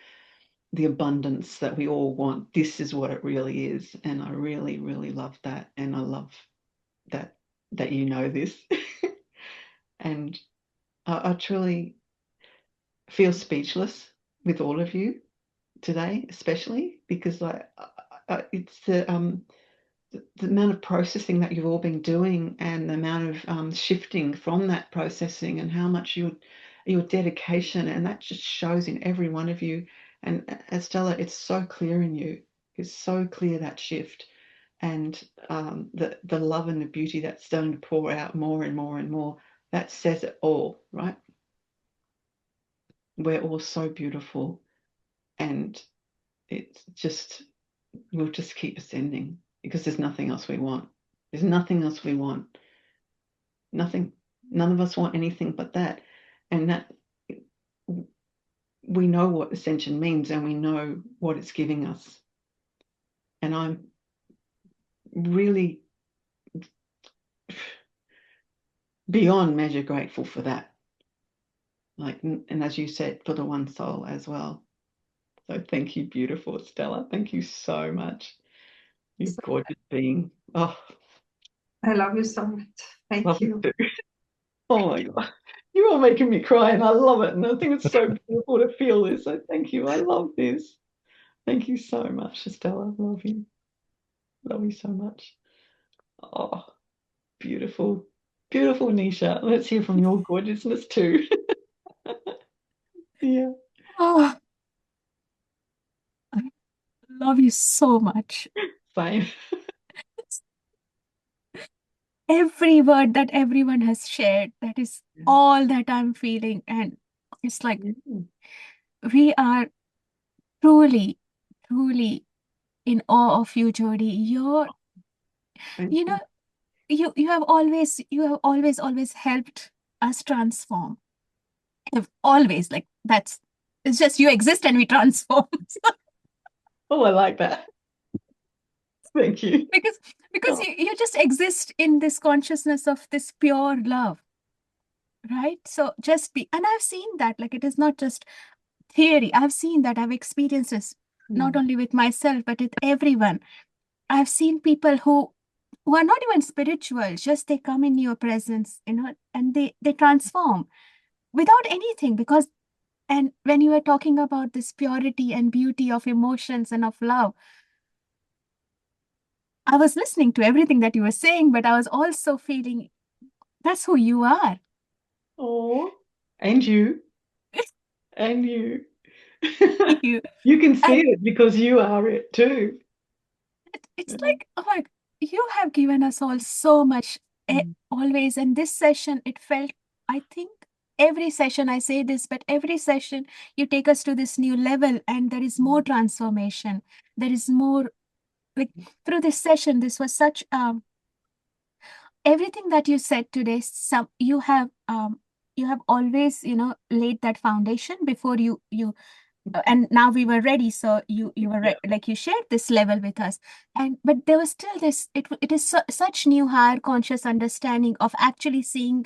[SPEAKER 1] the abundance that we all want. This is what it really is. And I really, really love that. And I love that you know this. And I truly feel speechless with all of you today, especially because it's the amount of processing that you've all been doing, and the amount of shifting from that processing, and how much your dedication, and that just shows in every one of you. And Estella, it's so clear in you. It's so clear, that shift, and the love and the beauty that's starting to pour out more and more and more. That says it all, right? We're all so beautiful, and it's just, we'll just keep ascending, because there's nothing else we want. There's nothing else we want. Nothing. None of us want anything but that. And that, we know what ascension means, and we know what it's giving us. And I'm really beyond measure grateful for that. And as you said, for the one soul as well. So thank you, beautiful Stella. Thank you so much. You gorgeous being. Oh,
[SPEAKER 7] I love you so much. Thank you.
[SPEAKER 1] Too. Oh my God. You're all making me cry, and I love it. And I think it's so beautiful to feel this. So thank you. I love this. Thank you so much, Estella. Love you. Love you so much. Oh, beautiful. Beautiful, Nisha. Let's hear from your gorgeousness too. Yeah.
[SPEAKER 2] Oh, I love you so much.
[SPEAKER 1] Same.
[SPEAKER 2] Every word that everyone has shared, that is all that I'm feeling. And it's like we are truly, truly in awe of you, Jody. You know, you have always helped us transform. You've always, like, it's just you exist and we transform.
[SPEAKER 1] Oh, I like that. Thank you.
[SPEAKER 2] Because you just exist in this consciousness of this pure love. right? So just be, and I've seen that, like, it is not just theory. I've seen that, I've experienced this not only with myself, but with everyone. I've seen people who are not even spiritual, just they come in your presence, and they transform without anything. Because, and when you were talking about this purity and beauty of emotions and of love, I was listening to everything that you were saying, but I was also feeling that's who you are.
[SPEAKER 1] Oh, and you. And you.
[SPEAKER 2] You,
[SPEAKER 1] You can see
[SPEAKER 2] and
[SPEAKER 1] it because you are it too.
[SPEAKER 2] it's like, oh my, you have given us all so much, always. And this session, it felt, I think, every session I say this, but every session you take us to this new level, and there is more transformation. There is more, like, through this session, this was such everything that you said today. Some you have always, laid that foundation before you and now we were ready, so you were like, you shared this level with us. And but there was still this, it is such new higher conscious understanding of actually seeing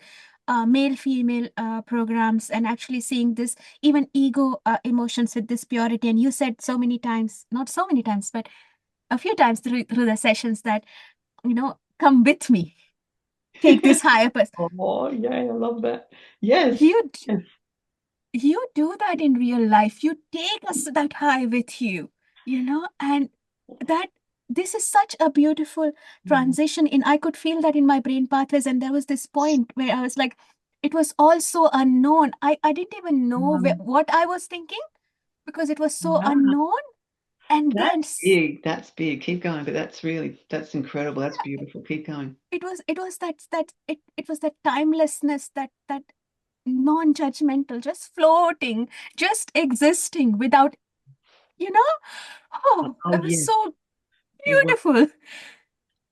[SPEAKER 2] male female programs, and actually seeing this even ego emotions with this purity. And you said so many times, not so many times, but a few times through the sessions, that, come with me, take this higher person.
[SPEAKER 1] Oh, yeah, I love that. Yes.
[SPEAKER 2] you
[SPEAKER 1] Yes.
[SPEAKER 2] you do that in real life. You take us that high with you, and that this is such a beautiful transition in. I could feel that in my brain pathways, and there was this point where I was like, it was all so unknown. I didn't even know what I was thinking, because it was so
[SPEAKER 1] Wow.
[SPEAKER 2] unknown. And then
[SPEAKER 1] That's big. That's big. Keep going. But that's incredible. That's beautiful. Keep going.
[SPEAKER 2] it was it was that timelessness, that non-judgmental, just floating, just existing without,
[SPEAKER 1] Oh,
[SPEAKER 2] it was
[SPEAKER 1] yes.
[SPEAKER 2] so beautiful.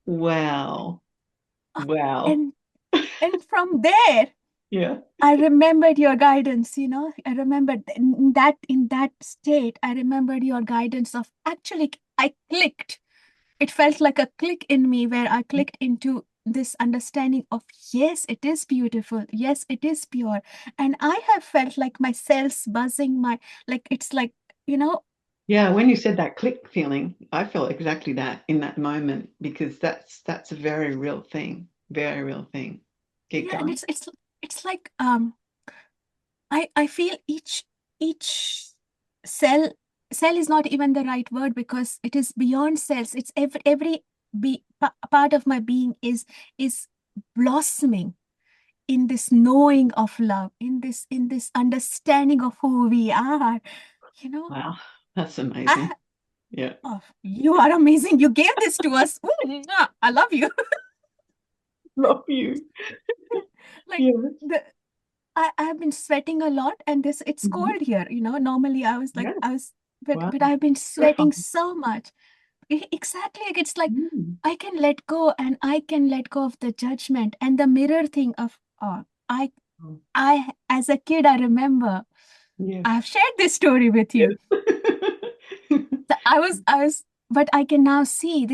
[SPEAKER 1] Wow.
[SPEAKER 2] Ah,
[SPEAKER 1] Wow.
[SPEAKER 2] and from there,
[SPEAKER 1] Yeah.
[SPEAKER 2] I remembered your guidance. I remembered in that state, I remembered your guidance of, actually, I clicked. It felt like a click in me, where I clicked into this understanding of, yes, it is beautiful, yes, it is pure. And I have felt like my cells buzzing, like, it's like,
[SPEAKER 1] Yeah, when you said that click feeling, I felt exactly that in that moment, because that's a very real thing. Very real thing. Keep
[SPEAKER 2] yeah. And
[SPEAKER 1] going.
[SPEAKER 2] it's like, I feel each cell cell is not even the right word, because it is beyond cells. It's every part of my being is blossoming in this knowing of love, in this understanding of who we are.
[SPEAKER 1] Wow, that's amazing.
[SPEAKER 2] I,
[SPEAKER 1] Yeah.
[SPEAKER 2] oh, you are amazing. You gave this to us. Ooh, mwah, I love you.
[SPEAKER 1] Love you.
[SPEAKER 2] Like,
[SPEAKER 1] Yes.
[SPEAKER 2] I have been sweating a lot, and it's
[SPEAKER 1] Mhm.
[SPEAKER 2] cold here. Normally I was like,
[SPEAKER 1] Yes. Wow.
[SPEAKER 2] but I've been
[SPEAKER 1] Purifying.
[SPEAKER 2] sweating so much. Exactly. Like, it's like
[SPEAKER 1] Mm.
[SPEAKER 2] I can let go, and I can let go of the judgment and the mirror thing of, I
[SPEAKER 1] Oh,
[SPEAKER 2] I as a kid, I remember
[SPEAKER 1] yes.
[SPEAKER 2] I've shared this story with you.
[SPEAKER 1] Yes.
[SPEAKER 2] So but I can now see,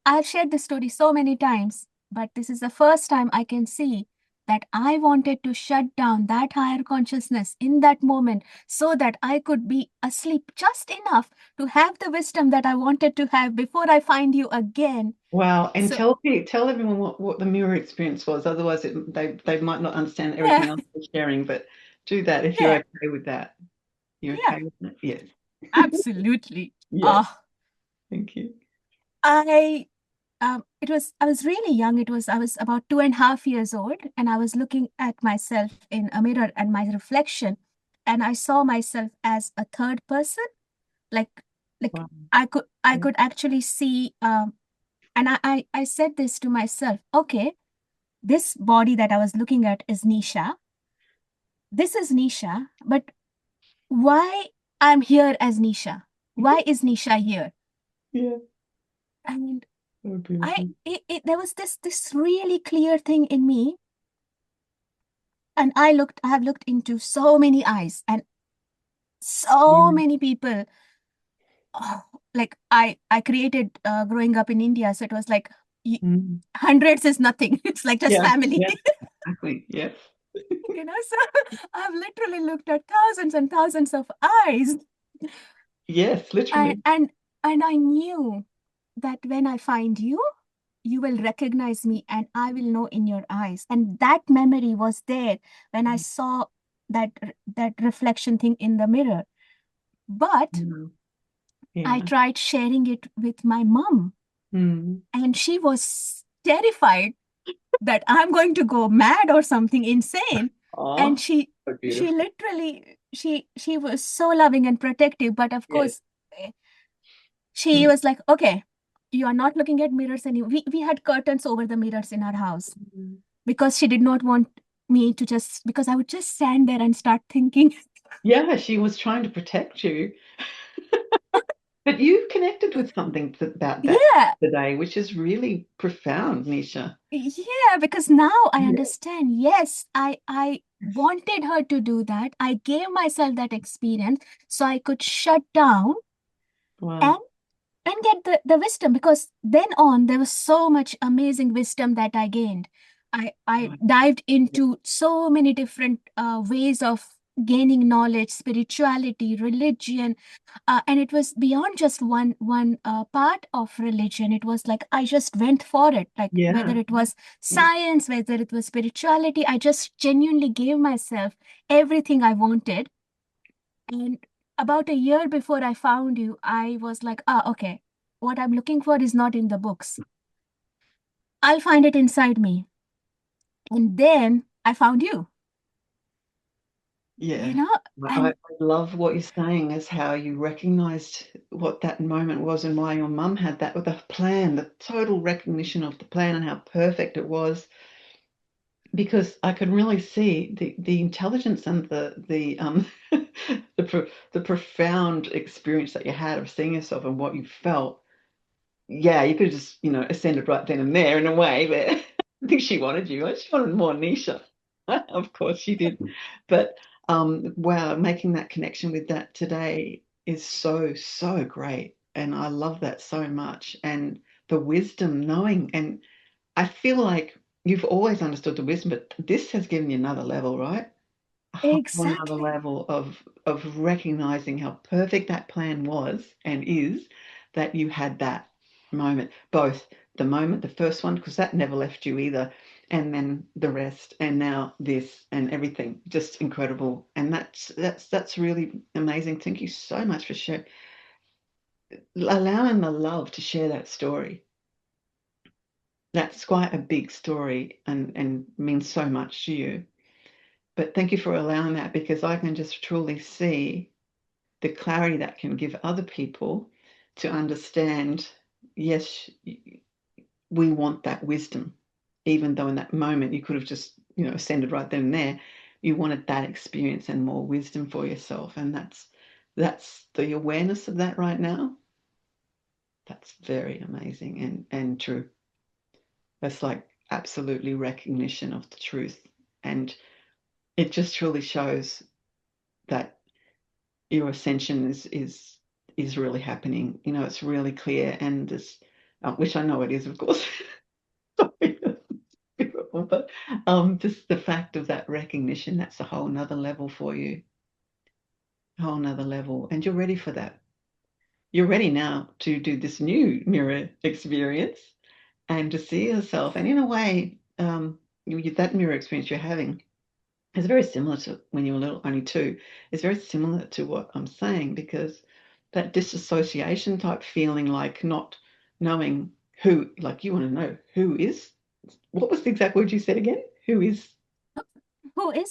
[SPEAKER 2] I've shared this story so many times, but this is the first time I can see that I wanted to shut down that higher consciousness in that moment, so that I could be asleep just enough to have the wisdom that I wanted to have before I find you again.
[SPEAKER 1] Wow. And
[SPEAKER 2] So,
[SPEAKER 1] tell everyone what the mirror experience was. Otherwise, they might not understand everything
[SPEAKER 2] yeah,
[SPEAKER 1] else you're sharing. But do that if you're
[SPEAKER 2] yeah,
[SPEAKER 1] okay with that. You're
[SPEAKER 2] yeah,
[SPEAKER 1] okay with that? Yes.
[SPEAKER 2] absolutely.
[SPEAKER 1] Yes.
[SPEAKER 2] Ah,
[SPEAKER 1] Thank you.
[SPEAKER 2] I I was really young. I was about 2.5 years old, and I was looking at myself in a mirror and my reflection, and I saw myself as a third person. Like,
[SPEAKER 1] Wow.
[SPEAKER 2] I
[SPEAKER 1] Yeah.
[SPEAKER 2] could actually see, and I said this to myself, okay, this body that I was looking at is Nisha. This is Nisha, but why I'm here as Nisha? Why is Nisha here?
[SPEAKER 1] Yeah.
[SPEAKER 2] And
[SPEAKER 1] So beautiful.
[SPEAKER 2] there was this really clear thing in me. And I have looked into so many eyes, and so
[SPEAKER 1] Yeah.
[SPEAKER 2] many people. Oh, like, I created, growing up in India, so it was like, y-
[SPEAKER 1] Mm.
[SPEAKER 2] hundreds is nothing. It's like just
[SPEAKER 1] Yeah.
[SPEAKER 2] family.
[SPEAKER 1] Yeah. Exactly. Yes.
[SPEAKER 2] So I've literally looked at thousands and thousands of eyes.
[SPEAKER 1] Yes, literally.
[SPEAKER 2] And I knew that when I find you, you will recognize me and I will know in your eyes. And that memory was there when I saw that reflection thing in the mirror. But I tried sharing it with my mom, and she was terrified that I'm going to go mad or something insane. And she literally, she was so loving and protective, but of course, she was like, okay, you are not looking at mirrors anymore. We had curtains over the mirrors in our house because she did not want me to because I would just stand there and start thinking.
[SPEAKER 1] Yeah, she was trying to protect you. But you connected with something about that today, which is really profound, Nisha.
[SPEAKER 2] Yeah, because now I understand. Yes, I wanted her to do that. I gave myself that experience so I could shut down and get the wisdom, because then on there was so much amazing wisdom that I gained. I dived into so many different ways of gaining knowledge, spirituality, religion, and it was beyond just one part of religion. It was like I just went for it, like whether it was science, whether it was spirituality, I just genuinely gave myself everything I wanted. And about a year before I found you, I was like, okay, what I'm looking for is not in the books. I'll find it inside me. And then I found you.
[SPEAKER 1] Yeah.
[SPEAKER 2] You know,
[SPEAKER 1] I love what you're saying, is how you recognized what that moment was and why your mum had that with a plan, the total recognition of the plan and how perfect it was. Because I could really see the intelligence and the the profound experience that you had of seeing yourself and what you felt. Yeah, you could have just, ascended right then and there in a way, but I think she wanted you. She wanted more Nisha. Of course she did. But wow, making that connection with that today is so, so great. And I love that so much. And the wisdom, knowing, and I feel like you've always understood the wisdom, but this has given you another level, right? Another level of recognizing how perfect that plan was and is, that you had that moment, both the moment, the first one, because that never left you either, and then the rest, and now this and everything, just incredible. And that's really amazing. Thank you so much for allowing the love to share that story. That's quite a big story and means so much to you. But thank you for allowing that, because I can just truly see the clarity that can give other people to understand, yes, we want that wisdom, even though in that moment you could have just, ascended right then and there. You wanted that experience and more wisdom for yourself. And that's the awareness of that right now. That's very amazing and true. That's like absolutely recognition of the truth. And it just truly shows that your ascension is really happening. It's really clear, and this, which I know it is, of course. But just the fact of that recognition, that's a whole nother level for you. Whole nother level. And you're ready for that. You're ready now to do this new mirror experience and to see yourself. And in a way, that mirror experience you're having is very similar to when you were little, only two. It's very similar to what I'm saying, because that disassociation type feeling, like not knowing who, like you want to know who is, what was the exact word you said again? Who is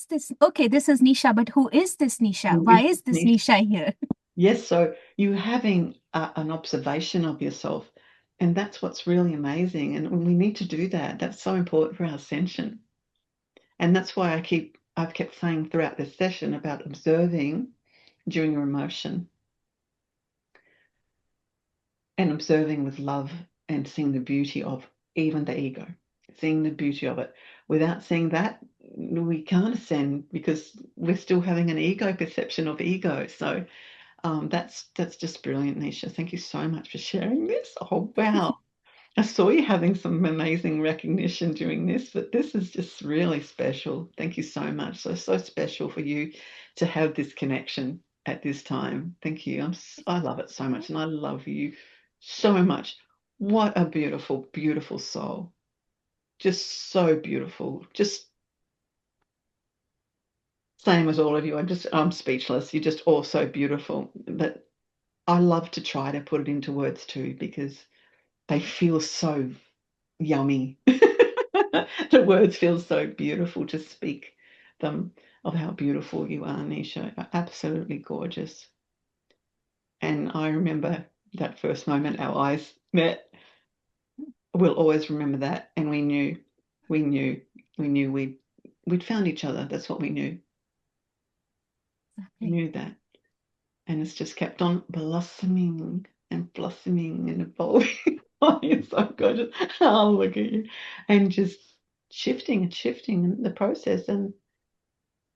[SPEAKER 2] this? Okay, this is Nisha, but who is this Nisha? Why is this Nisha here?
[SPEAKER 1] Yes, so you having an observation of yourself, and that's what's really amazing. And we need to do that. That's so important for our ascension. And that's why I've kept saying throughout this session about observing during your emotion and observing with love and seeing the beauty of even the ego, seeing the beauty of it. Without seeing that, we can't ascend, because we're still having an ego perception of ego. So that's just brilliant, Nisha. Thank you so much for sharing this. Oh, wow. I saw you having some amazing recognition during this, but this is just really special. Thank you so much. So special for you to have this connection at this time. Thank you. I love it so much, and I love you so much. What a beautiful, beautiful soul. Just so beautiful. Just same as all of you. I'm speechless. You're just all so beautiful. But I love to try to put it into words too, because they feel so yummy. The words feel so beautiful to speak them, of how beautiful you are, Nisha. Absolutely gorgeous. And I remember that first moment our eyes met. We'll always remember that. And we knew we'd found each other. That's what we knew. We knew that. And it's just kept on blossoming and blossoming and evolving. Oh, you're so gorgeous. Oh, look at you. And just shifting in the process. And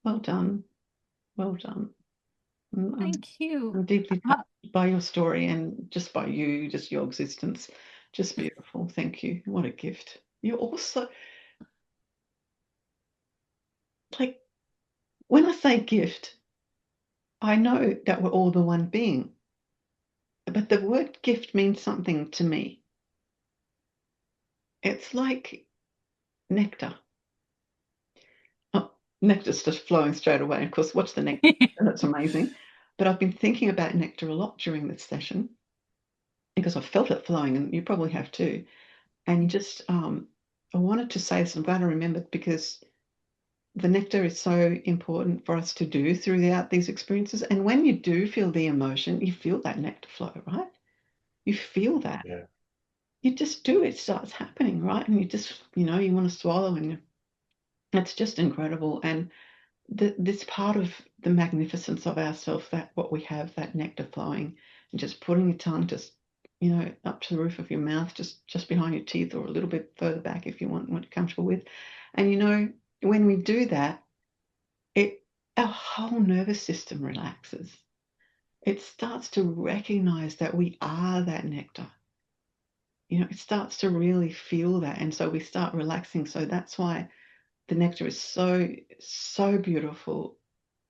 [SPEAKER 1] well done. Well done.
[SPEAKER 2] Thank you.
[SPEAKER 1] I'm deeply touched by your story and just by you, just your existence. Just beautiful. Thank you. What a gift. You're also, like, when I say gift, I know that we're all the one being, but the word gift means something to me. It's like nectar. Oh, nectar's just flowing straight away. Of course, what's the nectar? That's amazing. But I've been thinking about nectar a lot during this session because I've felt it flowing, and you probably have too. And just, I wanted to say this, I'm glad I remembered, because the nectar is so important for us to do throughout these experiences. And when you do feel the emotion, you feel that nectar flow, right? You feel that.
[SPEAKER 3] Yeah.
[SPEAKER 1] You just do, it starts happening, right? And you just, you want to swallow, and it's just incredible. And this part of the magnificence of ourselves, that what we have, that nectar flowing, and just putting your tongue just, up to the roof of your mouth, just behind your teeth, or a little bit further back if you want, what you're comfortable with. And when we do that, our whole nervous system relaxes. It starts to recognize that we are that nectar. It starts to really feel that, and so we start relaxing. So that's why the nectar is so, so beautiful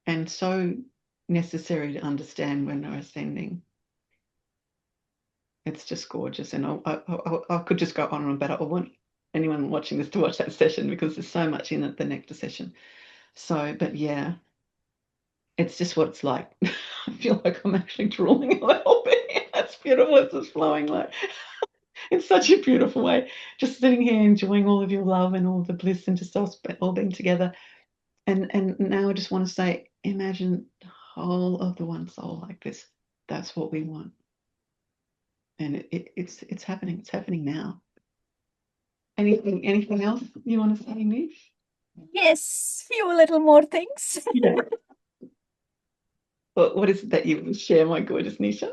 [SPEAKER 1] and so necessary to understand when we're ascending. It's just gorgeous. And I could just go on and on, but I want anyone watching this to watch that session, because there's so much in it, the nectar session. So, but yeah, it's just what it's like. I feel like I'm actually drooling a little bit. That's beautiful. It's just flowing like in such a beautiful way. Just sitting here enjoying all of your love and all the bliss, and just all being together. And now I just want to say, imagine the whole of the one soul like this. That's what we want. And it's happening. It's happening now. Anything else you want to say, Nish?
[SPEAKER 2] Yes, few little more things.
[SPEAKER 1] Yeah. What is it that you will share, my gorgeous Nisha?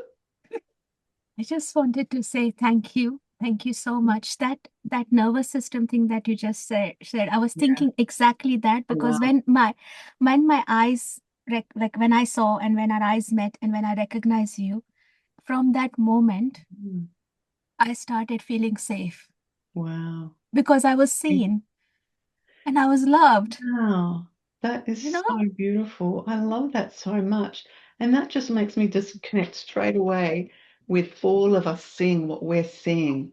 [SPEAKER 2] I just wanted to say thank you. Thank you so much. That nervous system thing that you just said, I was thinking exactly that, because
[SPEAKER 1] Wow.
[SPEAKER 2] when my eyes, like when I saw and when our eyes met and when I recognized you, from that moment, I started feeling safe.
[SPEAKER 1] Wow.
[SPEAKER 2] Because I was seen and I was loved.
[SPEAKER 1] Wow. That is so beautiful. I love that so much. And that just makes me just connect straight away with all of us seeing what we're seeing,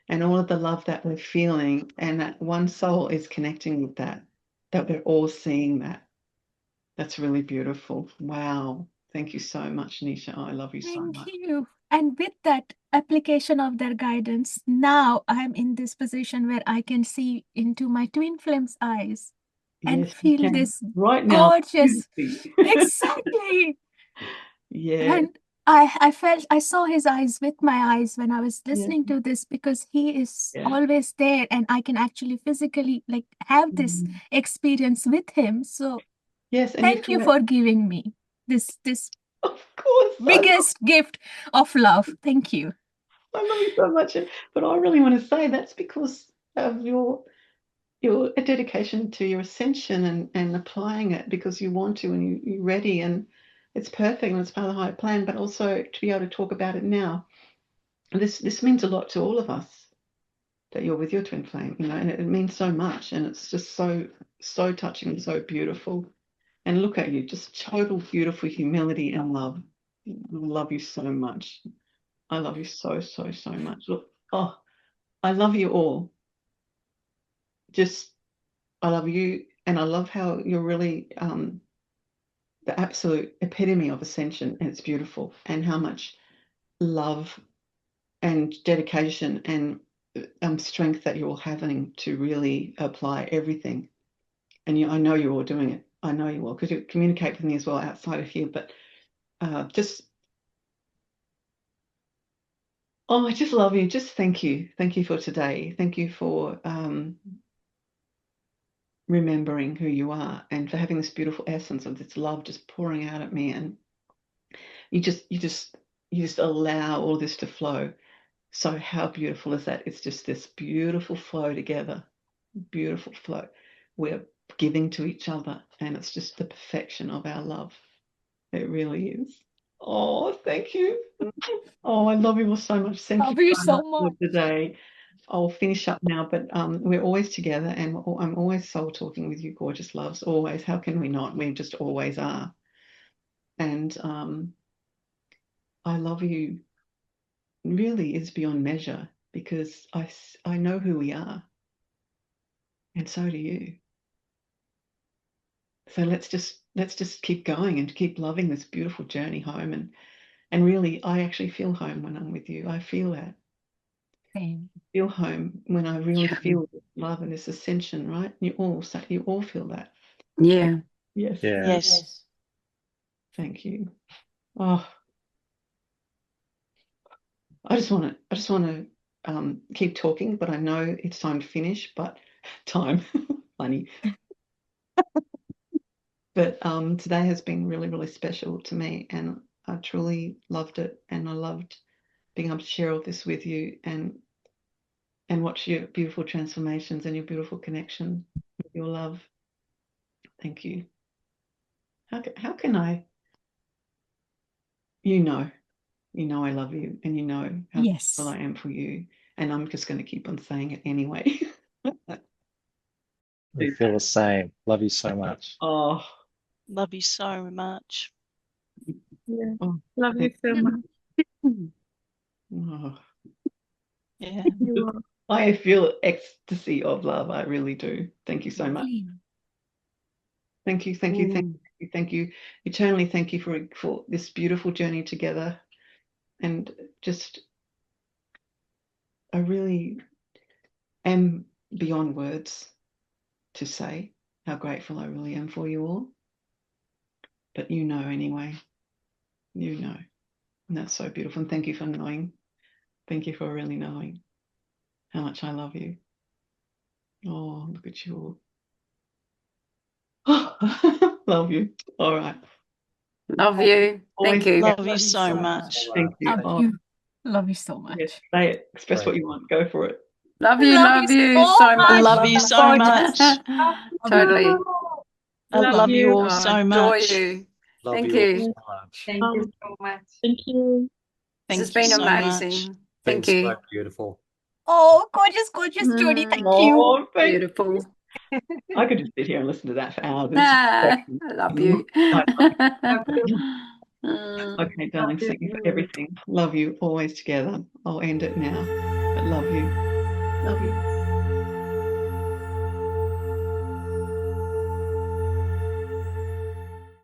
[SPEAKER 1] and all of the love that we're feeling, and that one soul is connecting with that we're all seeing that. That's really beautiful. Wow. Thank you so much, Nisha. I love you so
[SPEAKER 2] Thank
[SPEAKER 1] much.
[SPEAKER 2] you. And with that application of their guidance, now I'm in this position where I can see into my twin flame's eyes and
[SPEAKER 1] Yes, you
[SPEAKER 2] feel
[SPEAKER 1] can.
[SPEAKER 2] this
[SPEAKER 1] Right now.
[SPEAKER 2] gorgeous.
[SPEAKER 1] Beautifully.
[SPEAKER 2] Exactly.
[SPEAKER 1] Yeah.
[SPEAKER 2] And I saw his eyes with my eyes when I was
[SPEAKER 1] Yeah.
[SPEAKER 2] listening to this, because he is
[SPEAKER 1] Yeah.
[SPEAKER 2] always there and I can actually physically have this experience with him. So
[SPEAKER 1] Yes, and
[SPEAKER 2] thank you for giving me this
[SPEAKER 1] of course,
[SPEAKER 2] biggest gift of love. Thank you.
[SPEAKER 1] I love you so much. But I really want to say that's because of your dedication to your ascension, and applying it because you want to, and you're ready, and it's perfect, and it's part of the higher plan. But also to be able to talk about it now, this means a lot to all of us. that you're with your twin flame, you know, and it means so much, and it's just so touching and so beautiful. And look at you, just total beautiful humility and love. I love you so much. I love you so much. Look, oh, I love you all. Just, I love you, and I love how you're really the absolute epitome of ascension, and it's beautiful, and how much love and dedication and strength that you're all having to really apply everything. And I know you're all doing it. I know you will, because you communicate with me as well outside of here. But just, oh, I just love you. Just thank you. Thank you for today. Thank you for remembering who you are, and for having this beautiful essence of this love just pouring out at me. And you just allow all this to flow. So how beautiful is that? It's just this beautiful flow together. Beautiful flow. We're giving to each other, and it's just the perfection of our love. It really is. Oh, thank you. Oh, I love you all so much. Thank
[SPEAKER 2] Love
[SPEAKER 1] you
[SPEAKER 2] you
[SPEAKER 1] so
[SPEAKER 2] so
[SPEAKER 1] much for
[SPEAKER 2] much.
[SPEAKER 1] today. I'll finish up now, but we're always together, and I'm always soul talking with you, gorgeous loves. Always. How can we not? We just always are. And I love you. Really is beyond measure, because I know who we are, and so do you. So let's just keep going and keep loving this beautiful journey home. And really, I actually feel home when I'm with you. I feel that.
[SPEAKER 2] Same.
[SPEAKER 1] I feel home when I really
[SPEAKER 5] Yeah.
[SPEAKER 1] feel this love and this ascension, right? You all feel that.
[SPEAKER 5] Yeah.
[SPEAKER 1] Yes.
[SPEAKER 3] Yeah.
[SPEAKER 4] Yes.
[SPEAKER 1] Thank you. Oh, I just want to keep talking, but I know it's time to finish. But time, funny. But today has been really, really special to me, and I truly loved it, and I loved being able to share all this with you, and watch your beautiful transformations and your beautiful connection with your love. Thank you. How can I? You know I love you, and you know how
[SPEAKER 2] Yes.
[SPEAKER 1] grateful I am for you, and I'm just going to keep on saying it anyway.
[SPEAKER 3] We feel the same. Love you so much.
[SPEAKER 1] Oh,
[SPEAKER 4] Love you so much.
[SPEAKER 6] Yeah.
[SPEAKER 1] oh,
[SPEAKER 6] Love you so much.
[SPEAKER 1] oh.
[SPEAKER 4] Yeah.
[SPEAKER 6] You are.
[SPEAKER 1] I feel ecstasy of love. I really do. Thank you so much. Thank you, thank you, thank you, thank you. Eternally, thank you for this beautiful journey together. And just, I really am beyond words to say how grateful I really am for you all. But you know anyway. You know. And that's so beautiful. And thank you for knowing. Thank you for really knowing how much I love you. Oh, look at you all. Love you. All right.
[SPEAKER 5] Love you.
[SPEAKER 1] Always
[SPEAKER 5] Thank you.
[SPEAKER 4] Love you so much.
[SPEAKER 1] thank you.
[SPEAKER 2] Love
[SPEAKER 1] Oh,
[SPEAKER 2] you. Love you so much.
[SPEAKER 1] yes, say it. Express what you want. Go for it.
[SPEAKER 5] Love
[SPEAKER 2] Love you
[SPEAKER 5] you
[SPEAKER 2] so
[SPEAKER 5] so
[SPEAKER 2] much.
[SPEAKER 5] much.
[SPEAKER 4] Love you so
[SPEAKER 2] Gorgeous.
[SPEAKER 4] much.
[SPEAKER 5] Totally.
[SPEAKER 4] I
[SPEAKER 6] Love
[SPEAKER 4] love you
[SPEAKER 6] you.
[SPEAKER 4] all
[SPEAKER 5] Oh,
[SPEAKER 4] so
[SPEAKER 5] adore
[SPEAKER 4] much.
[SPEAKER 5] you.
[SPEAKER 8] Love
[SPEAKER 5] Thank
[SPEAKER 8] you all
[SPEAKER 5] you.
[SPEAKER 8] so much.
[SPEAKER 7] Thank you so much.
[SPEAKER 6] Thank you.
[SPEAKER 5] This has
[SPEAKER 4] Thank you
[SPEAKER 5] been
[SPEAKER 4] so much.
[SPEAKER 5] amazing.
[SPEAKER 8] Been
[SPEAKER 5] Thank you.
[SPEAKER 8] so beautiful.
[SPEAKER 2] Oh, gorgeous, Jody. Thank you.
[SPEAKER 1] Oh, thank you.
[SPEAKER 5] Beautiful.
[SPEAKER 1] I could just sit here and listen to that for hours.
[SPEAKER 5] Ah, I love you.
[SPEAKER 1] Okay, darling, thank you for everything. Love you, always together. I'll end it now, but love you. Love you.